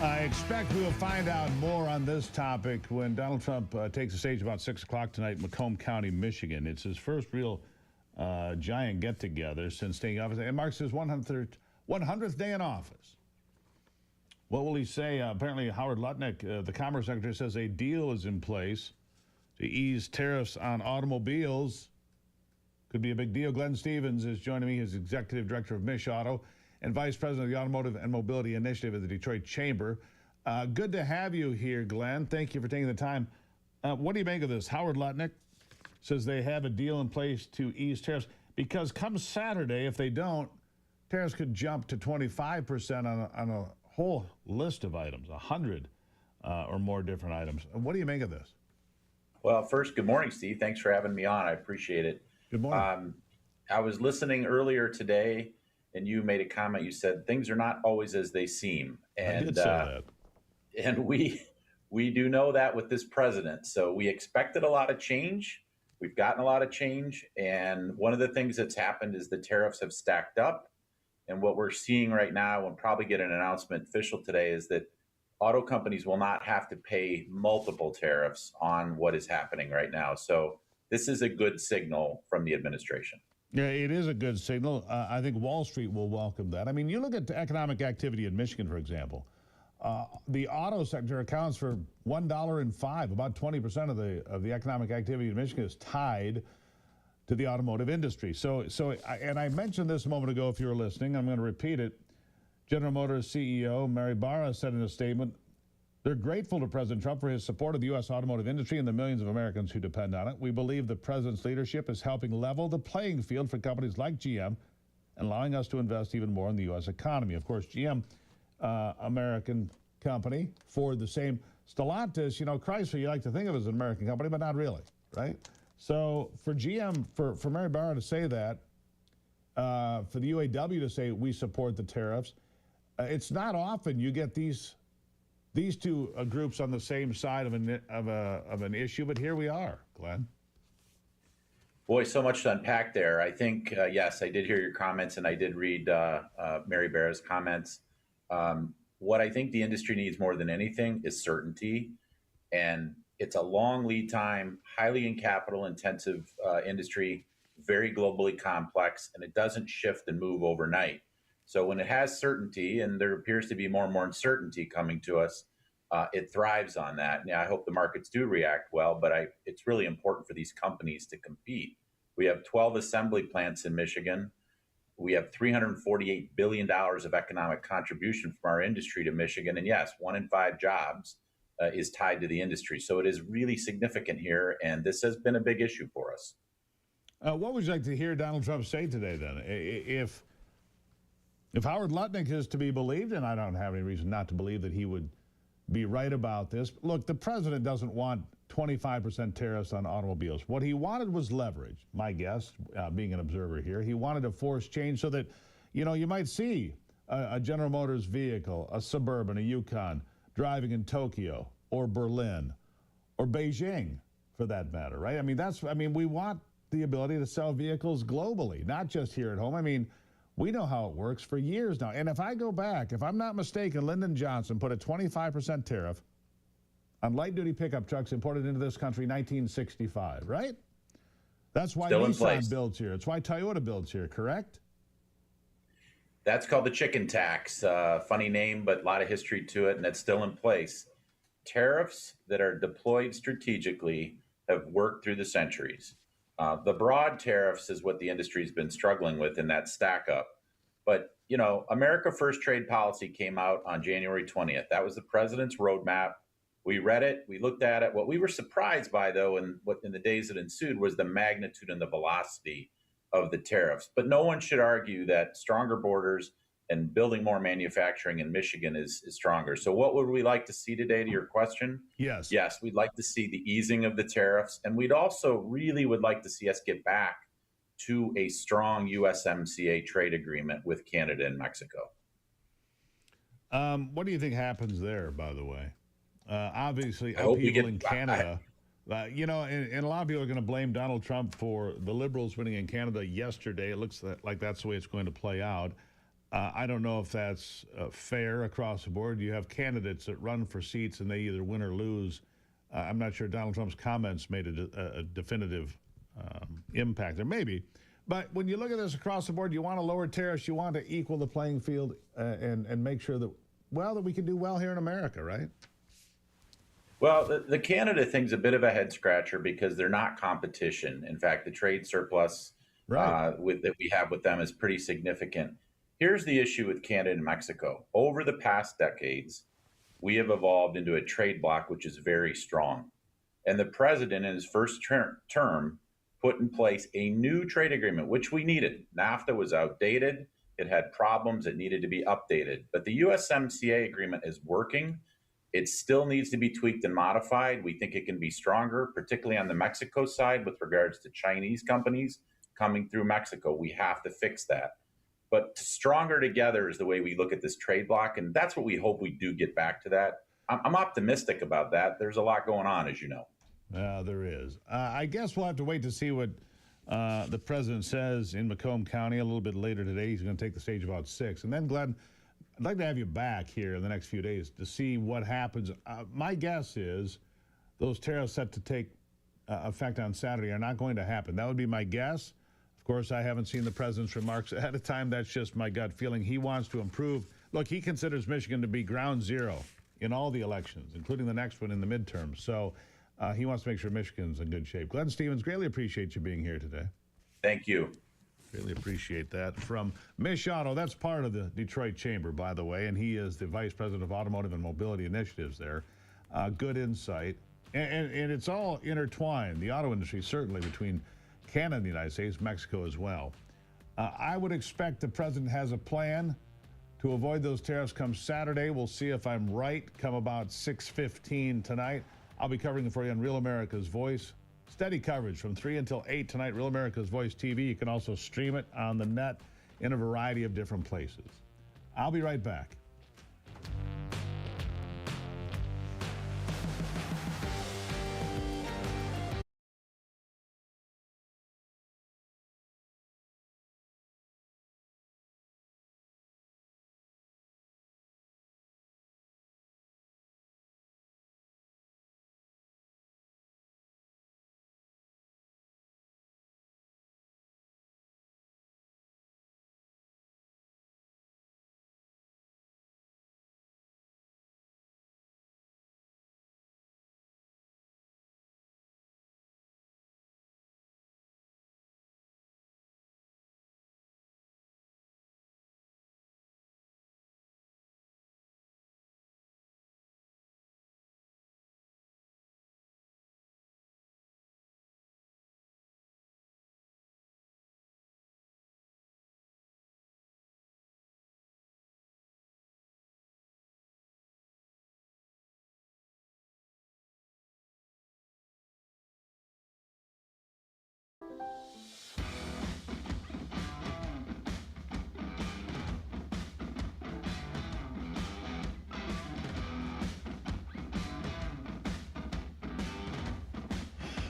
I expect we'll find out more on this topic when Donald Trump takes the stage about 6 o'clock tonight in Macomb County, Michigan. It's his first real giant get-together since taking office. It marks his 100th day in office. What will he say? Apparently, Howard Lutnick, the Commerce Secretary, says a deal is in place to ease tariffs on automobiles. Could be a big deal. Glenn Stevens is joining me. He's Executive Director of Mich Auto and Vice President of the Automotive and Mobility Initiative at the Detroit Chamber. Good to have you here, Glenn. Thank you for taking the time. What do you make of this? Howard Lutnick says they have a deal in place to ease tariffs because come Saturday, if they don't, tariffs could jump to 25% on a whole list of items, 100 or more different items. What do you make of this? Well, first, good morning, Steve. Thanks for having me on. I appreciate it. Good morning. I was listening earlier today, and you made a comment. You said things are not always as they seem, and I did say that. And we do know that with this president. So we expected a lot of change. We've gotten a lot of change, and one of the things that's happened is the tariffs have stacked up. And what we're seeing right now, we'll probably get an announcement official today, is that auto companies will not have to pay multiple tariffs on what is happening right now. So this is a good signal from the administration. Yeah, it is a good signal. I think Wall Street will welcome that. I mean, you look at the economic activity in Michigan, for example. The auto sector accounts for $1.05. About 20% of the economic activity in Michigan is tied to the automotive industry. And I mentioned this a moment ago, if you were listening, I'm going to repeat it. General Motors CEO Mary Barra said in a statement, they're grateful to President Trump for his support of the U.S. automotive industry and the millions of Americans who depend on it. We believe the president's leadership is helping level the playing field for companies like GM and allowing us to invest even more in the U.S. economy. Of course, GM, American company, Ford the same. Stellantis, Chrysler, you like to think of as an American company, but not really, right? So for GM, for Mary Barra to say that, for the UAW to say we support the tariffs, it's not often you get these two groups on the same side of an issue, but here we are, Glenn. Boy, so much to unpack there. I think, yes, I did hear your comments, and I did read Mary Barra's comments. What I think the industry needs more than anything is certainty, and it's a long lead time, highly capital intensive industry, very globally complex, and it doesn't shift and move overnight. So when it has certainty, and there appears to be more and more uncertainty coming to us, it thrives on that. Now, I hope the markets do react well, but it's really important for these companies to compete. We have 12 assembly plants in Michigan. We have $348 billion of economic contribution from our industry to Michigan. And yes, 1 in 5 jobs is tied to the industry. So it is really significant here, and this has been a big issue for us. What would you like to hear Donald Trump say today, then? If Howard Lutnick is to be believed, and I don't have any reason not to believe that he would be right about this. Look, the president doesn't want 25% tariffs on automobiles. What he wanted was leverage, my guess, being an observer here. He wanted to force change so that, you might see a General Motors vehicle, a Suburban, a Yukon, driving in Tokyo or Berlin or Beijing, for that matter, right? We want the ability to sell vehicles globally, not just here at home. We know how it works for years now. And if I go back, if I'm not mistaken, Lyndon Johnson put a 25% tariff on light-duty pickup trucks imported into this country in 1965, right? That's why Nissan builds here. It's why Toyota builds here, correct? That's called the chicken tax. Funny name, but a lot of history to it, and it's still in place. Tariffs that are deployed strategically have worked through the centuries. The broad tariffs is what the industry has been struggling with in that stack up. But, America First trade policy came out on January 20th. That was the president's roadmap. We read it. We looked at it. What we were surprised by, though, in the days that ensued was the magnitude and the velocity of the tariffs. But no one should argue that stronger borders and building more manufacturing in Michigan is stronger. So what would we like to see today, to your question? Yes. Yes, we'd like to see the easing of the tariffs. And we'd also really would like to see us get back to a strong USMCA trade agreement with Canada and Mexico. What do you think happens there, by the way? Obviously, people in Canada, and a lot of people are going to blame Donald Trump for the Liberals winning in Canada yesterday. It looks like that's the way it's going to play out. I don't know if that's fair across the board. You have candidates that run for seats and they either win or lose. I'm not sure Donald Trump's comments made a definitive impact there, maybe. But when you look at this across the board, you want to lower tariffs, you want to equal the playing field and make sure that, that we can do well here in America, right? Well, the Canada thing's a bit of a head scratcher because they're not competition. In fact, the trade surplus that we have with them is pretty significant. Here's the issue with Canada and Mexico. Over the past decades, we have evolved into a trade bloc which is very strong. And the president in his first term put in place a new trade agreement, which we needed. NAFTA was outdated. It had problems. It needed to be updated. But the USMCA agreement is working. It still needs to be tweaked and modified. We think it can be stronger, particularly on the Mexico side with regards to Chinese companies coming through Mexico. We have to fix that. But stronger together is the way we look at this trade bloc, and that's what we hope we do get back to that. I'm optimistic about that. There's a lot going on, as you know. There is. I guess we'll have to wait to see what the president says in Macomb County a little bit later today. He's going to take the stage about 6. And then, Glenn, I'd like to have you back here in the next few days to see what happens. My guess is those tariffs set to take effect on Saturday are not going to happen. That would be my guess. Of course, I haven't seen the president's remarks ahead of time. That's just my gut feeling. He wants to improve. Look, he considers Michigan to be ground zero in all the elections, including the next one in the midterms. So he wants to make sure Michigan's in good shape. Glenn Stevens, greatly appreciate you being here today. Thank you. Really appreciate that. From Mish Auto, that's part of the Detroit Chamber, by the way, and he is the Vice President of Automotive and Mobility Initiatives there. Good insight. And it's all intertwined, the auto industry, certainly, between Canada and the United States, Mexico as well. I would expect the president has a plan to avoid those tariffs come Saturday. We'll see if I'm right come about 6:15 tonight. I'll be covering it for you on Real America's Voice. Steady coverage from 3 until 8 tonight, Real America's Voice TV. You can also stream it on the net in a variety of different places. I'll be right back.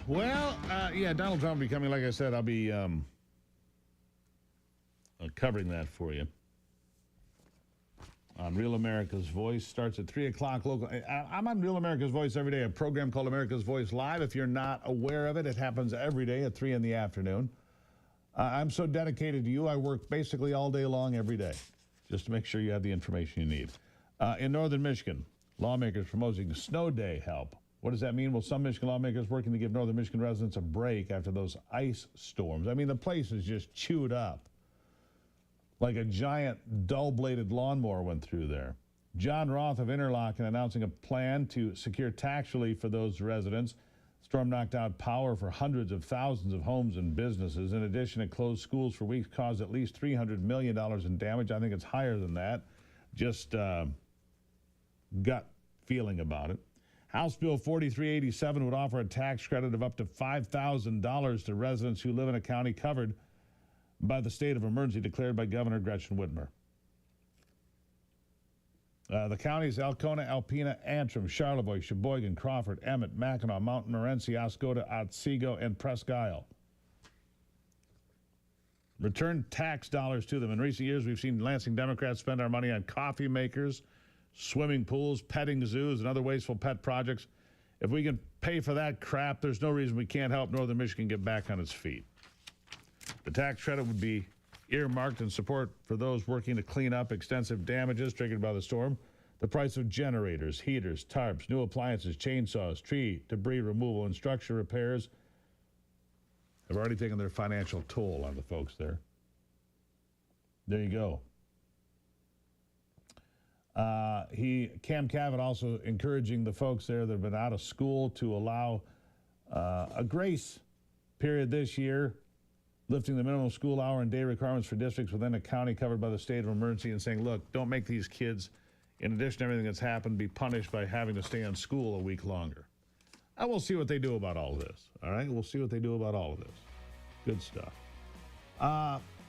Well, yeah, Donald Trump will be coming. Like I said, I'll be covering that for you on Real America's Voice. Starts at 3 o'clock local. I'm on Real America's Voice every day, a program called America's Voice Live. If you're not aware of it, it happens every day at 3 in the afternoon. I'm so dedicated to you, I work basically all day long every day just to make sure you have the information you need. In northern Michigan, lawmakers promoting snow day help. What does that mean? Well, some Michigan lawmakers working to give northern Michigan residents a break after those ice storms. I mean, the place is just chewed up. Like a giant dull-bladed lawnmower went through there. John Roth of Interlochen announcing a plan to secure tax relief for those residents. Storm knocked out power for hundreds of thousands of homes and businesses. In addition, it closed schools for weeks, caused at least $300 million in damage. I think it's higher than that. Just gut feeling about it. House Bill 4387 would offer a tax credit of up to $5,000 to residents who live in a county covered by the state of emergency declared by Governor Gretchen Whitmer. The counties Alcona, Alpena, Antrim, Charlevoix, Sheboygan, Crawford, Emmett, Mackinac, Mountain, Morenci, Oscoda, Otsego, and Presque Isle. Return tax dollars to them. In recent years, we've seen Lansing Democrats spend our money on coffee makers, swimming pools, petting zoos, and other wasteful pet projects. If we can pay for that crap, there's no reason we can't help Northern Michigan get back on its feet. The tax credit would be earmarked in support for those working to clean up extensive damages triggered by the storm. The price of generators, heaters, tarps, new appliances, chainsaws, tree debris removal, and structure repairs have already taken their financial toll on the folks there. There you go. Cam Cavett also encouraging the folks there that have been out of school to allow a grace period this year, lifting the minimum school hour and day requirements for districts within a county covered by the state of emergency and saying, look, don't make these kids, in addition to everything that's happened, be punished by having to stay on school a week longer. I will see what they do about all of this. All right? We'll see what they do about all of this. Good stuff.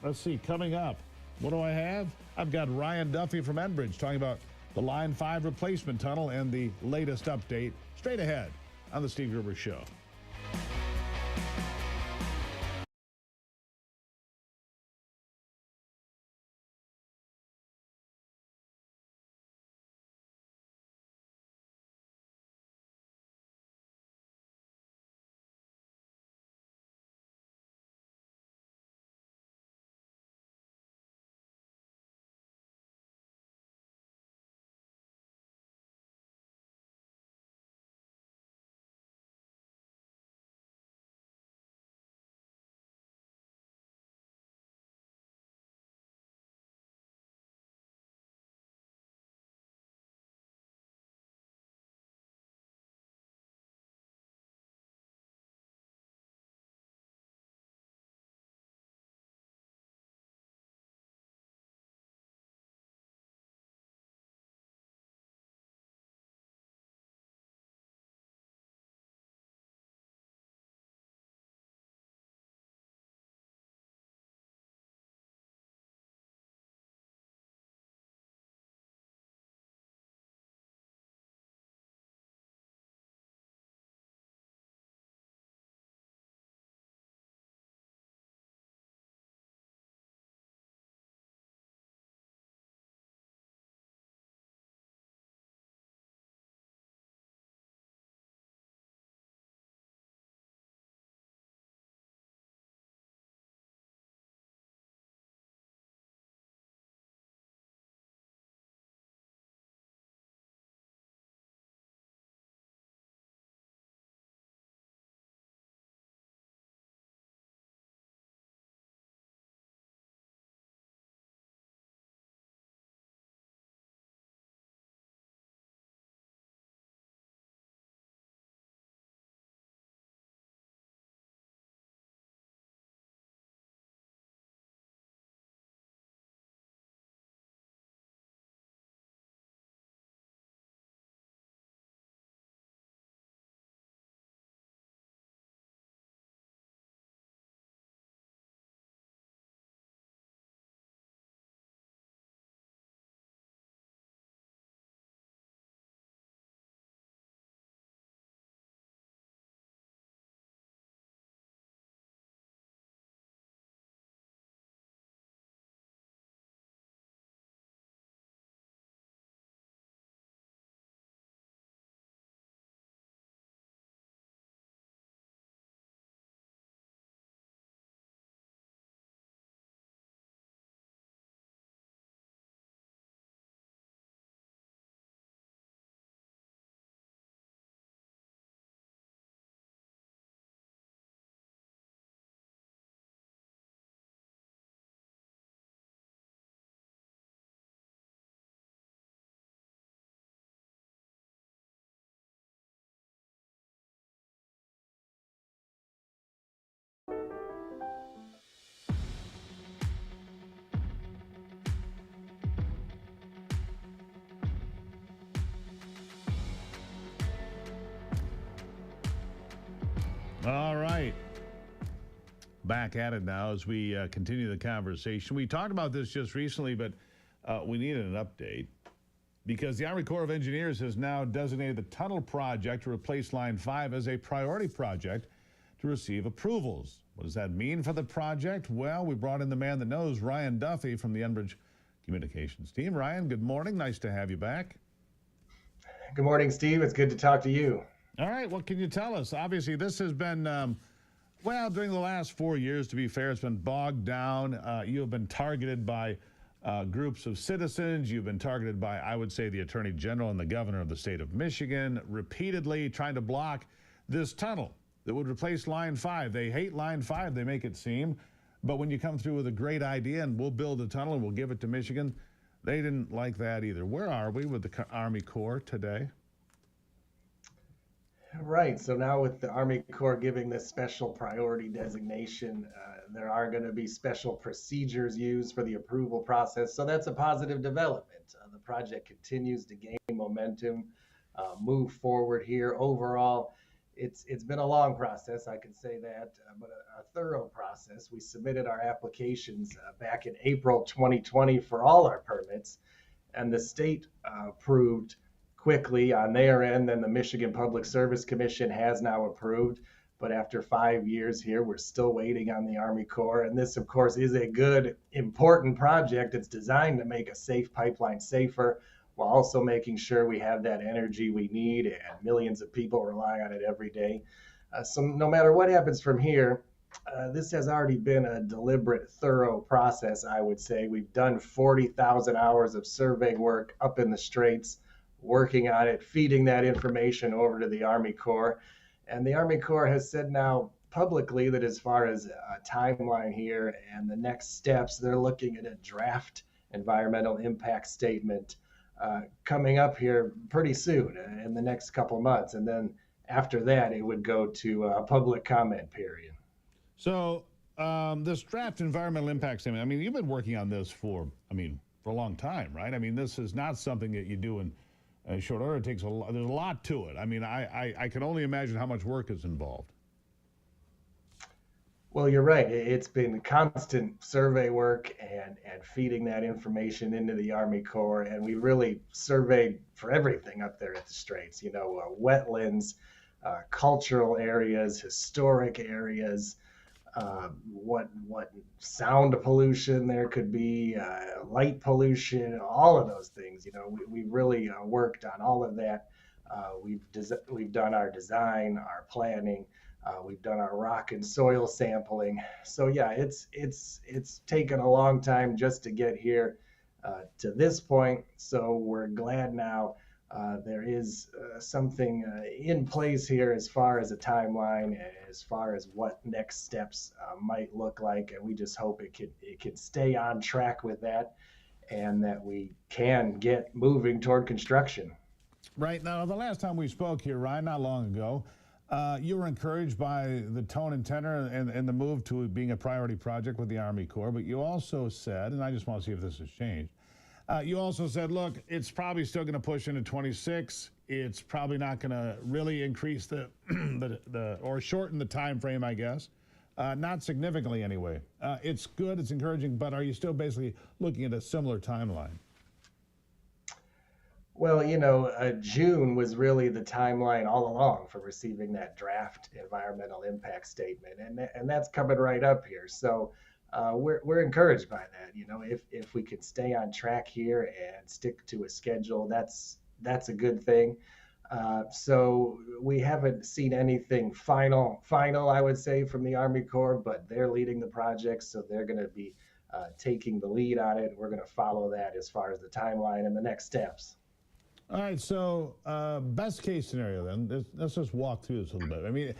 Let's see. Coming up, what do I have? I've got Ryan Duffy from Enbridge talking about the Line 5 replacement tunnel and the latest update straight ahead on the Steve Gruber Show. All right. Back at it now as we continue the conversation. We talked about this just recently, but we needed an update because the Army Corps of Engineers has now designated the tunnel project to replace Line 5 as a priority project to receive approvals. What does that mean for the project? Well, we brought in the man that knows, Ryan Duffy from the Enbridge Communications team. Ryan, good morning. Nice to have you back. Good morning, Steve. It's good to talk to you. All right. What can you tell us? Obviously, this has been, during the last 4 years, to be fair, it's been bogged down. You have been targeted by groups of citizens. You've been targeted by, I would say, the Attorney General and the Governor of the state of Michigan, repeatedly trying to block this tunnel that would replace Line 5. They hate Line 5, they make it seem. But when you come through with a great idea and we'll build a tunnel and we'll give it to Michigan, they didn't like that either. Where are we with the Army Corps today? Right. So now with the Army Corps giving this special priority designation, there are going to be special procedures used for the approval process. So that's a positive development. The project continues to gain momentum, move forward here. Overall, it's been a long process, I can say that, but a thorough process. We submitted our applications back in April 2020 for all our permits, and the state approved quickly on their end. Then the Michigan Public Service Commission has now approved. But after 5 years here, we're still waiting on the Army Corps. And this, of course, is a good, important project. It's designed to make a safe pipeline safer, while also making sure we have that energy we need, and millions of people rely on it every day. So no matter what happens from here, this has already been a deliberate, thorough process, I would say. We've done 40,000 hours of survey work up in the Straits, working on it, feeding that information over to the Army Corps. And the Army Corps has said now publicly that as far as a timeline here and the next steps, they're looking at a draft environmental impact statement coming up here pretty soon in the next couple months. And then after that, it would go to a public comment period. So this draft environmental impact statement, I mean, you've been working on this for a long time, right? I mean, this is not something that you do in short order. It takes there's a lot to it. I mean, I can only imagine how much work is involved. Well, you're right. It's been constant survey work and feeding that information into the Army Corps. And we really surveyed for everything up there at the Straits, wetlands, cultural areas, historic areas, what sound pollution there could be, light pollution, all of those things. We really worked on all of that. We've done our design, our planning. We've done our rock and soil sampling. So yeah, it's taken a long time just to get here to this point. So we're glad now there is something in place here as far as a timeline, as far as what next steps might look like, and we just hope it can stay on track with that, and that we can get moving toward construction. Right. Now, the last time we spoke here, Ryan, not long ago, you were encouraged by the tone and tenor and the move to being a priority project with the Army Corps, but you also said, and I just want to see if this has changed, you also said, look, it's probably still going to push into 26. It's probably not going to really increase the or shorten the time frame, I guess. Not significantly anyway. It's good, it's encouraging, but are you still basically looking at a similar timeline? Well, June was really the timeline all along for receiving that draft environmental impact statement, and that's coming right up here. So we're encouraged by that. If we can stay on track here and stick to a schedule, that's a good thing. So we haven't seen anything final, I would say, from the Army Corps, but they're leading the project, so they're going to be taking the lead on it. We're going to follow that as far as the timeline and the next steps. All right, so best case scenario then, let's just walk through this a little bit. I mean,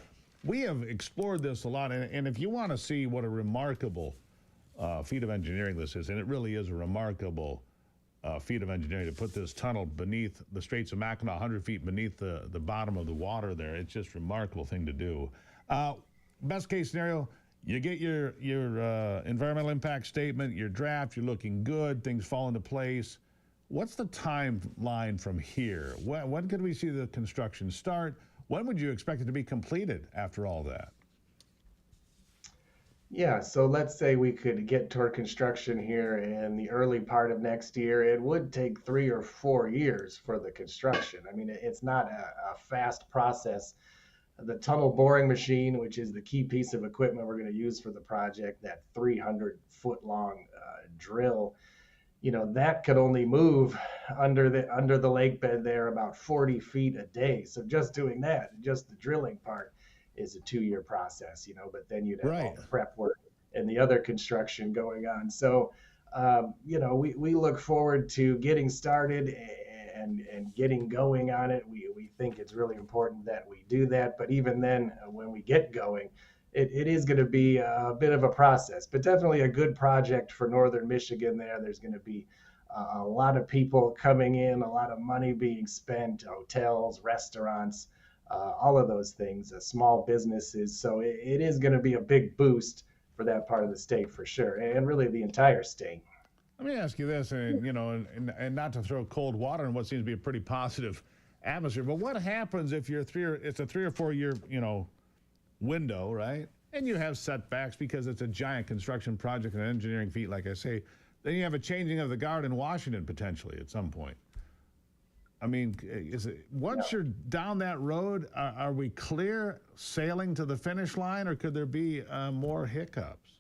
we have explored this a lot, and if you want to see what a remarkable feat of engineering this is, and it really is a remarkable feat of engineering to put this tunnel beneath the Straits of Mackinac, 100 feet beneath the bottom of the water there. It's just a remarkable thing to do. Best case scenario, you get your environmental impact statement, your draft, you're looking good, things fall into place. What's the timeline from here? When could we see the construction start? When would you expect it to be completed after all that? Yeah, so let's say we could get toward construction here in the early part of next year. It would take 3 or 4 years for the construction. I mean, it's not a fast process. The tunnel boring machine, which is the key piece of equipment we're going to use for the project, that 300-foot long drill, that could only move under the lake bed there about 40 feet a day. So just doing that, just the drilling part, is a 2-year process. But then you'd have all the prep work and the other construction going on. So we look forward to getting started and getting going on it. We think it's really important that we do that. But even then, when we get going, it is going to be a bit of a process, but definitely a good project for Northern Michigan there. There's going to be a lot of people coming in, a lot of money being spent, hotels, restaurants, all of those things, small businesses. So it is going to be a big boost for that part of the state for sure, and really the entire state. Let me ask you this, and not to throw cold water in what seems to be a pretty positive atmosphere, but what happens if it's a 3 or 4 year, window, right? And you have setbacks because it's a giant construction project and an engineering feat, like I say. Then you have a changing of the guard in Washington potentially at some point. I mean, once you're down that road, are we clear sailing to the finish line, or could there be more hiccups?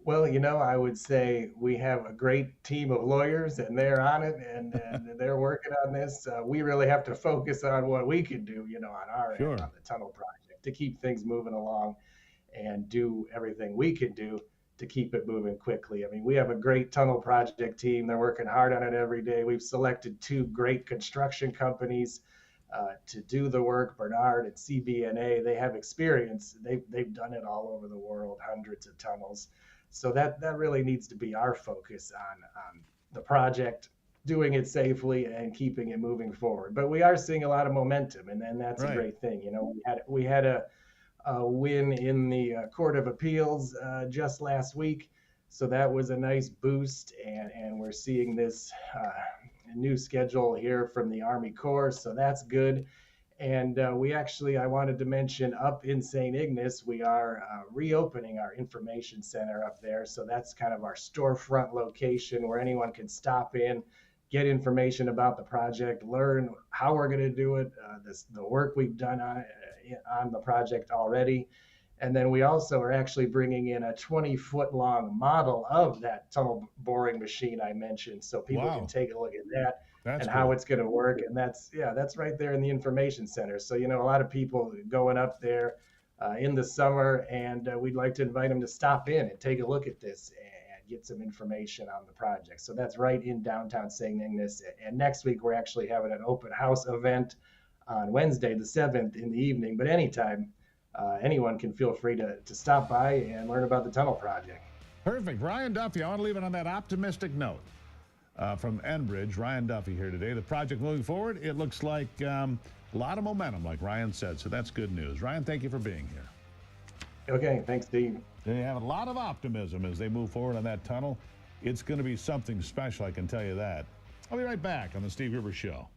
Well, I would say we have a great team of lawyers, and they're on it, and they're working on this. We really have to focus on what we can do, on our end, on the tunnel project, to keep things moving along and do everything we can do to keep it moving quickly. I mean, we have a great tunnel project team. They're working hard on it every day. We've selected 2 great construction companies to do the work, Bernard and CBNA. They have experience. They've done it all over the world, hundreds of tunnels. So that really needs to be our focus on the project, doing it safely and keeping it moving forward. But we are seeing a lot of momentum, and that's a great thing. We had a win in the Court of Appeals just last week, so that was a nice boost. And we're seeing this new schedule here from the Army Corps, so that's good. And I wanted to mention, up in St. Ignace, we are reopening our information center up there. So that's kind of our storefront location where anyone can stop in, get information about the project, learn how we're going to do it, the work we've done on the project already. And then we also are actually bringing in a 20-foot long model of that tunnel boring machine I mentioned, so people can take a look at that. That's how it's going to work. And that's right there in the information center. So, a lot of people going up there in the summer, and we'd like to invite them to stop in and take a look at this and get some information on the project. So that's right in downtown St. Ignace. And next week, we're actually having an open house event on Wednesday, the 7th, in the evening. But anytime, anyone can feel free to stop by and learn about the tunnel project. Perfect. Ryan Duffy, I want to leave it on that optimistic note. From Enbridge, Ryan Duffy here today. The project moving forward, it looks like a lot of momentum, like Ryan said, so that's good news. Ryan, thank you for being here. Okay, thanks, Steve. They have a lot of optimism as they move forward on that tunnel. It's going to be something special, I can tell you that. I'll be right back on the Steve Gruber Show.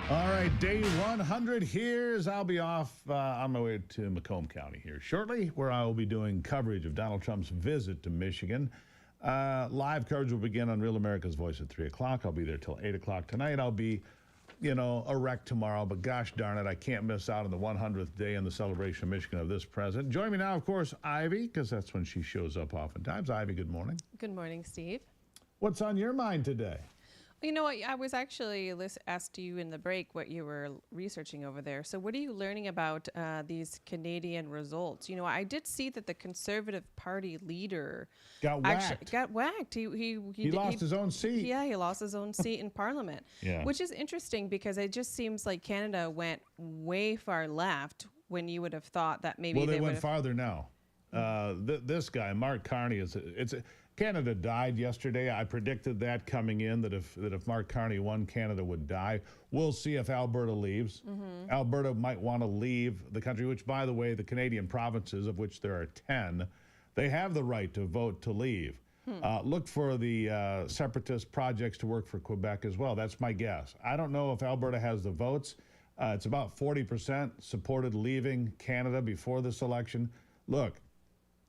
All right, day 100 here. I'll be off on my way to Macomb County here shortly, where I will be doing coverage of Donald Trump's visit to Michigan. Live coverage will begin on Real America's Voice at 3 o'clock. I'll be there till 8 o'clock tonight. I'll be, a wreck tomorrow, but gosh darn it, I can't miss out on the 100th day in the celebration of Michigan of this president. Join me now, of course, Ivy, because that's when she shows up oftentimes. Ivy, good morning. Good morning, Steve. What's on your mind today? You know what? I was actually asked you in the break what you were researching over there. So what are you learning about these Canadian results? I did see that the Conservative Party leader got whacked. He lost his own seat. Yeah, he lost his own seat in Parliament, yeah. Which is interesting because it just seems like Canada went way far left when you would have thought that maybe they went farther now. This guy, Mark Carney, Canada died yesterday. I predicted that coming in, that if Mark Carney won, Canada would die. We'll see if Alberta leaves. Mm-hmm. Alberta might want to leave the country, which, by the way, the Canadian provinces, of which there are 10, they have the right to vote to leave. Look for the separatist projects to work for Quebec as well. That's my guess. I don't know if Alberta has the votes. It's about 40% supported leaving Canada before this election. Look,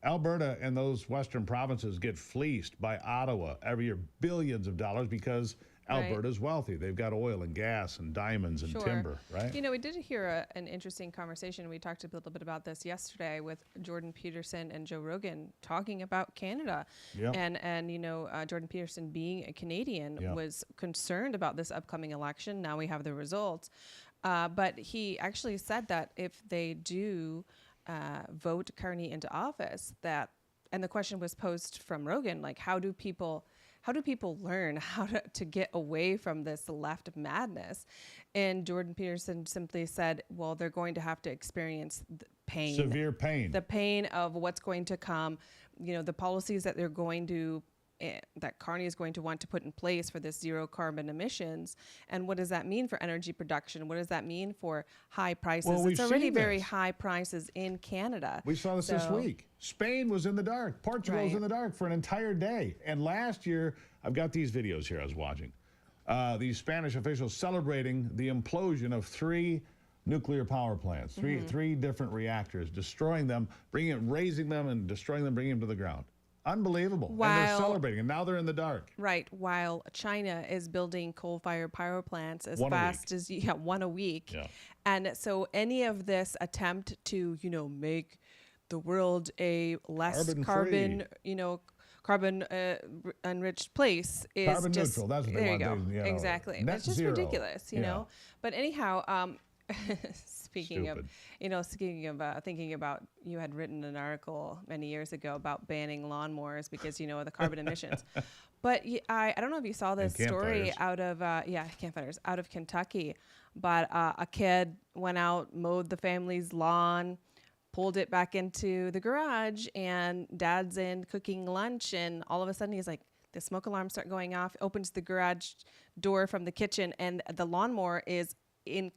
Alberta and those western provinces get fleeced by Ottawa every year, billions of dollars, because Alberta's wealthy. They've got oil and gas and diamonds and timber, right? We did hear an interesting conversation. We talked a little bit about this yesterday with Jordan Peterson and Joe Rogan talking about Canada. Yep. And Jordan Peterson, being a Canadian, was concerned about this upcoming election. Now we have the results. But he actually said that if they do vote Carney into office, and the question was posed from Rogan, like, how do people learn how to get away from this left madness? And Jordan Peterson simply said, well, they're going to have to experience the pain, severe pain, the pain of what's going to come, the policies that they're going to that Carney is going to want to put in place for this zero carbon emissions. And what does that mean for energy production? What does that mean for high prices? Well, it's already very high prices in Canada. We saw this week. Spain was in the dark. Portugal was in the dark for an entire day. And last year, I've got these videos here I was watching. These Spanish officials celebrating the implosion of 3 nuclear power plants, three different reactors, destroying them, raising them and destroying them, bringing them to the ground. Unbelievable. And they're celebrating, and now they're in the dark. Right, while China is building coal-fired power plants as fast as one a week. Yeah. And so any of this attempt to, make the world a less carbon enriched place is carbon just neutral. That's what there they you want. go. Exactly. Net It's just zero. ridiculous, know. But anyhow, speaking of thinking about, you had written an article many years ago about banning lawnmowers because, of the carbon emissions. But I don't know if you saw this story out of, campfires, out of Kentucky. But a kid went out, mowed the family's lawn, pulled it back into the garage, and dad's in cooking lunch. And all of a sudden he's like, the smoke alarms start going off, opens the garage door from the kitchen, and the lawnmower is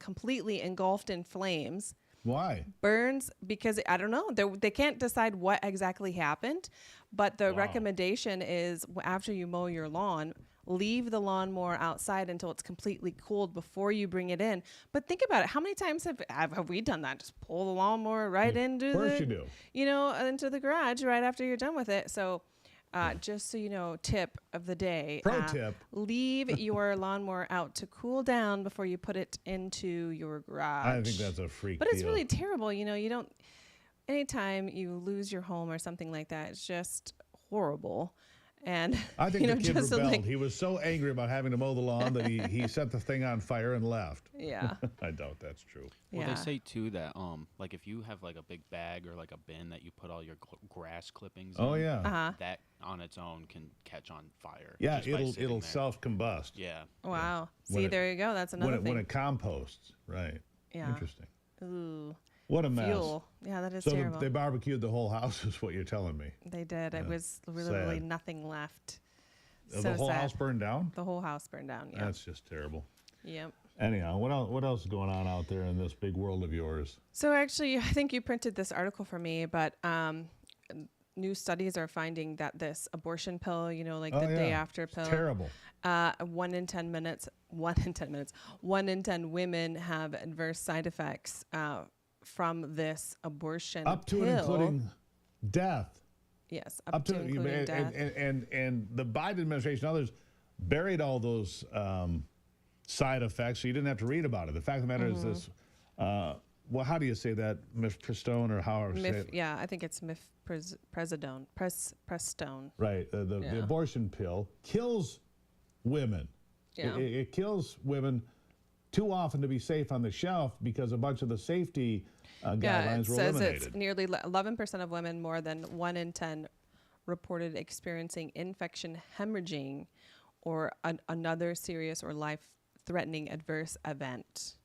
completely engulfed in flames. Why? Burns because I don't know. They can't decide what exactly happened, but the recommendation is after you mow your lawn, leave the lawnmower outside until it's completely cooled before you bring it in. But think about it. How many times have we done that? Just pull the lawnmower right into into the garage right after you're done with it. So just so you know, tip of the day. Pro tip. Leave your lawnmower out to cool down before you put it into your garage. I think that's a freak But it's deal. really terrible. You don't, anytime you lose your home or something like that, it's just horrible. And I think the kid rebelled. He was so angry about having to mow the lawn that he set the thing on fire and left. Yeah. I doubt that's true. Well, they say too that like if you have like a big bag or like a bin that you put all your grass clippings in, that on its own can catch on fire. Yeah, it'll self-combust. Yeah. Wow. See, there you go. That's another thing. When it composts, right. Yeah. Interesting. Ooh. What a mess. Fuel. Yeah, that is terrible. So they barbecued the whole house is what you're telling me. They did. It was literally nothing left. The whole house burned down? The whole house burned down, yeah. That's just terrible. Yep. Anyhow, what else is going on out there in this big world of yours? So actually, I think you printed this article for me, but new studies are finding that this abortion pill, you know, like the day after pill, it's terrible. 1 in 10 women have adverse side effects from this abortion up to pill. and including death. Yes, up to including death. And the Biden administration and others buried all those side effects, so you didn't have to read about it. The fact of the matter is this. Well, how do you say that? Mifepristone or how? Yeah, I think it's mifepristone. Prestone. Right. The abortion pill kills women. Yeah. It kills women too often to be safe on the shelf because a bunch of the safety guidelines were eliminated. It says it's nearly 11% of women, more than 1 in 10, reported experiencing infection hemorrhaging or another serious or life-threatening adverse event.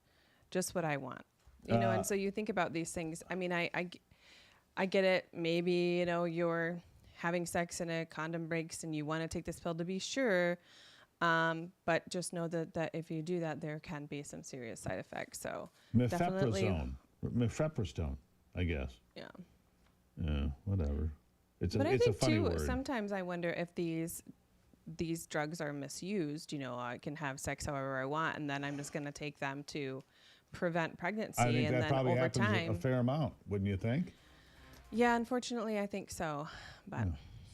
Just what I want. You know, and so you think about these things. I mean, I get it. Maybe, you know, you're having sex and a condom breaks and you want to take this pill to be sure. But just know that if you do that, there can be some serious side effects. So definitely. Mifepristone, I guess. Yeah. Yeah, whatever. It's I a think funny too, word. sometimes I wonder if these drugs are misused. You know, I can have sex however I want, and then I'm just going to take them to prevent pregnancy. I think and that then probably over happens time. a fair amount, wouldn't you think? Yeah, unfortunately, I think so. But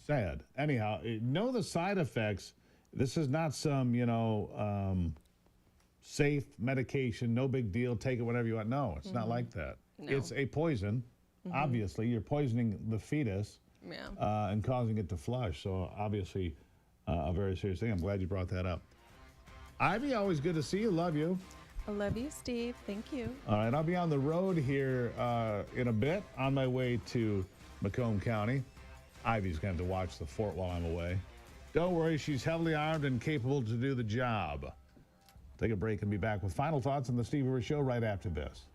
sad. Anyhow, know the side effects. This is not some, you know, safe medication, no big deal, take it whenever you want. No, it's not like that. No. It's a poison. Obviously, you're poisoning the fetus and causing it to flush. So obviously, a very serious thing. I'm glad you brought that up. Ivy, always good to see you. Love you. I love you, Steve. Thank you. All right, I'll be on the road here in a bit on my way to Macomb County. Ivy's going to have to watch the fort while I'm away. Don't worry, she's heavily armed and capable to do the job. Take a break and be back with final thoughts on the Steve Gruber Show right after this.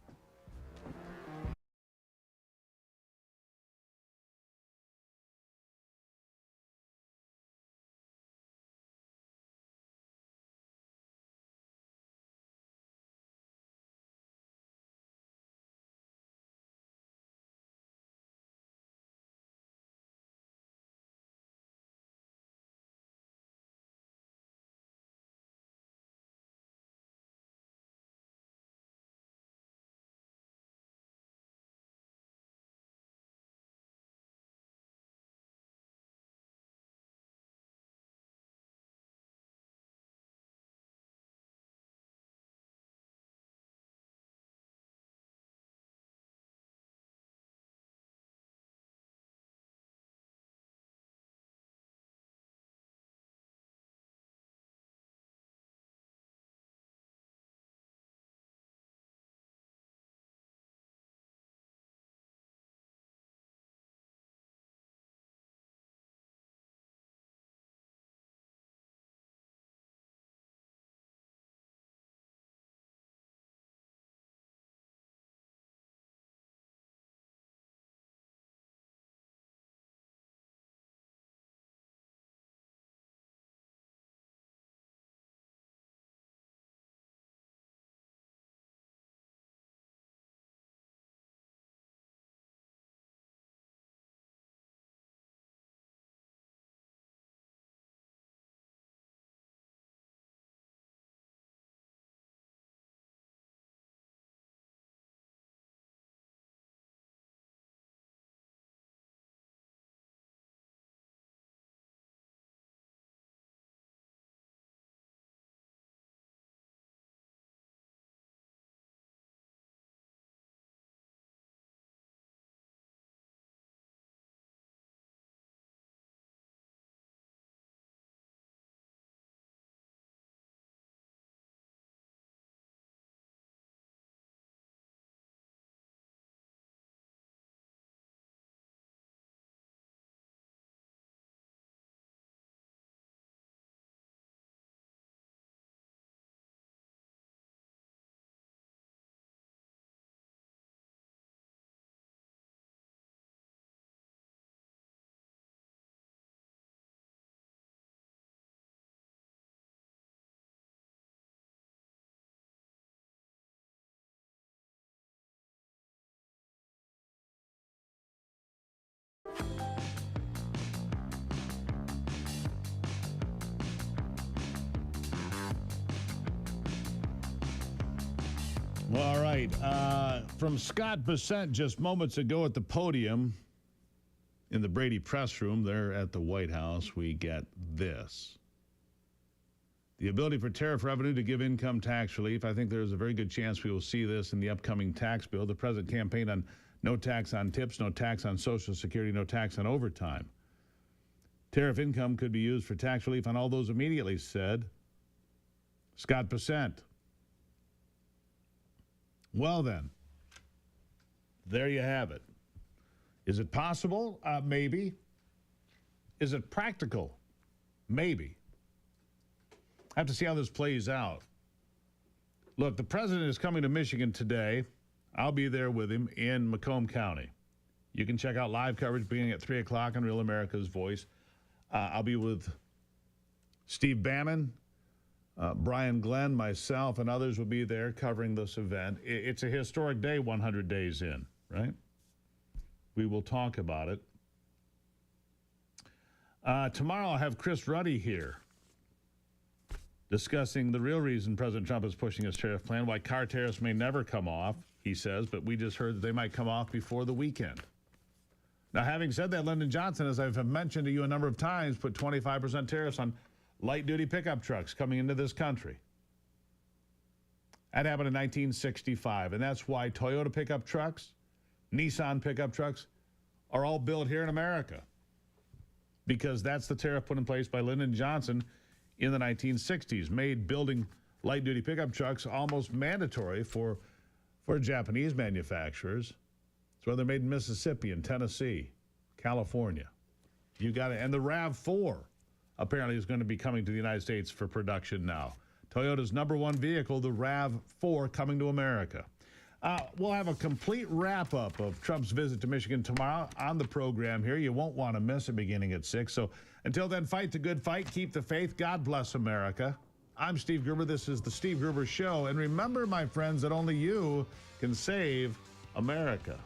All right. From Scott Bessent just moments ago at the podium in the Brady press room there at the White House, we get this. The ability for tariff revenue to give income tax relief. I think there's a very good chance we will see this in the upcoming tax bill. The president campaigned on no tax on tips, no tax on Social Security, no tax on overtime. Tariff income could be used for tax relief on all those immediately, said Scott Bessent. Well, then, there you have it. Is it possible? Maybe. Is it practical? Maybe. I have to see how this plays out. Look, the president is coming to Michigan today. I'll be there with him in Macomb County. You can check out live coverage beginning at 3 o'clock on Real America's Voice. I'll be with Steve Bannon, Brian Glenn, myself, and others will be there covering this event. It's a historic day 100 days in, right? We will talk about it. Tomorrow I'll have Chris Ruddy here discussing the real reason President Trump is pushing his tariff plan, why car tariffs may never come off, he says, but we just heard that they might come off before the weekend. Now, having said that, Lyndon Johnson, as I've mentioned to you a number of times, put 25% tariffs on light-duty pickup trucks coming into this country. That happened in 1965, and that's why Toyota pickup trucks, Nissan pickup trucks are all built here in America, because that's the tariff put in place by Lyndon Johnson in the 1960s, made building light-duty pickup trucks almost mandatory for Japanese manufacturers. That's why they're made in Mississippi and Tennessee, California. You got it. And the RAV4 apparently is going to be coming to the United States for production now. Toyota's #1 vehicle, the RAV4, coming to America. We'll have a complete wrap-up of Trump's visit to Michigan tomorrow on the program here. You won't want to miss it beginning at 6. So until then, fight the good fight. Keep the faith. God bless America. I'm Steve Gruber. This is The Steve Gruber Show. And remember, my friends, that only you can save America.